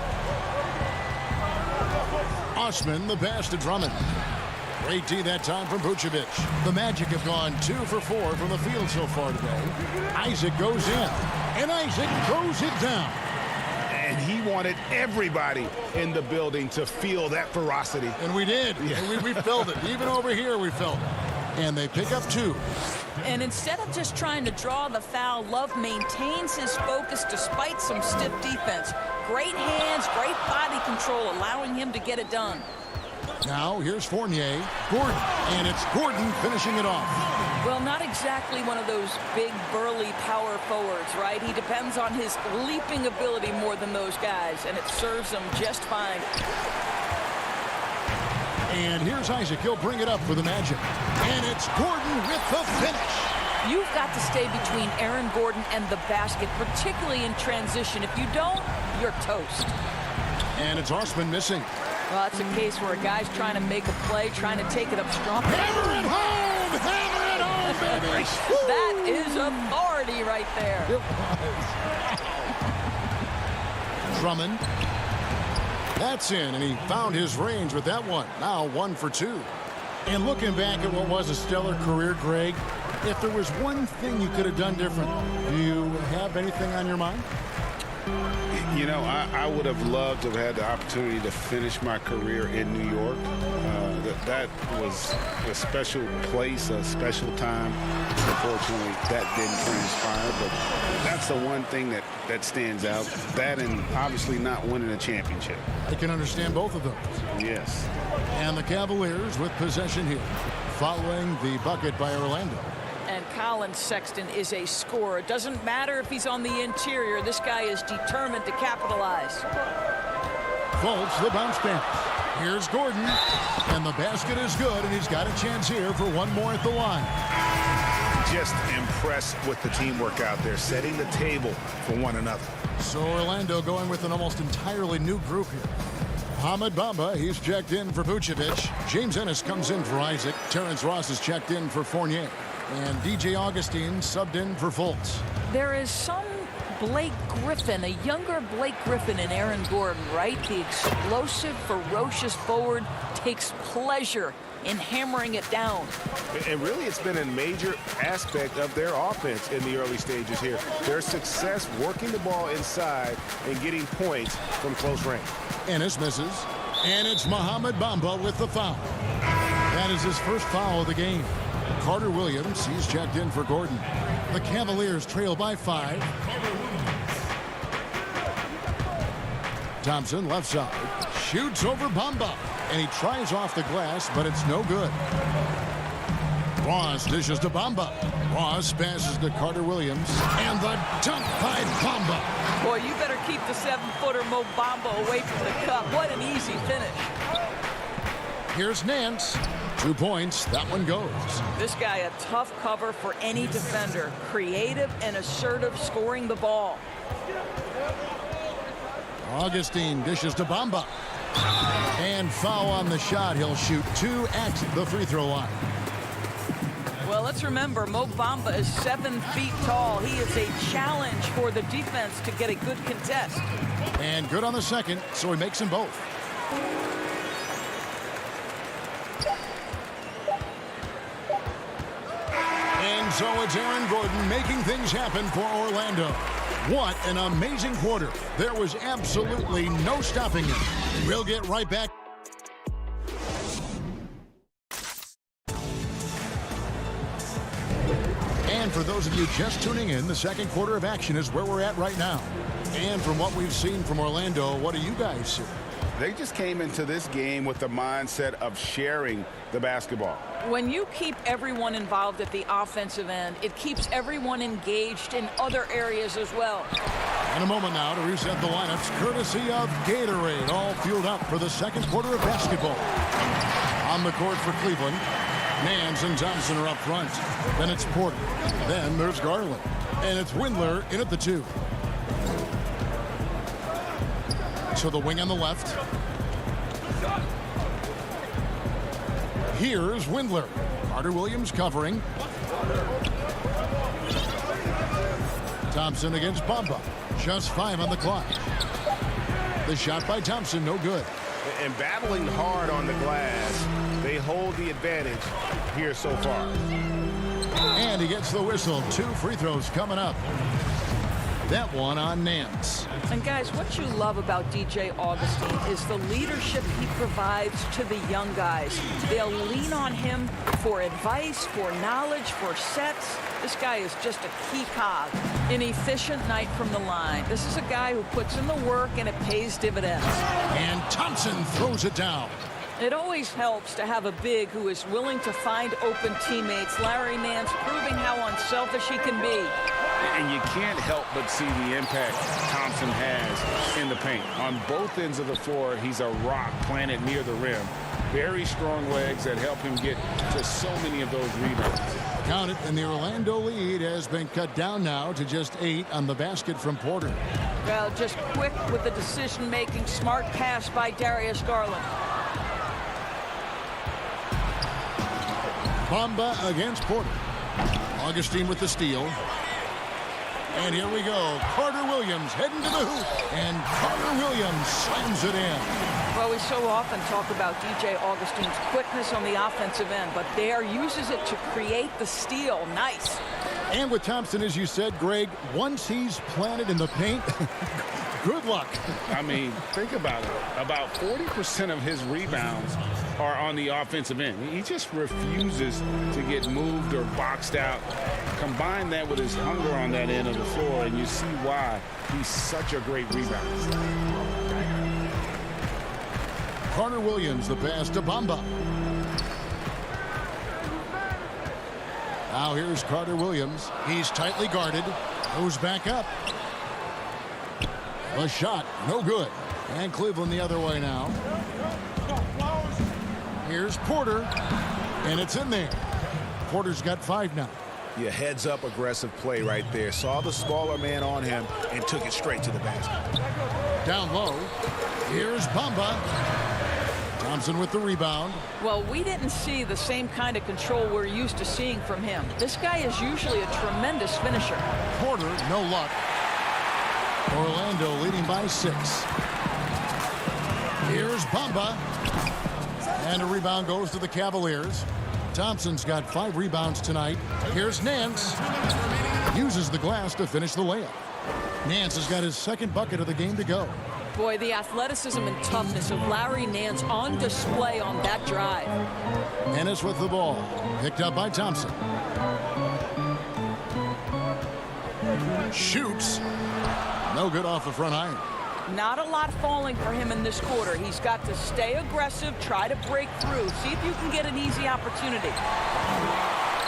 Osman, the pass to Drummond. Great D that time from Vucevic. The Magic have gone 2 for 4 from the field so far today. Isaac goes in, and Isaac throws it down. And he wanted everybody in the building to feel that ferocity. And we did. Yeah. And we felt it. Even over here, we felt it. And they pick up 2. And instead of just trying to draw the foul, Love maintains his focus despite some stiff defense. Great hands, great body control, allowing him to get it done. Now, here's Fournier. Gordon. And it's Gordon finishing it off. Well, not exactly one of those big, burly power forwards, right? He depends on his leaping ability more than those guys, and it serves him just fine. And here's Isaac. He'll bring it up for the Magic. And it's Gordon with the finish. You've got to stay between Aaron Gordon and the basket, particularly in transition. If you don't, you're toast. And it's Osman missing. Well, it's a case where a guy's trying to make a play, trying to take it up strong. Hammer it home! Hammer it home, baby! That is authority right there. It was. Drummond. That's in, and he found his range with that one. Now 1 for 2. And looking back at what was a stellar career, Greg, if there was one thing you could have done different, do you have anything on your mind? You know, I would have loved to have had the opportunity to finish my career in New York. That was a special place, a special time. Unfortunately, that didn't transpire, but that's the one thing that stands out. That and obviously not winning a championship. I can understand both of those. Yes. And the Cavaliers with possession here, following the bucket by Orlando. And Colin Sexton is a scorer. It doesn't matter if he's on the interior. This guy is determined to capitalize. Fultz, the bounce pass. Here's Gordon. And the basket is good, and he's got a chance here for one more at the line. Just impressed with the teamwork out there, setting the table for one another. So Orlando going with an almost entirely new group here. Mohamed Bamba, he's checked in for Vucevic. James Ennis comes in for Isaac. Terrence Ross is checked in for Fournier. And DJ Augustine subbed in for Fultz. There is some Blake Griffin, a younger Blake Griffin in Aaron Gordon, right? The explosive, ferocious forward takes pleasure in hammering it down. And really, it's been a major aspect of their offense in the early stages here. Their success working the ball inside and getting points from close range. Ennis misses. And it's Mohamed Bamba with the foul. That is his first foul of the game. Carter Williams, he's checked in for Gordon. The Cavaliers trail by 5. Thompson, left side, shoots over Bamba. And he tries off the glass, but it's no good. Ross dishes to Bamba. Ross passes to Carter Williams. And the dunk by Bamba. Boy, you better keep the 7-footer Mo Bamba away from the cup. What an easy finish. Here's Nance. 2 points. That one goes. This guy a tough cover for any defender. Creative and assertive scoring the ball. Augustine dishes to Bamba. And foul on the shot. He'll shoot 2 at the free throw line. Well, let's remember, Mo Bamba is 7 feet tall. He is a challenge for the defense to get a good contest. And good on the second, so he makes them both. And so it's Aaron Gordon making things happen for Orlando. What an amazing quarter. There was absolutely no stopping him. We'll get right back. And for those of you just tuning in, the second quarter of action is where we're at right now. And from what we've seen from Orlando, what do you guys see? They just came into this game with the mindset of sharing the basketball. When you keep everyone involved at the offensive end, it keeps everyone engaged in other areas as well. In a moment now to reset the lineups, courtesy of Gatorade, all fueled up for the second quarter of basketball. On the court for Cleveland, Nance and Thompson are up front. Then it's Porter. Then there's Garland. And it's Windler in at the 2. To the wing on the left. Here's Windler. Carter Williams covering. Thompson against Bamba. Just 5 on the clock. The shot by Thompson, no good. And battling hard on the glass, they hold the advantage here so far. And he gets the whistle. 2 free throws coming up. That one on Nance. And guys, what you love about DJ Augustine is the leadership he provides to the young guys. They'll lean on him for advice, for knowledge, for sets. This guy is just a key cog. An efficient night from the line. This is a guy who puts in the work and it pays dividends. And Thompson throws it down. It always helps to have a big who is willing to find open teammates. Larry Nance proving how unselfish he can be. And you can't help but see the impact Thompson has in the paint. On both ends of the floor, he's a rock planted near the rim. Very strong legs that help him get to so many of those rebounds. Count it, and the Orlando lead has been cut down now to just 8 on the basket from Porter. Well, just quick with the decision-making, smart pass by Darius Garland. Bamba against Porter. Augustine with the steal. And here we go. Carter Williams heading to the hoop. And Carter Williams slams it in. Well, we so often talk about DJ Augustine's quickness on the offensive end, but there uses it to create the steal. Nice. And with Thompson, as you said, Greg, once he's planted in the paint, Good luck. I mean, think about it. About 40% of his rebounds are on the offensive end. He just refuses to get moved or boxed out. Combine that with his hunger on that end of the floor, and you see why he's such a great rebounder. Carter Williams, the pass to Bamba. Now here's Carter Williams. He's tightly guarded. Goes back up. A shot, no good. And Cleveland the other way now. Here's Porter. And it's in there. Porter's got 5 now. Yeah, heads up aggressive play right there. Saw the smaller man on him and took it straight to the basket. Down low. Here's Bamba. Thompson with the rebound. Well, we didn't see the same kind of control we're used to seeing from him. This guy is usually a tremendous finisher. Porter, no luck. Orlando leading by 6. Here's Bamba. And a rebound goes to the Cavaliers. Thompson's got 5 rebounds tonight. Here's Nance. Uses the glass to finish the layup. Nance has got his 2nd bucket of the game to go. Boy, the athleticism and toughness of Larry Nance on display on that drive. Ennis with the ball. Picked up by Thompson. Shoots. No good off the front iron. Not a lot falling for him in this quarter. He's got to stay aggressive, try to break through, see if you can get an easy opportunity.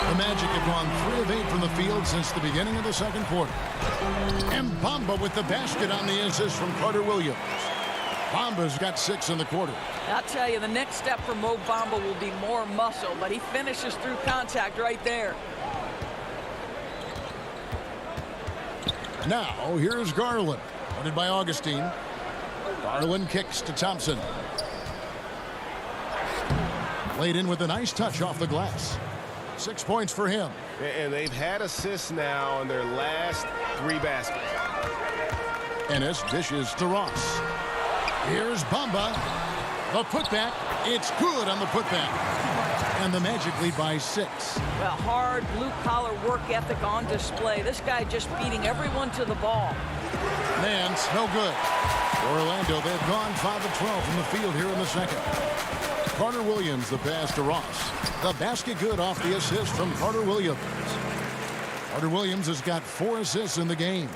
The Magic have gone 3 of 8 from the field since the beginning of the 2nd quarter. And Bamba with the basket on the assist from Carter Williams. Bamba's got 6 in the quarter. I'll tell you, the next step for Mo Bamba will be more muscle, but he finishes through contact right there. Now, here's Garland. Guarded by Augustine. Garland kicks to Thompson. Laid in with a nice touch off the glass. 6 points for him. And they've had assists now in their last 3 baskets. Ennis dishes to Ross. Here's Bamba. The putback. It's good on the putback. And the Magic lead by 6. Well, hard blue-collar work ethic on display. This guy just beating everyone to the ball. Nance, no good. Orlando, they've gone 5 of 12 from the field here in the 2nd. Carter Williams, the pass to Ross. The basket good off the assist from Carter Williams. Carter Williams has got 4 assists in the game.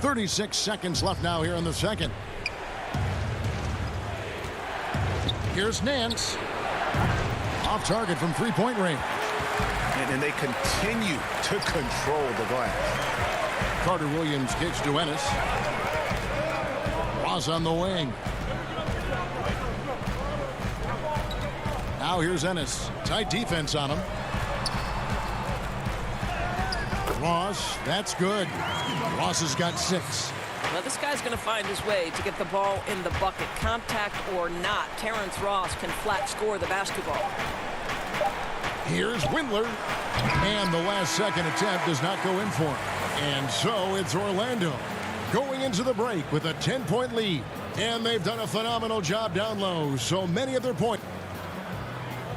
36 seconds left now here in the 2nd. Here's Nance. Off target from 3-point range. And they continue to control the glass. Carter Williams kicks to Ennis. Ross on the wing. Now here's Ennis. Tight defense on him. Ross, that's good. Ross has got 6. Well, this guy's going to find his way to get the ball in the bucket. Contact or not, Terrence Ross can flat score the basketball. Here's Windler. And the last second attempt does not go in for him. And so it's Orlando going into the break with a 10-point lead. And they've done a phenomenal job down low. So many of their points.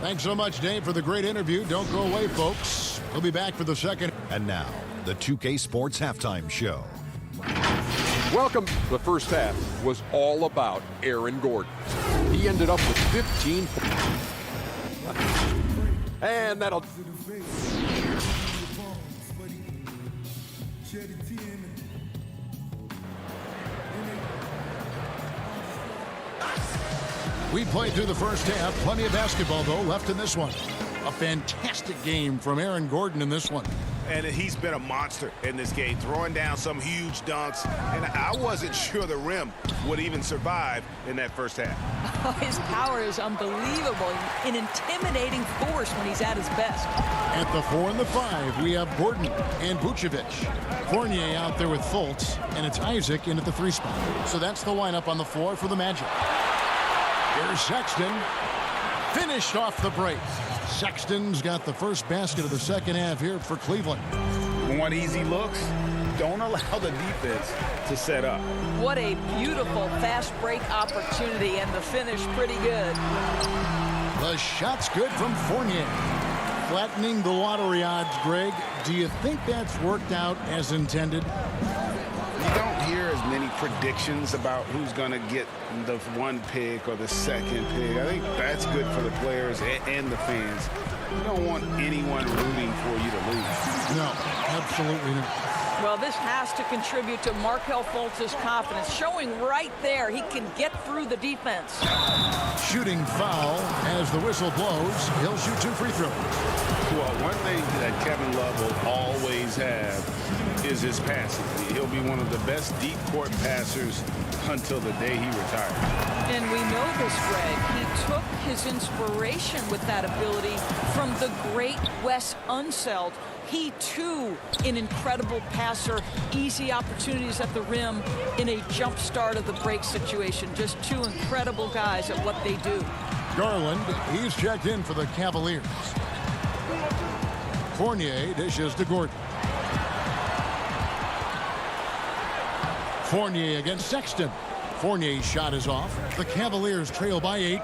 Thanks so much, Dave, for the great interview. Don't go away, folks. We'll be back for the 2nd. And now, the 2K Sports Halftime Show. Welcome. The first half was all about Aaron Gordon. He ended up with 15 points. And that'll... We played through the first half. Plenty of basketball, though, left in this one. A fantastic game from Aaron Gordon in this one. And he's been a monster in this game, throwing down some huge dunks. And I wasn't sure the rim would even survive in that first half. His power is unbelievable. An intimidating force when he's at his best. At the 4 and the 5, we have Gordon and Vucevic. Fournier out there with Fultz, and it's Isaac in at the 3 spot. So that's the lineup on the floor for the Magic. Here's Sexton. Finished off the break. Sexton's got the first basket of the 2nd half here for Cleveland. Want easy looks? Don't allow the defense to set up. What a beautiful fast break opportunity, and the finish pretty good. The shot's good from Fournier. Flattening the lottery odds, Greg. Do you think that's worked out as intended? You don't hear as many predictions about who's going to get the one pick or the second pick. I think that's good for the players and the fans. You don't want anyone rooting for you to lose. No, absolutely not. Well, this has to contribute to Markelle Fultz's confidence, showing right there he can get through the defense. Shooting foul as the whistle blows. He'll shoot 2 free throws. Well, one thing that Kevin Love will always have is his passing. He'll be one of the best deep court passers until the day he retires. And we know this, Greg. He took his inspiration with that ability from the great Wes Unseld. He, too, an incredible passer, easy opportunities at the rim in a jump start of the break situation. Just two incredible guys at what they do. Garland, he's checked in for the Cavaliers. Fournier dishes to Gordon. Fournier against Sexton. Fournier's shot is off. The Cavaliers trail by 8.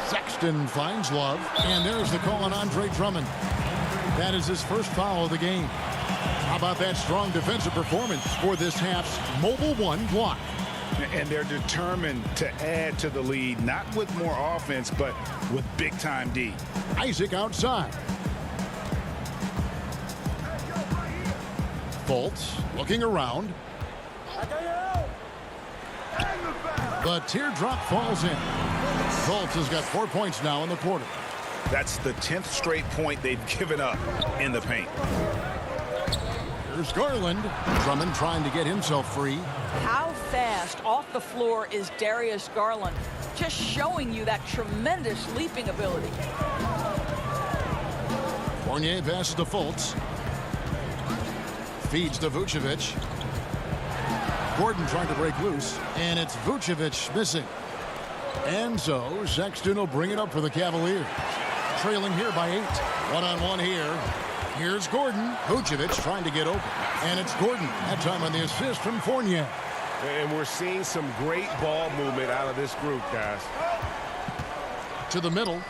Sexton finds Love, and there's the call on Andre Drummond. That is his first foul of the game. How about that strong defensive performance for this half's mobile 1 block? And they're determined to add to the lead, not with more offense, but with big-time D. Isaac outside. Fultz looking around. The teardrop falls in. Fultz has got 4 points now in the quarter. That's the 10th straight point they've given up in the paint. Here's Garland. Drummond trying to get himself free. How fast off the floor is Darius Garland? Just showing you that tremendous leaping ability. Fournier passes to Fultz. Feeds to Vucevic. Gordon trying to break loose, and it's Vucevic missing. And so Sexton will bring it up for the Cavaliers. Trailing here by 8. One-on-one here. Here's Gordon. Vucevic trying to get open. And it's Gordon, that time on the assist from Fournier. And we're seeing some great ball movement out of this group, guys. To the middle.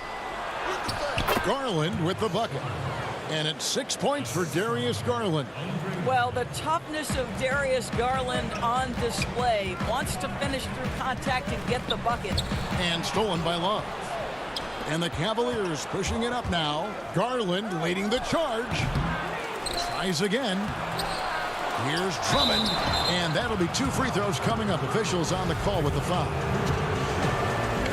Garland with the bucket. And it's 6 points for Darius Garland. Well, the toughness of Darius Garland on display. Wants to finish through contact and get the bucket. And stolen by Love. And the Cavaliers pushing it up now. Garland leading the charge. Tries again. Here's Drummond. And that'll be 2 free throws coming up. Officials on the call with the foul.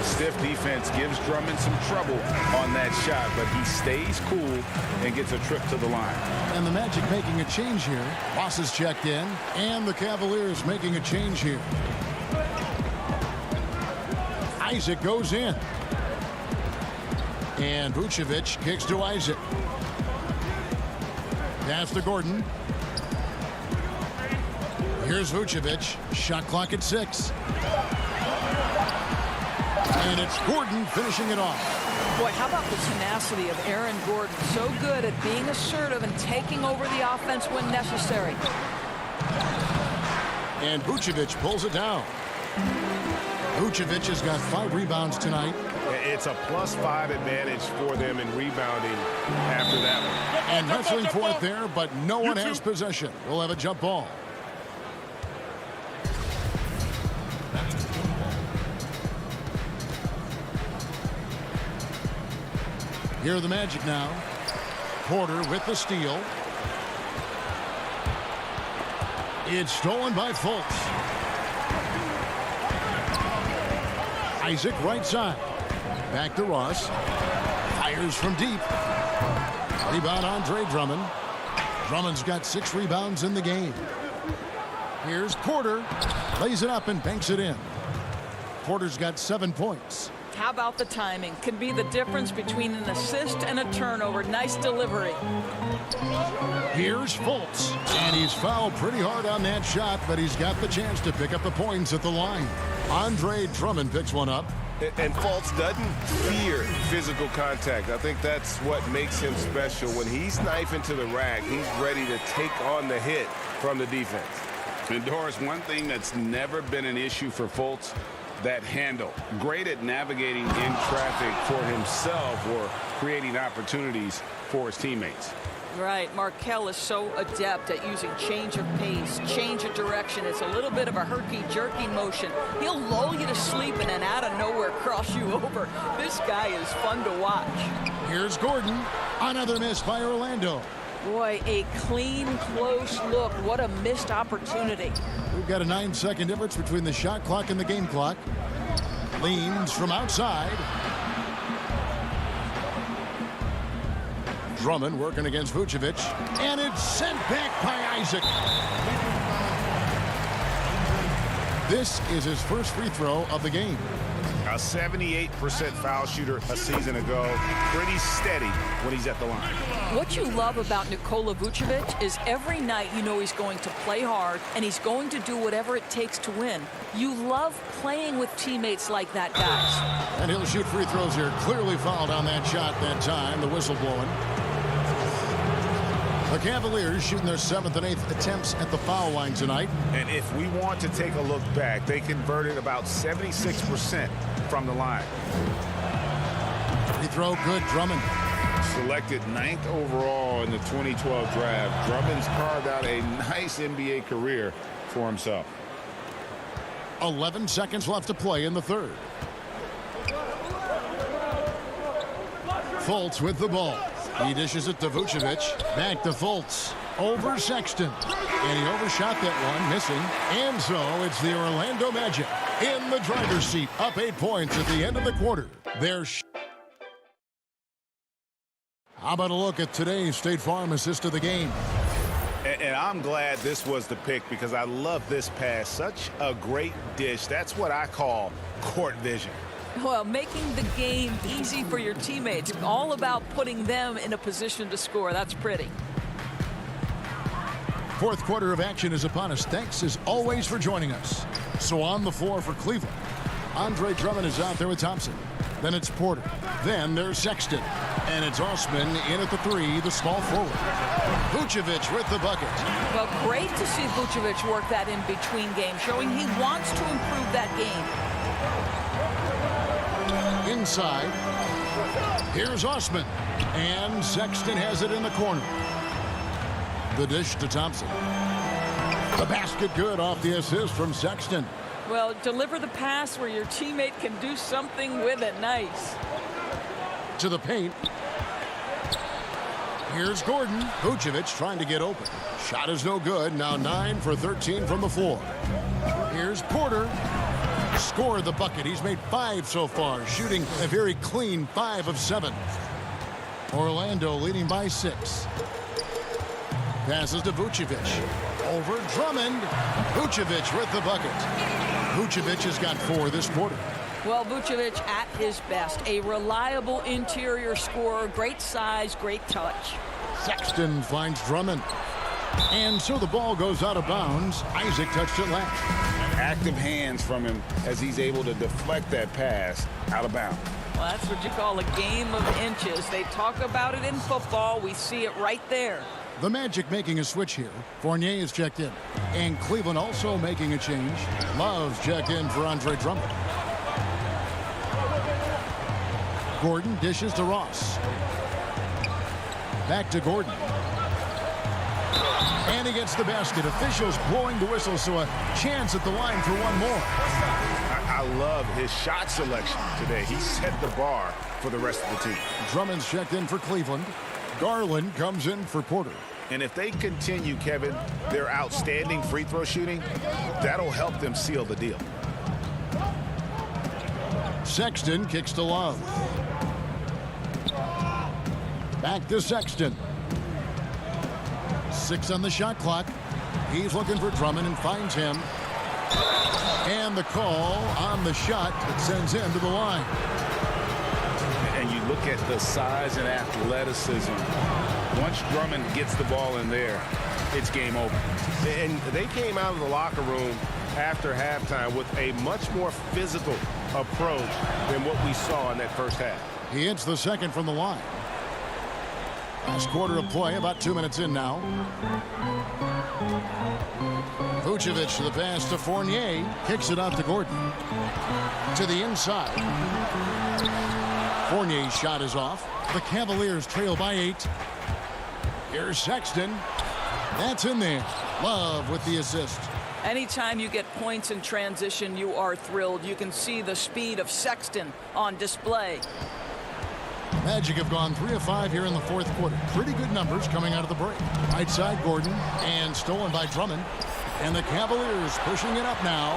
Stiff defense gives Drummond some trouble on that shot, but he stays cool and gets a trip to the line. And the Magic making a change here. Boss is checked in, and the Cavaliers making a change here. Isaac goes in. And Vucevic kicks to Isaac. Pass to Gordon. Here's Vucevic. Shot clock at 6. And it's Gordon finishing it off. Boy, how about the tenacity of Aaron Gordon? So good at being assertive and taking over the offense when necessary. And Vucevic pulls it down. Vucevic has got 5 rebounds tonight. It's a +5 advantage for them in rebounding after that one. And wrestling for it there, but no one has possession. We'll have a jump ball. Here are the Magic now. Porter with the steal. It's stolen by Fultz. Isaac right side. Back to Ross. Fires from deep. Rebound Andre Drummond. Drummond's got 6 rebounds in the game. Here's Porter. Lays it up and banks it in. Porter's got 7 points. How about the timing? Can be the difference between an assist and a turnover. Nice delivery. Here's Fultz. And he's fouled pretty hard on that shot, but he's got the chance to pick up the points at the line. Andre Drummond picks one up. And Fultz doesn't fear physical contact. I think that's what makes him special. When he's knifing to the rack, he's ready to take on the hit from the defense. And Doris, one thing that's never been an issue for Fultz, that handle. Great at navigating in traffic for himself or creating opportunities for his teammates. Right. Markel is so adept at using change of pace, change of direction. It's a little bit of a herky-jerky motion. He'll lull you to sleep and then out of nowhere cross you over. This guy is fun to watch. Here's Gordon. Another miss by Orlando. Boy, a clean, close look. What a missed opportunity. We've got a 9-second difference between the shot clock and the game clock. Leans from outside. Drummond working against Vucevic. And it's sent back by Isaac. This is his first free throw of the game. A 78% foul shooter a season ago. Pretty steady when he's at the line. What you love about Nikola Vucevic is every night you know he's going to play hard and he's going to do whatever it takes to win. You love playing with teammates like that, guys. And he'll shoot free throws here. Clearly fouled on that shot that time. The whistle blowing. The Cavaliers shooting their 7th and 8th attempts at the foul line tonight. And if we want to take a look back, they converted about 76% from the line. Free throw good, Drummond. Selected 9th overall in the 2012 draft, Drummond's carved out a nice NBA career for himself. 11 seconds left to play in the third. Fultz with the ball. He dishes it to Vucevic. Back to Fultz. Over Sexton. And he overshot that one, missing. And so it's the Orlando Magic in the driver's seat. Up 8 points at the end of the quarter. How about a look at today's State Farm assist of the game? And I'm glad this was the pick because I love this pass. Such a great dish. That's what I call court vision. Well, making the game easy for your teammates. All about putting them in a position to score. That's pretty. Fourth quarter of action is upon us. Thanks as always for joining us. So on the floor for Cleveland, Andre Drummond is out there with Thompson. Then it's Porter. Then there's Sexton. And it's Osman in at the 3, the small forward. Vucevic with the bucket. Well, great to see Vucevic work that in between games, showing he wants to improve that game. Inside. Here's Osman. And Sexton has it in the corner. The dish to Thompson. The basket good off the assist from Sexton. Well, deliver the pass where your teammate can do something with it. Nice. To the paint. Here's Gordon. Vucevic trying to get open. Shot is no good. Now 9 for 13 from the floor. Here's Porter. Scored the bucket. He's made 5 so far, shooting a very clean 5 of 7. Orlando leading by 6. Passes to Vucevic. Over Drummond. Vucevic with the bucket. Vucevic has got 4 this quarter. Well, Vucevic at his best. A reliable interior scorer. Great size, great touch. Sexton finds Drummond. And so the ball goes out of bounds. Isaac touched it last. Active hands from him as he's able to deflect that pass out of bounds. Well, that's what you call a game of inches. They talk about it in football. We see it right there. The Magic making a switch here. Fournier is checked in. And Cleveland also making a change. Love's checked in for Andre Drummond. Gordon dishes to Ross. Back to Gordon. And he gets the basket. Officials blowing the whistle, so a chance at the line for one more. I love his shot selection today. He set the bar for the rest of the team. Drummond's checked in for Cleveland. Garland comes in for Porter. And if they continue, Kevin, their outstanding free throw shooting, that'll help them seal the deal. Sexton kicks to Love. Back to Sexton. 6 on the shot clock. He's looking for Drummond and finds him. And the call on the shot that sends him to the line. And you look at the size and athleticism. Once Drummond gets the ball in there, it's game over. And they came out of the locker room after halftime with a much more physical approach than what we saw in that first half. He hits the second from the line. Last quarter of play, about 2 minutes in now. Vucevic to the pass to Fournier. Kicks it out to Gordon. To the inside. Fournier's shot is off. The Cavaliers trail by 8. Here's Sexton. That's in there. Love with the assist. Anytime you get points in transition, you are thrilled. You can see the speed of Sexton on display. Magic have gone 3 of 5 here in the fourth quarter. Pretty good numbers coming out of the break. Right side, Gordon, and stolen by Drummond. And the Cavaliers pushing it up now.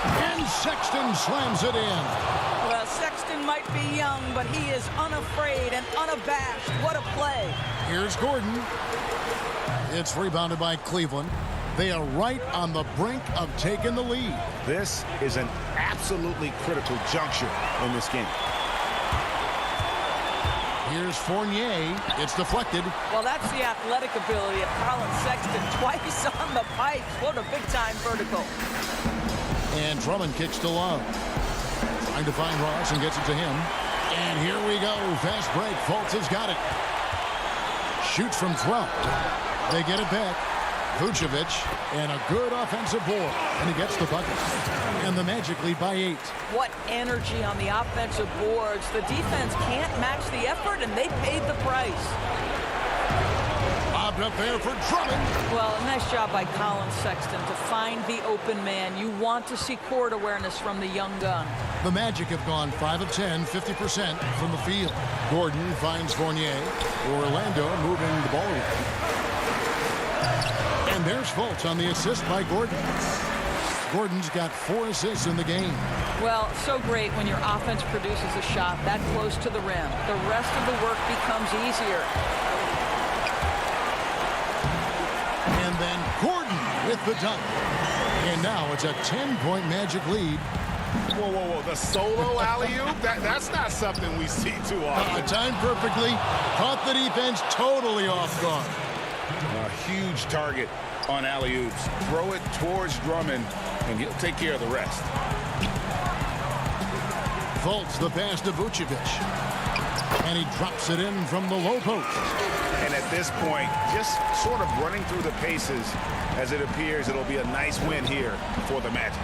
And Sexton slams it in. Well, Sexton might be young, but he is unafraid and unabashed. What a play. Here's Gordon. It's rebounded by Cleveland. They are right on the brink of taking the lead. This is an absolutely critical juncture in this game. Here's Fournier. It's deflected. Well, that's the athletic ability of Colin Sexton. Twice on the pipes. What a big-time vertical. And Drummond kicks to Love. Trying to find Ross and gets it to him. And here we go. Fast break. Fultz has got it. Shoots from 12. They get it back. Vucevic, and a good offensive board. And he gets the bucket. And the Magic lead by 8. What energy on the offensive boards. The defense can't match the effort, and they paid the price. Bobbed up there for Drummond. Well, a nice job by Colin Sexton to find the open man. You want to see court awareness from the young gun. The Magic have gone 5 of 10, 50% from the field. Gordon finds Fournier. Orlando moving the ball. And there's Fultz on the assist by Gordon. Gordon's got 4 assists in the game. Well, so great when your offense produces a shot that close to the rim. The rest of the work becomes easier. And then Gordon with the dunk. And now it's a 10-point Magic lead. Whoa, whoa, whoa. The solo alley-oop? That's not something we see too often. Timed perfectly. Caught the defense totally off guard. A huge target on alley-oops. Throw it towards Drummond, and he'll take care of the rest. Fultz the pass to Vucevic. And he drops it in from the low post. And at this point, just sort of running through the paces, as it appears it'll be a nice win here for the Magic.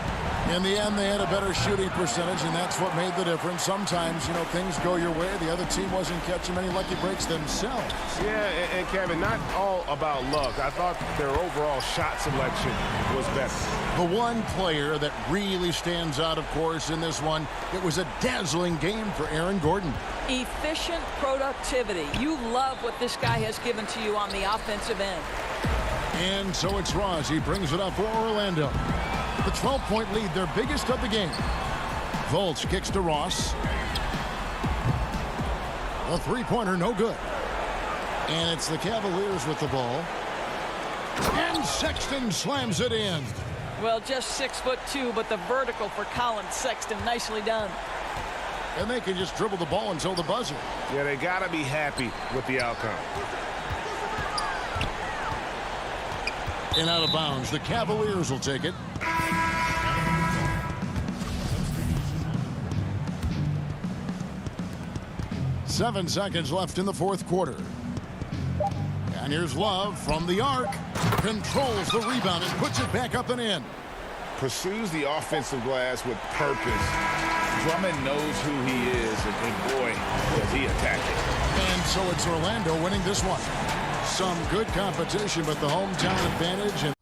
In the end, they had a better shooting percentage, and that's what made the difference. Sometimes, you know, things go your way. The other team wasn't catching many lucky breaks themselves. Yeah, and Kevin, not all about luck. I thought their overall shot selection was better. The one player that really stands out, of course, in this one, it was a dazzling game for Aaron Gordon. Efficient productivity. You love what this guy has given to you on the offensive end. And so it's Ross. He brings it up for Orlando. The 12-point lead, their biggest of the game. Fultz kicks to Ross. A three-pointer, no good. And it's the Cavaliers with the ball. And Sexton slams it in. Well, just 6'2", but the vertical for Colin Sexton, nicely done. And they can just dribble the ball until the buzzer. Yeah, they got to be happy with the outcome. And out of bounds, the Cavaliers will take it. Seven seconds left in the fourth quarter. And here's Love from the arc. Controls the rebound and puts it back up and in. Pursues the offensive glass with purpose. Drummond knows who he is, and boy, does he attack it. And so it's Orlando winning this one. Some good competition, but the hometown advantage. And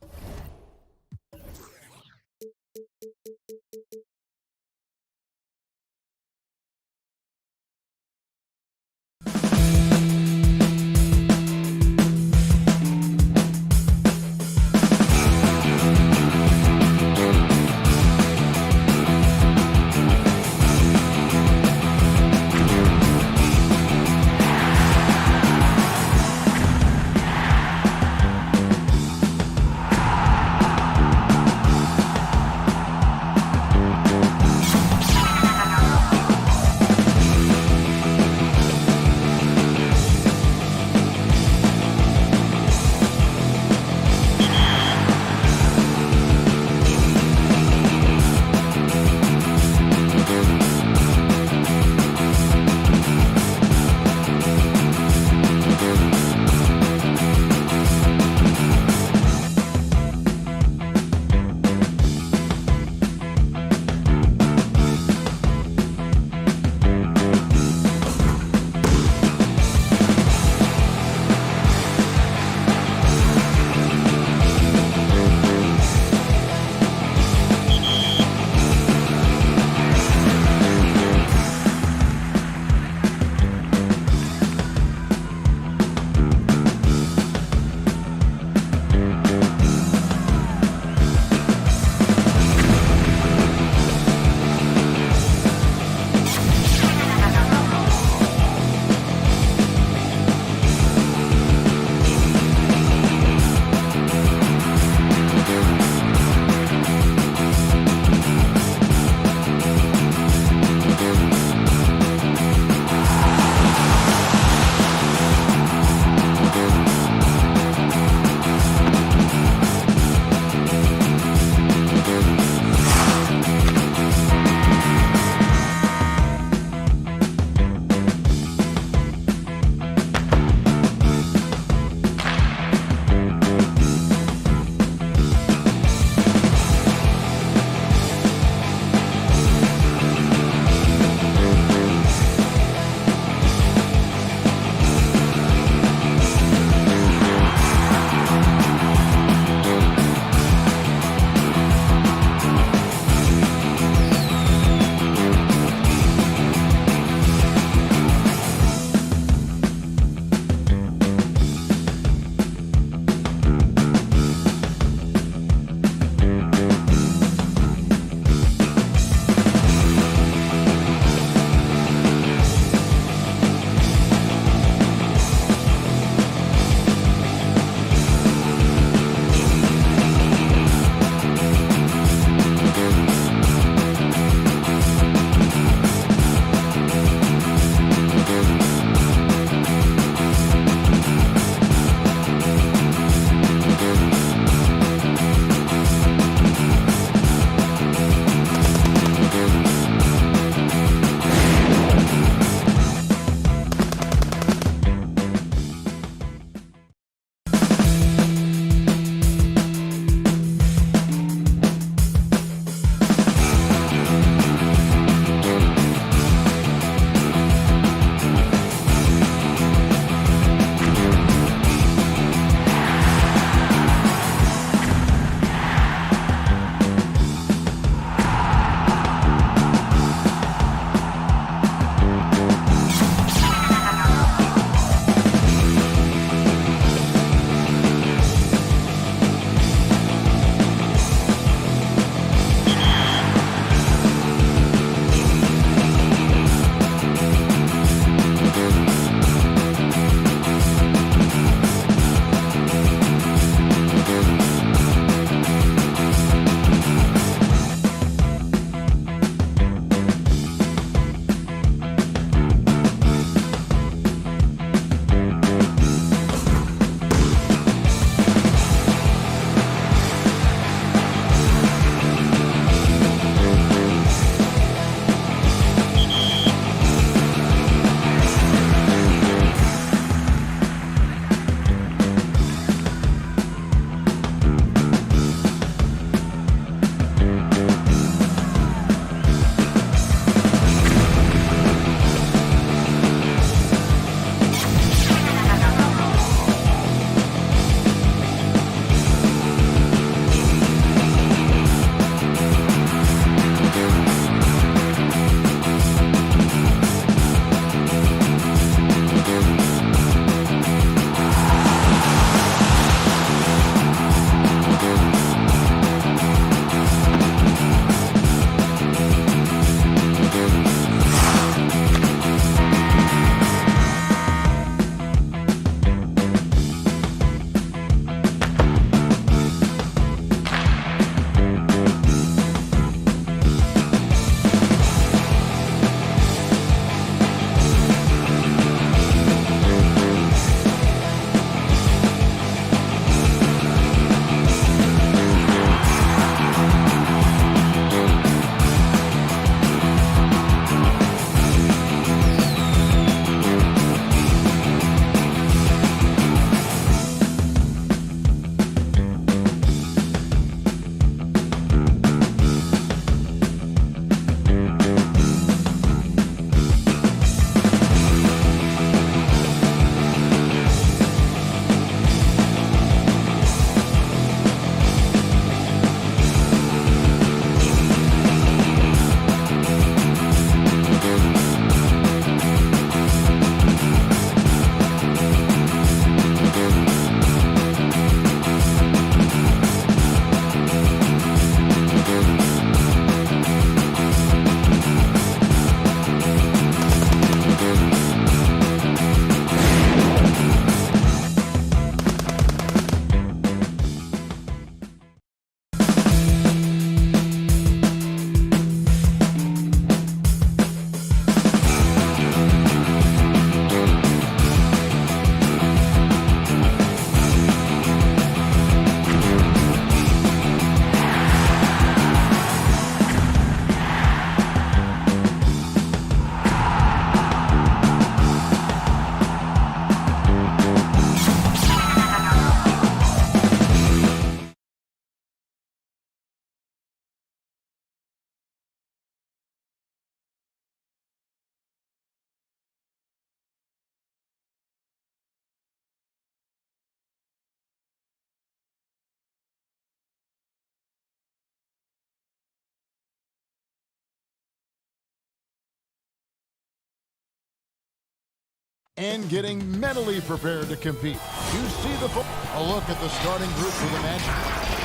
and getting mentally prepared to compete. You see a look at the starting group for the match.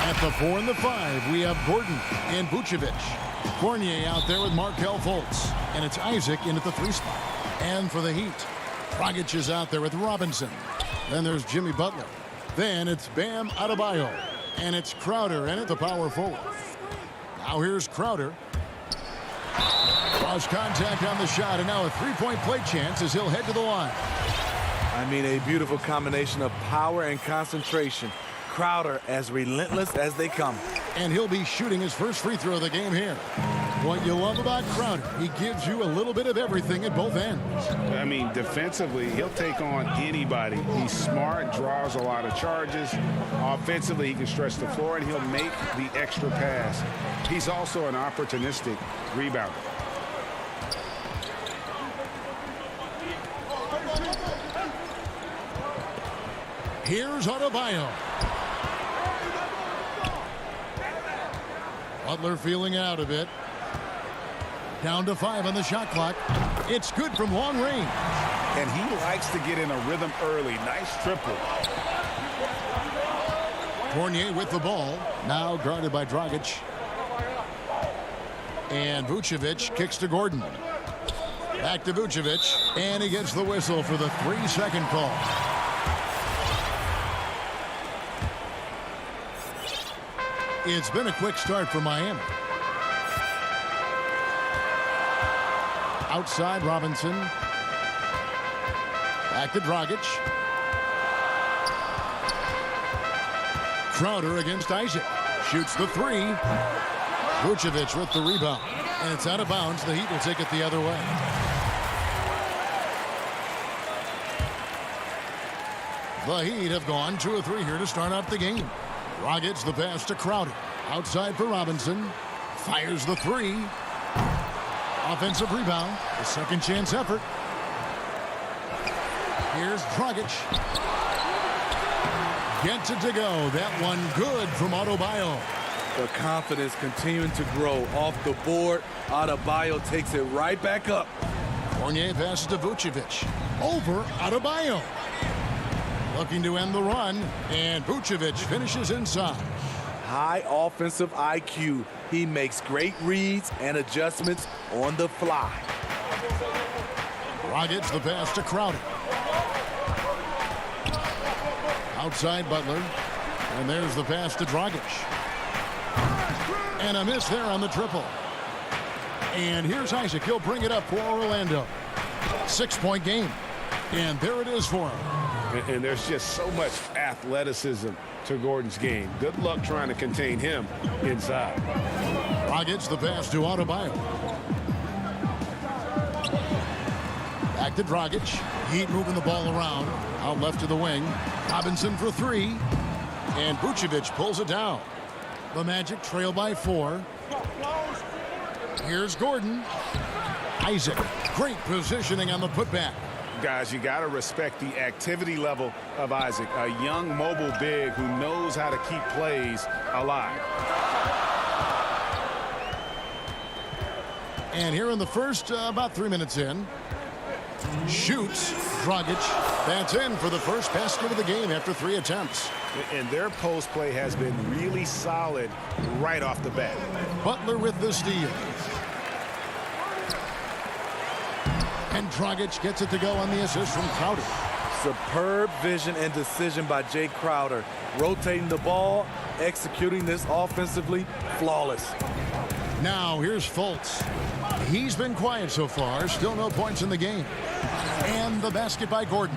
At the 4 and the 5, we have Gordon and Vucevic. Fournier out there with Markelle Fultz. And it's Isaac in at the 3 spot. And for the Heat, Dragic is out there with Robinson. Then there's Jimmy Butler. Then it's Bam Adebayo. And it's Crowder in at the power forward. Now here's Crowder. Lost contact on the shot, and now a three-point play chance as he'll head to the line. I mean, a beautiful combination of power and concentration. Crowder as relentless as they come. And he'll be shooting his first free throw of the game here. What you love about Crowder, he gives you a little bit of everything at both ends. I mean, defensively, he'll take on anybody. He's smart, draws a lot of charges. Offensively, he can stretch the floor, and he'll make the extra pass. He's also an opportunistic rebounder. Here's Adebayo. Butler feeling out a bit. Down to 5 on the shot clock. It's good from long range. And he likes to get in a rhythm early. Nice triple. Fournier with the ball. Now guarded by Dragic. And Vucevic kicks to Gordon. Back to Vucevic. And he gets the whistle for the 3-second call. It's been a quick start for Miami. Outside Robinson. Back to Dragic. Crowder against Isaac. Shoots the 3. Vucevic with the rebound. And it's out of bounds. The Heat will take it the other way. The Heat have gone 2 of 3 here to start out the game. Dragic the pass to Crowder. Outside for Robinson. Fires the 3. Offensive rebound. A second chance effort. Here's Dragic. Gets it to go. That one good from Adebayo. The confidence continuing to grow off the board. Adebayo takes it right back up. Fournier passes to Vucevic. Over Adebayo. Looking to end the run, and Vucevic finishes inside. High offensive IQ. He makes great reads and adjustments on the fly. Dragic the pass to Crowder. Outside Butler. And there's the pass to Dragic. And a miss there on the triple. And here's Isaac. He'll bring it up for Orlando. 6-point game. And there it is for him. And there's just so much athleticism to Gordon's game. Good luck trying to contain him inside. Dragic the pass to Adebayo. Back to Dragic. Heat moving the ball around. Out left to the wing. Robinson for 3. And Vucevic pulls it down. The Magic trail by 4. Here's Gordon. Isaac. Great positioning on the putback. Guys, you got to respect the activity level of Isaac, a young mobile big who knows how to keep plays alive. And here in the first, about 3 minutes in, shoots Dragic. That's in for the first basket of the game after 3 attempts. And their post play has been really solid right off the bat. Butler with the steal. And Dragic gets it to go on the assist from Crowder. Superb vision and decision by Jay Crowder. Rotating the ball, executing this offensively, flawless. Now here's Fultz. He's been quiet so far. Still no points in the game. And the basket by Gordon.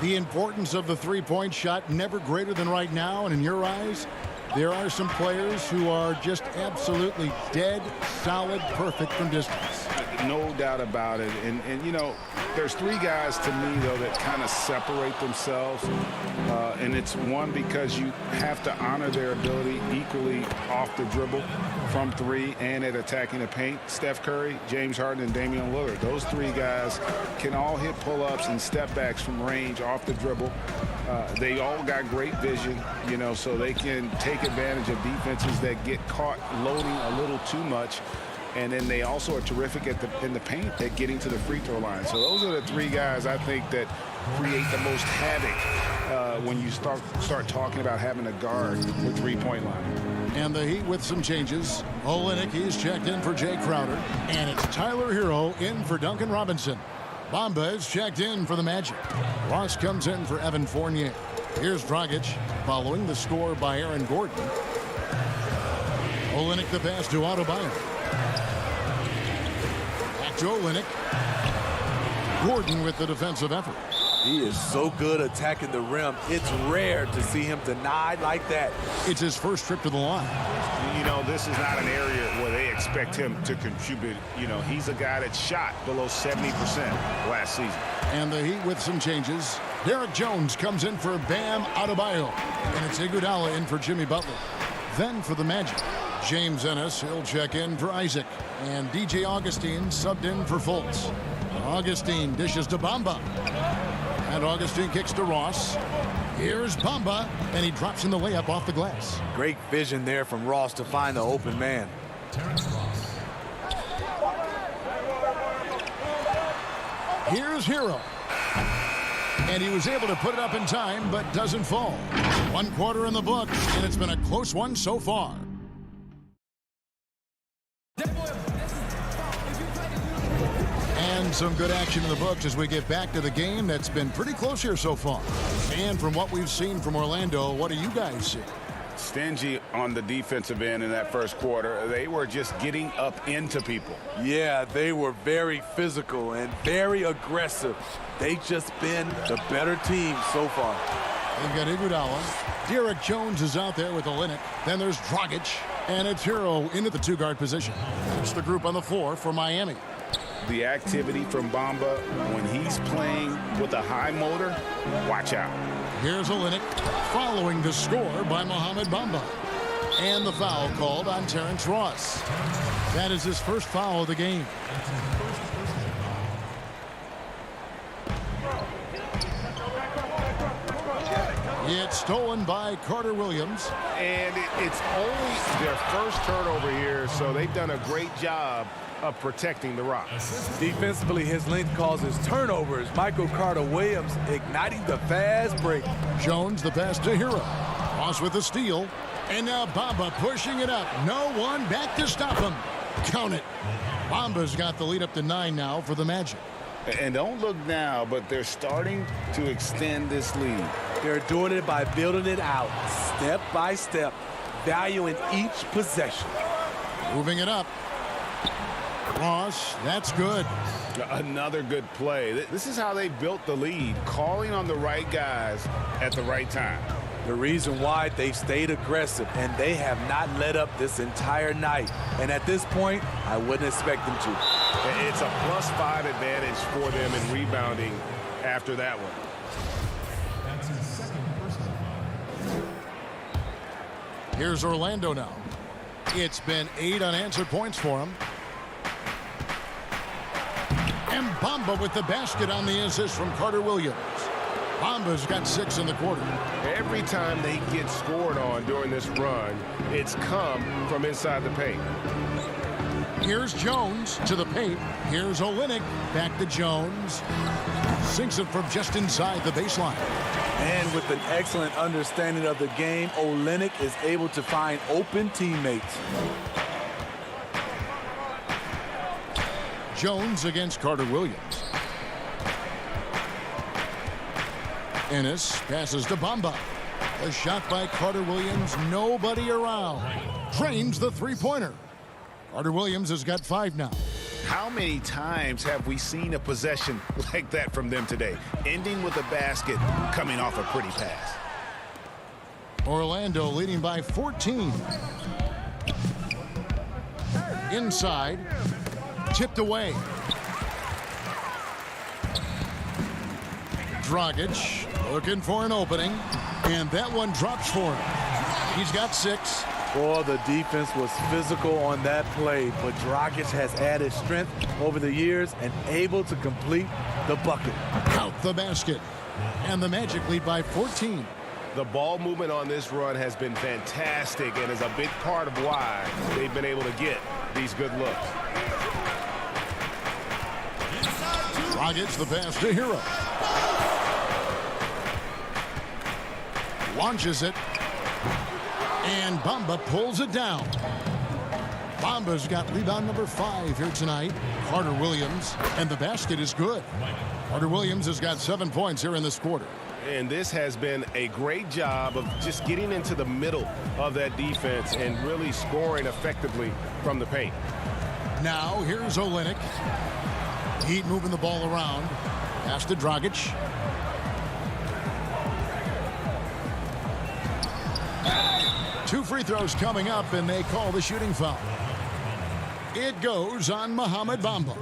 The importance of the three-point shot never greater than right now. And in your eyes, there are some players who are just absolutely dead, solid, perfect from distance. No doubt about it. And you know, there's 3 guys to me, though, that kind of separate themselves. And it's one, because you have to honor their ability equally off the dribble, from 3, and at attacking the paint. Steph Curry, James Harden, and Damian Lillard. Those 3 guys can all hit pull-ups and step backs from range off the dribble. They all got great vision, you know, so they can take advantage of defenses that get caught loading a little too much. and then they also are terrific in the paint at getting to the free throw line. So those are the three guys I think that create the most havoc when you start talking about having a guard the three-point line. And the Heat with some changes. Olynyk, he's checked in for Jay Crowder. And it's Tyler Hero in for Duncan Robinson. Bamba is checked in for the Magic. Ross comes in for Evan Fournier. Here's Dragic following the score by Aaron Gordon. Olynyk the pass to Adebayo. Back to Olynyk. Gordon with the defensive effort. He is so good attacking the rim. It's rare to see him denied like that. It's his first trip to the line. You know, this is not an area where they expect him to contribute. You know, he's a guy that shot below 70% last season. And the Heat with some changes. Derek Jones comes in for Bam Adebayo. And it's Iguodala in for Jimmy Butler. Then for the Magic, James Ennis, he'll check in for Isaac. And DJ Augustine subbed in for Fultz. Augustine dishes to Bamba. And Augustine kicks to Ross. Here's Bamba, and he drops in the layup off the glass. Great vision there from Ross to find the open man. Here's Hero. And he was able to put it up in time, but doesn't fall. 1 quarter in the books, and it's been a close one so far. And some good action in the books as we get back to the game that's been pretty close here so far. And from what we've seen from Orlando, what do you guys see? Stingy on the defensive end in that first quarter. They were just getting up into people. Yeah, they were very physical and very aggressive. They've just been the better team so far. They've got Iguodala. Derek Jones is out there with Olynyk. Then there's Dragic. And it's Hero into the two-guard position. It's the group on the floor for Miami. The activity from Bamba when he's playing with a high motor, watch out. Here's Olynyk following the score by Mohamed Bamba. And the foul called on Terrence Ross. That is his first foul of the game. It's stolen by Carter Williams. And it's only their first turnover here, so they've done a great job of protecting the rock. Defensively, his length causes turnovers. Michael Carter Williams igniting the fast break. Jones the pass to Hero. Ross with the steal. And now Bamba pushing it up. No one back to stop him. Count it. Bamba's got the lead up to 9 now for the Magic. And don't look now, but they're starting to extend this lead. They're doing it by building it out, step by step, valuing each possession. Moving it up. Ross, that's good. Another good play. This is how they built the lead, calling on the right guys at the right time. The reason why they've stayed aggressive, and they have not let up this entire night. And at this point, I wouldn't expect them to. It's a +5 advantage for them in rebounding after that one. Here's Orlando now. It's been 8 unanswered points for him. And Bamba with the basket on the assist from Carter Williams. Bamba's got 6 in the quarter. Every time they get scored on during this run, it's come from inside the paint. Here's Jones to the paint. Here's Olynyk. Back to Jones. Sinks it from just inside the baseline. And with an excellent understanding of the game, Olynyk is able to find open teammates. Jones against Carter Williams. Ennis passes to Bamba. A shot by Carter Williams. Nobody around. Drains the three-pointer. Carter Williams has got 5 now. How many times have we seen a possession like that from them today? Ending with a basket, coming off a pretty pass. Orlando leading by 14. Inside. Tipped away. Dragic looking for an opening. And that one drops for him. He's got 6. Boy, the defense was physical on that play, but Dragic has added strength over the years and able to complete the bucket. Out the basket. And the Magic lead by 14. The ball movement on this run has been fantastic and is a big part of why they've been able to get these good looks. Dragic the pass to Hero. Launches it. And Bamba pulls it down. Bamba's got rebound number 5 here tonight. Carter Williams. And the basket is good. Carter Williams has got 7 points here in this quarter. And this has been a great job of just getting into the middle of that defense and really scoring effectively from the paint. Now here's Olynyk. Heat moving the ball around. Pass to Dragic. Two free throws coming up, and they call the shooting foul. It goes on Mohamed Bamba.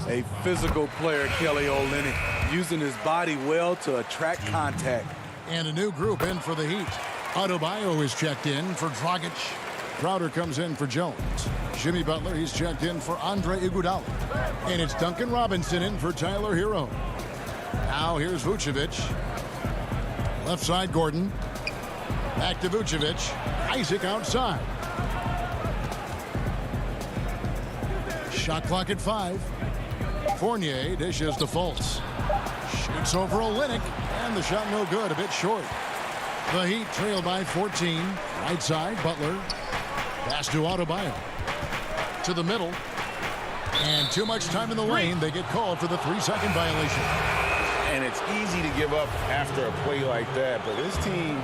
A physical player, Kelly Olynyk, using his body well to attract contact. And a new group in for the Heat. Adebayo is checked in for Dragic. Crowder comes in for Jones. Jimmy Butler, he's checked in for Andre Iguodala. And it's Duncan Robinson in for Tyler Hero. Now here's Vucevic. Left side, Gordon. Back to Vucevic. Isaac outside. Shot clock at 5. Fournier dishes to Fultz. Shoots over Olynyk, and the shot no good, a bit short. The Heat trail by 14. Right side, Butler. Pass to Adebayo. To the middle. And too much time in the lane. They get called for the 3-second violation. And it's easy to give up after a play like that, but this team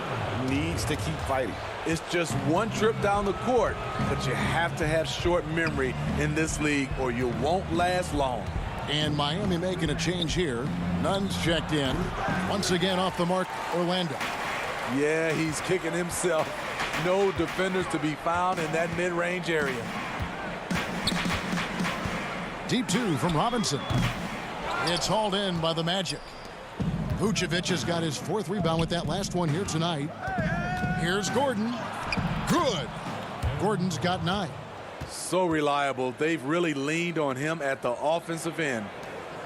needs to keep fighting. It's just one trip down the court, but you have to have short memory in this league or you won't last long. And Miami making a change here. Nunn's checked in. Once again off the mark, Orlando. Yeah, he's kicking himself. No defenders to be found in that mid-range area. Deep 2 from Robinson. It's hauled in by the Magic. Vucevic has got his 4th rebound with that last one here tonight. Here's Gordon. Good. Gordon's got 9. So reliable. They've really leaned on him at the offensive end.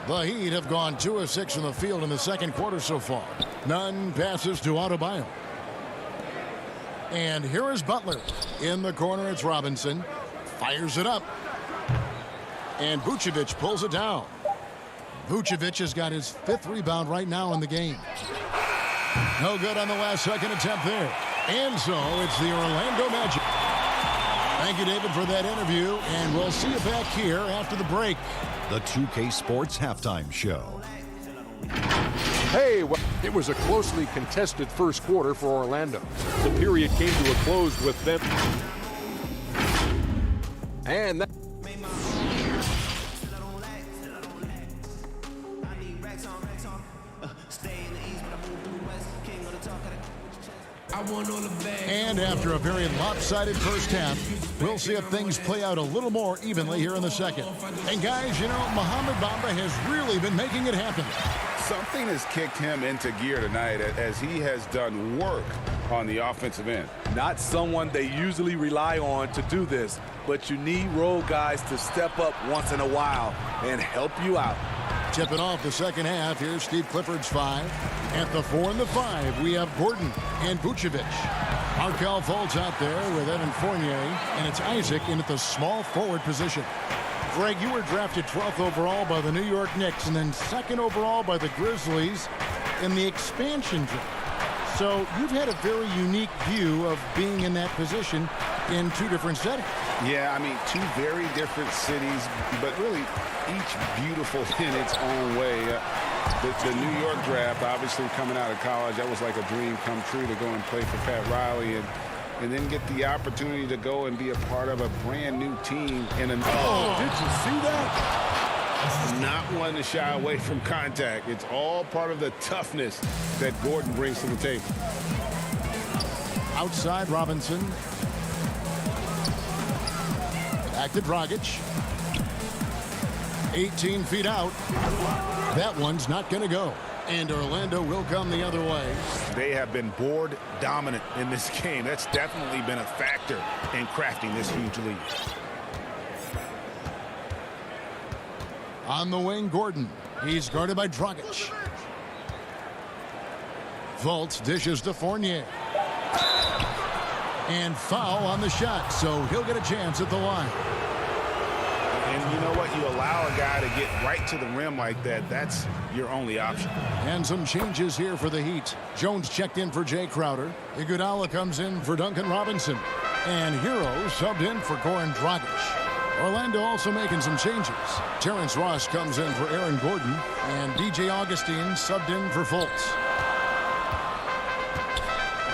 The Heat have gone 2 of 6 from the field in the second quarter so far. Nunn passes to Adebayo. And here is Butler. In the corner, it's Robinson. Fires it up. And Vucevic pulls it down. Vucevic has got his 5th rebound right now in the game. No good on the last second attempt there. And so it's the Orlando Magic. Thank you, David, for that interview, and we'll see you back here after the break. The 2K Sports Halftime Show. Hey, well, it was a closely contested first quarter for Orlando. The period came to a close with them. And that And after a very lopsided first half, we'll see if things play out a little more evenly here in the second. And guys, you know, Mohamed Bamba has really been making it happen. Something has kicked him into gear tonight as he has done work on the offensive end. Not someone they usually rely on to do this, but you need role guys to step up once in a while and help you out. Tipping off the second half, here's Steve Clifford's 5. At the 4 and the 5, we have Gordon and Vucevic. Markelle Fultz out there with Evan Fournier, and it's Isaac in at the small forward position. Greg, you were drafted 12th overall by the New York Knicks and then 2nd overall by the Grizzlies in the expansion draft. So you've had a very unique view of being in that position in 2 different settings. Yeah, I mean, 2 very different cities, but really each beautiful in its own way. The New York draft, obviously coming out of college, that was like a dream come true to go and play for Pat Riley and then get the opportunity to go and be a part of a brand new team in an did you see that? Not one to shy away from contact. It's all part of the toughness that Gordon brings to the table. Outside Robinson. Back to Dragic. 18 feet out. That one's not going to go. And Orlando will come the other way. They have been board dominant in this game. That's definitely been a factor in crafting this huge lead. On the wing, Gordon. He's guarded by Dragic. Fultz dishes to Fournier. And foul on the shot, so he'll get a chance at the line. And you know what? You allow a guy to get right to the rim like that. That's your only option. And some changes here for the Heat. Jones checked in for Jay Crowder. Iguodala comes in for Duncan Robinson. And Hero subbed in for Goran Dragic. Orlando also making some changes. Terrence Ross comes in for Aaron Gordon. And DJ Augustine subbed in for Fultz.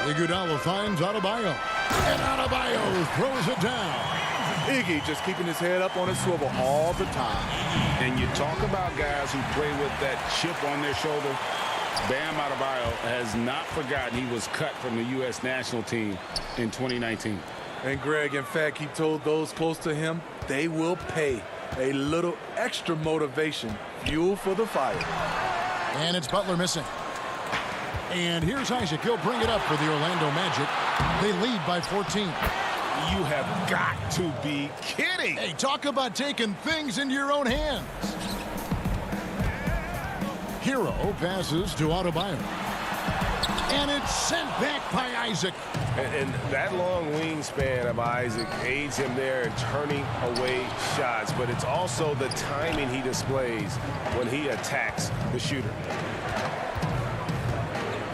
Iguodala finds Adebayo. And Adebayo throws it down. Iggy just keeping his head up on his swivel all the time. And you talk about guys who play with that chip on their shoulder. Bam Adebayo has not forgotten he was cut from the U.S. national team in 2019. And Greg, in fact, he told those close to him they will pay a little extra motivation, fuel for the fire. And it's Butler missing. And here's Isaac. He'll bring it up for the Orlando Magic. They lead by 14. You have got to be kidding. Hey, talk about taking things into your own hands. Hero passes to Adebayo. And it's sent back by Isaac. And that long wingspan of Isaac aids him there in turning away shots. But it's also the timing he displays when he attacks the shooter.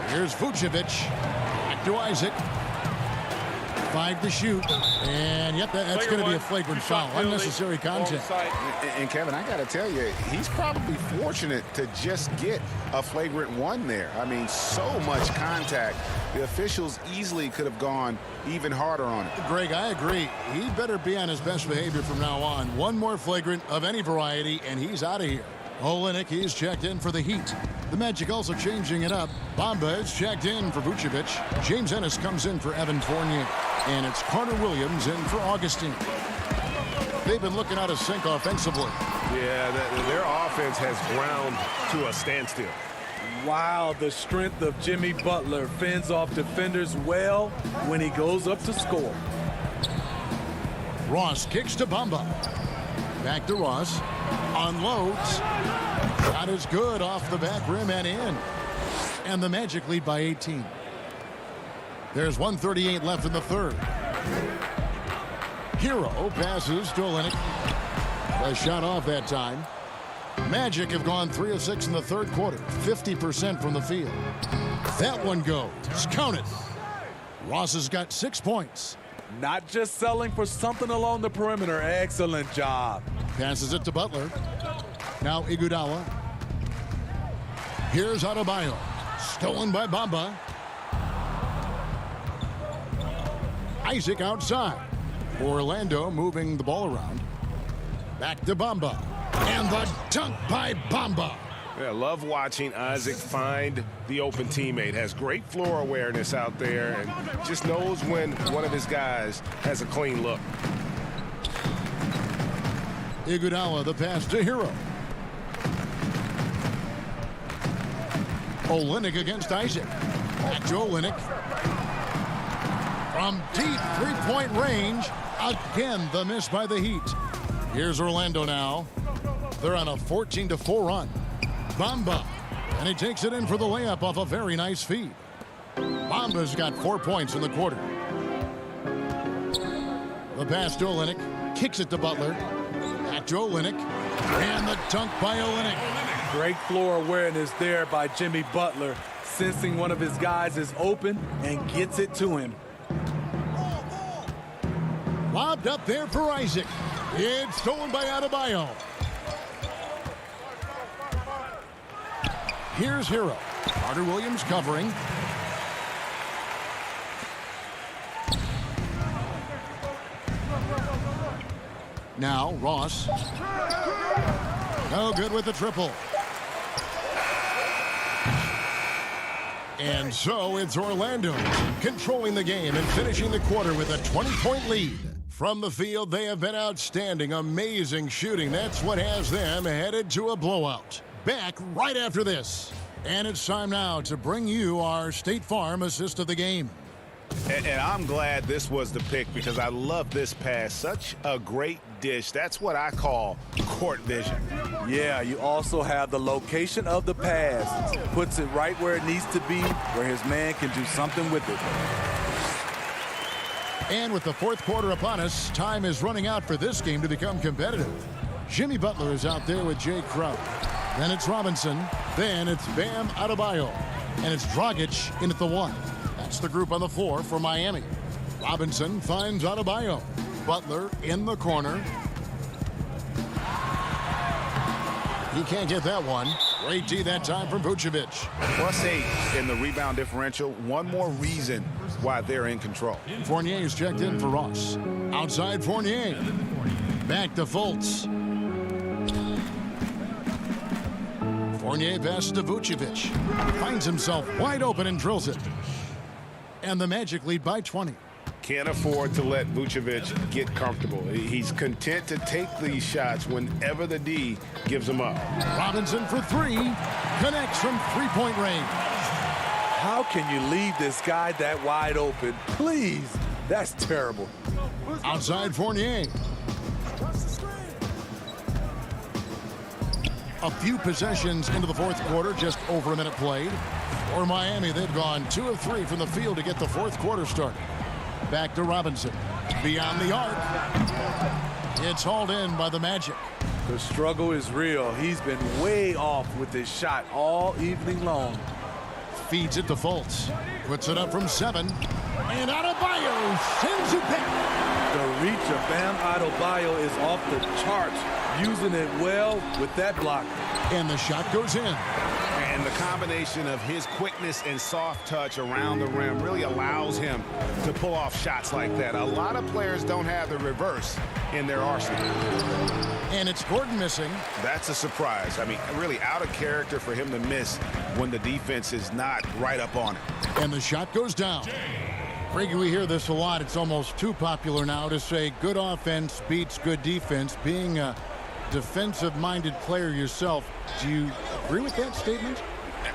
Here's Vucevic. Back to Isaac. 5 to shoot. And yep, that's going to be a flagrant foul. Unnecessary contact. And Kevin, I got to tell you, he's probably fortunate to just get a flagrant one there. I mean, so much contact. The officials easily could have gone even harder on it. Greg, I agree. He better be on his best behavior from now on. One more flagrant of any variety, and he's out of here. Olynyk, he's checked in for the Heat. The Magic also changing it up. Bamba is checked in for Vucevic. James Ennis comes in for Evan Fournier. And it's Carter Williams in for Augustine. They've been looking out of sync offensively. Yeah, their offense has ground to a standstill. Wow, the strength of Jimmy Butler fends off defenders well when he goes up to score. Ross kicks to Bamba. Back to Ross. Unloads. Shot is good off the back rim and in. And the Magic lead by 18. There's 1:38 left in the third. Hero passes to Olynyk. A shot off that time. Magic have gone 3 of 6 in the third quarter. 50% from the field. That one goes. Count it. Ross has got 6 points. Not just selling for something along the perimeter. Excellent job. Passes it to Butler. Now Iguodala. Here's Adebayo. Stolen by Bamba. Isaac outside. Orlando moving the ball around. Back to Bamba. And the dunk by Bamba. Yeah, love watching Isaac find the open teammate. Has great floor awareness out there and just knows when one of his guys has a clean look. Iguodala, the pass to Hero. Olynyk against Isaac. Back to Olynyk. From deep three-point range. Again, the miss by the Heat. Here's Orlando now. They're on a 14-4 run. Bamba. And he takes it in for the layup off a very nice feed. Bamba's got 4 points in the quarter. The pass to Olynyk. Kicks it to Butler. Back to Olynyk. And the dunk by Olynyk. Great floor awareness there by Jimmy Butler. Sensing one of his guys is open and gets it to him. Lobbed up there for Isaac. It's stolen by Adebayo. Here's Hero. Carter Williams covering. Now Ross. No good with the triple. And so it's Orlando controlling the game and finishing the quarter with a 20-point lead. From the field, they have been outstanding, amazing shooting. That's what has them headed to a blowout. Back right after this. And it's time now to bring you our State Farm assist of the game. And I'm glad this was the pick because I love this pass. Such a great dish. That's what I call court vision. Yeah, you also have the location of the pass. Puts it right where it needs to be, where his man can do something with it. And with the fourth quarter upon us, time is running out for this game to become competitive. Jimmy Butler is out there with Jay Crowder. Then it's Robinson. Then it's Bam Adebayo. And it's Dragic in at the 1. That's the group on the floor for Miami. Robinson finds Adebayo. Butler in the corner. He can't get that one. Great D that time from Vucevic. +8 in the rebound differential. One more reason why they're in control. Fournier is checked in for Ross. Outside Fournier. Back to Fultz. Fournier passes to Vucevic. Finds himself wide open and drills it. And the Magic lead by 20. Can't afford to let Vucevic get comfortable. He's content to take these shots whenever the D gives them up. Robinson for 3. Connects from three-point range. How can you leave this guy that wide open? Please. That's terrible. Outside Fournier. A few possessions into the fourth quarter, just over a minute played. For Miami, they've gone 2 of 3 from the field to get the fourth quarter started. Back to Robinson. Beyond the arc. It's hauled in by the Magic. The struggle is real. He's been way off with his shot all evening long. Feeds it to Fultz. Puts it up from 7. And Adebayo sends it back. The reach of Bam Adebayo is off the charts. Using it well with that block. And the shot goes in. And the combination of his quickness and soft touch around the rim really allows him to pull off shots like that. A lot of players don't have the reverse in their arsenal. And it's Gordon missing. That's a surprise. I mean, really out of character for him to miss when the defense is not right up on it. And the shot goes down. Greg, we hear this a lot. It's almost too popular now to say good offense beats good defense. Being a defensive-minded player yourself, do you agree with that statement?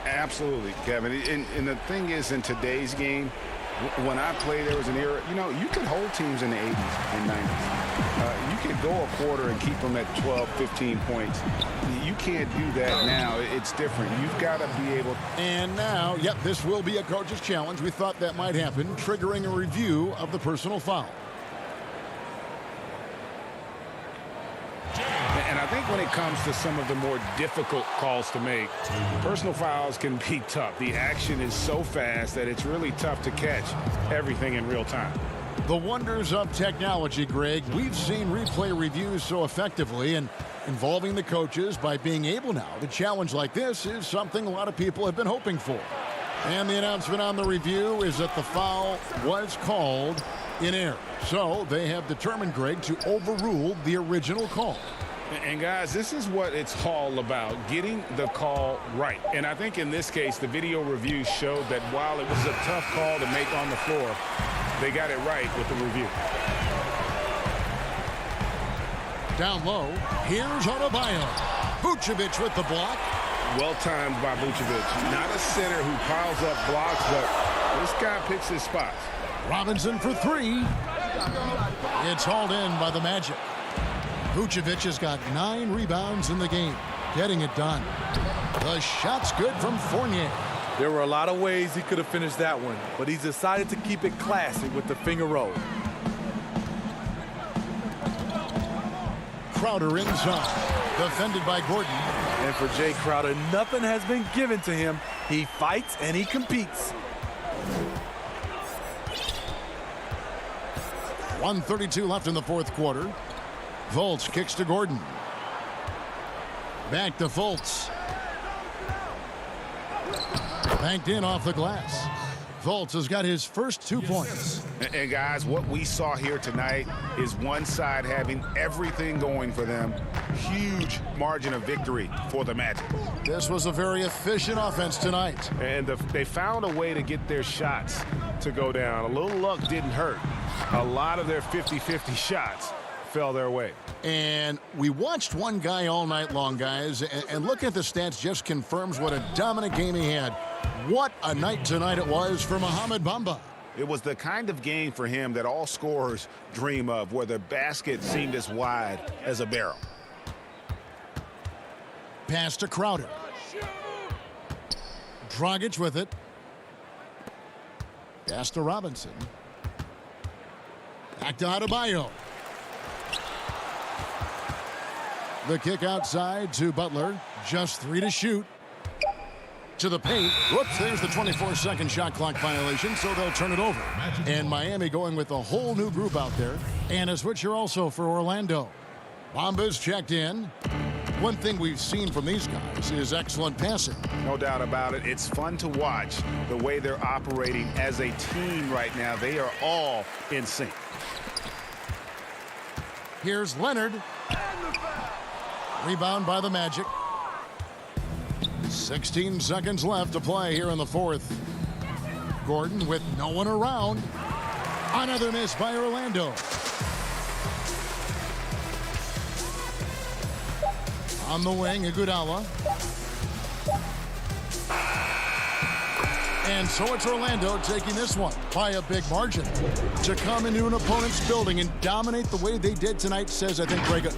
Absolutely, Kevin. And the thing is, in today's game, when I played, there was an era, you could hold teams in the 80s and 90s. You could go a quarter and keep them at 12, 15 points. You can't do that now. It's different. You've got to be able. And now, yep, this will be a coach's challenge. We thought that might happen, triggering a review of the personal foul. And I think when it comes to some of the more difficult calls to make, personal fouls can be tough. The action is so fast that it's really tough to catch everything in real time. The wonders of technology, Greg. We've seen replay reviews so effectively, and involving the coaches by being able now to challenge like this is something a lot of people have been hoping for. And the announcement on the review is that the foul was called in error. So they have determined, Greg, to overrule the original call. And guys, this is what it's all about, getting the call right. And I think in this case, the video review showed that while it was a tough call to make on the floor, they got it right with the review. Down low, here's Adebayo. Vucevic with the block. Well timed by Vucevic. Not a center who piles up blocks, but this guy picks his spots. Robinson for 3. It's hauled in by the Magic. Vucevic has got 9 rebounds in the game, getting it done. The shot's good from Fournier. There were a lot of ways he could have finished that one, but he's decided to keep it classy with the finger roll. Crowder inside, defended by Gordon. And for Jay Crowder, nothing has been given to him. He fights and he competes. 1:32 left in the fourth quarter. Fultz kicks to Gordon. Back to Fultz. Banked in off the glass. Fultz has got his first 2 points. And guys, what we saw here tonight is one side having everything going for them. Huge margin of victory for the Magic. This was a very efficient offense tonight. And they found a way to get their shots to go down. A little luck didn't hurt. A lot of their 50-50 shots fell their way. And we watched one guy all night long, guys, and looking at the stats just confirms what a dominant game he had. What a night tonight it was for Mohamed Bamba. It was the kind of game for him that all scorers dream of, where the basket seemed as wide as a barrel. Pass to Crowder. Dragic with it. Pass to Robinson. Back to Adebayo. The kick outside to Butler. Just 3 to shoot. To the paint. Whoops, there's the 24-second shot clock violation, so they'll turn it over. And Miami going with a whole new group out there. And a switcher also for Orlando. Bombas checked in. One thing we've seen from these guys is excellent passing. No doubt about it. It's fun to watch the way they're operating as a team right now. They are all in sync. Here's Leonard. Rebound by the Magic. 16 seconds left to play here in the fourth. Gordon with no one around. Another miss by Orlando. On the wing, Iguodala. And so it's Orlando taking this one by a big margin. To come into an opponent's building and dominate the way they did tonight says, I think, Greg,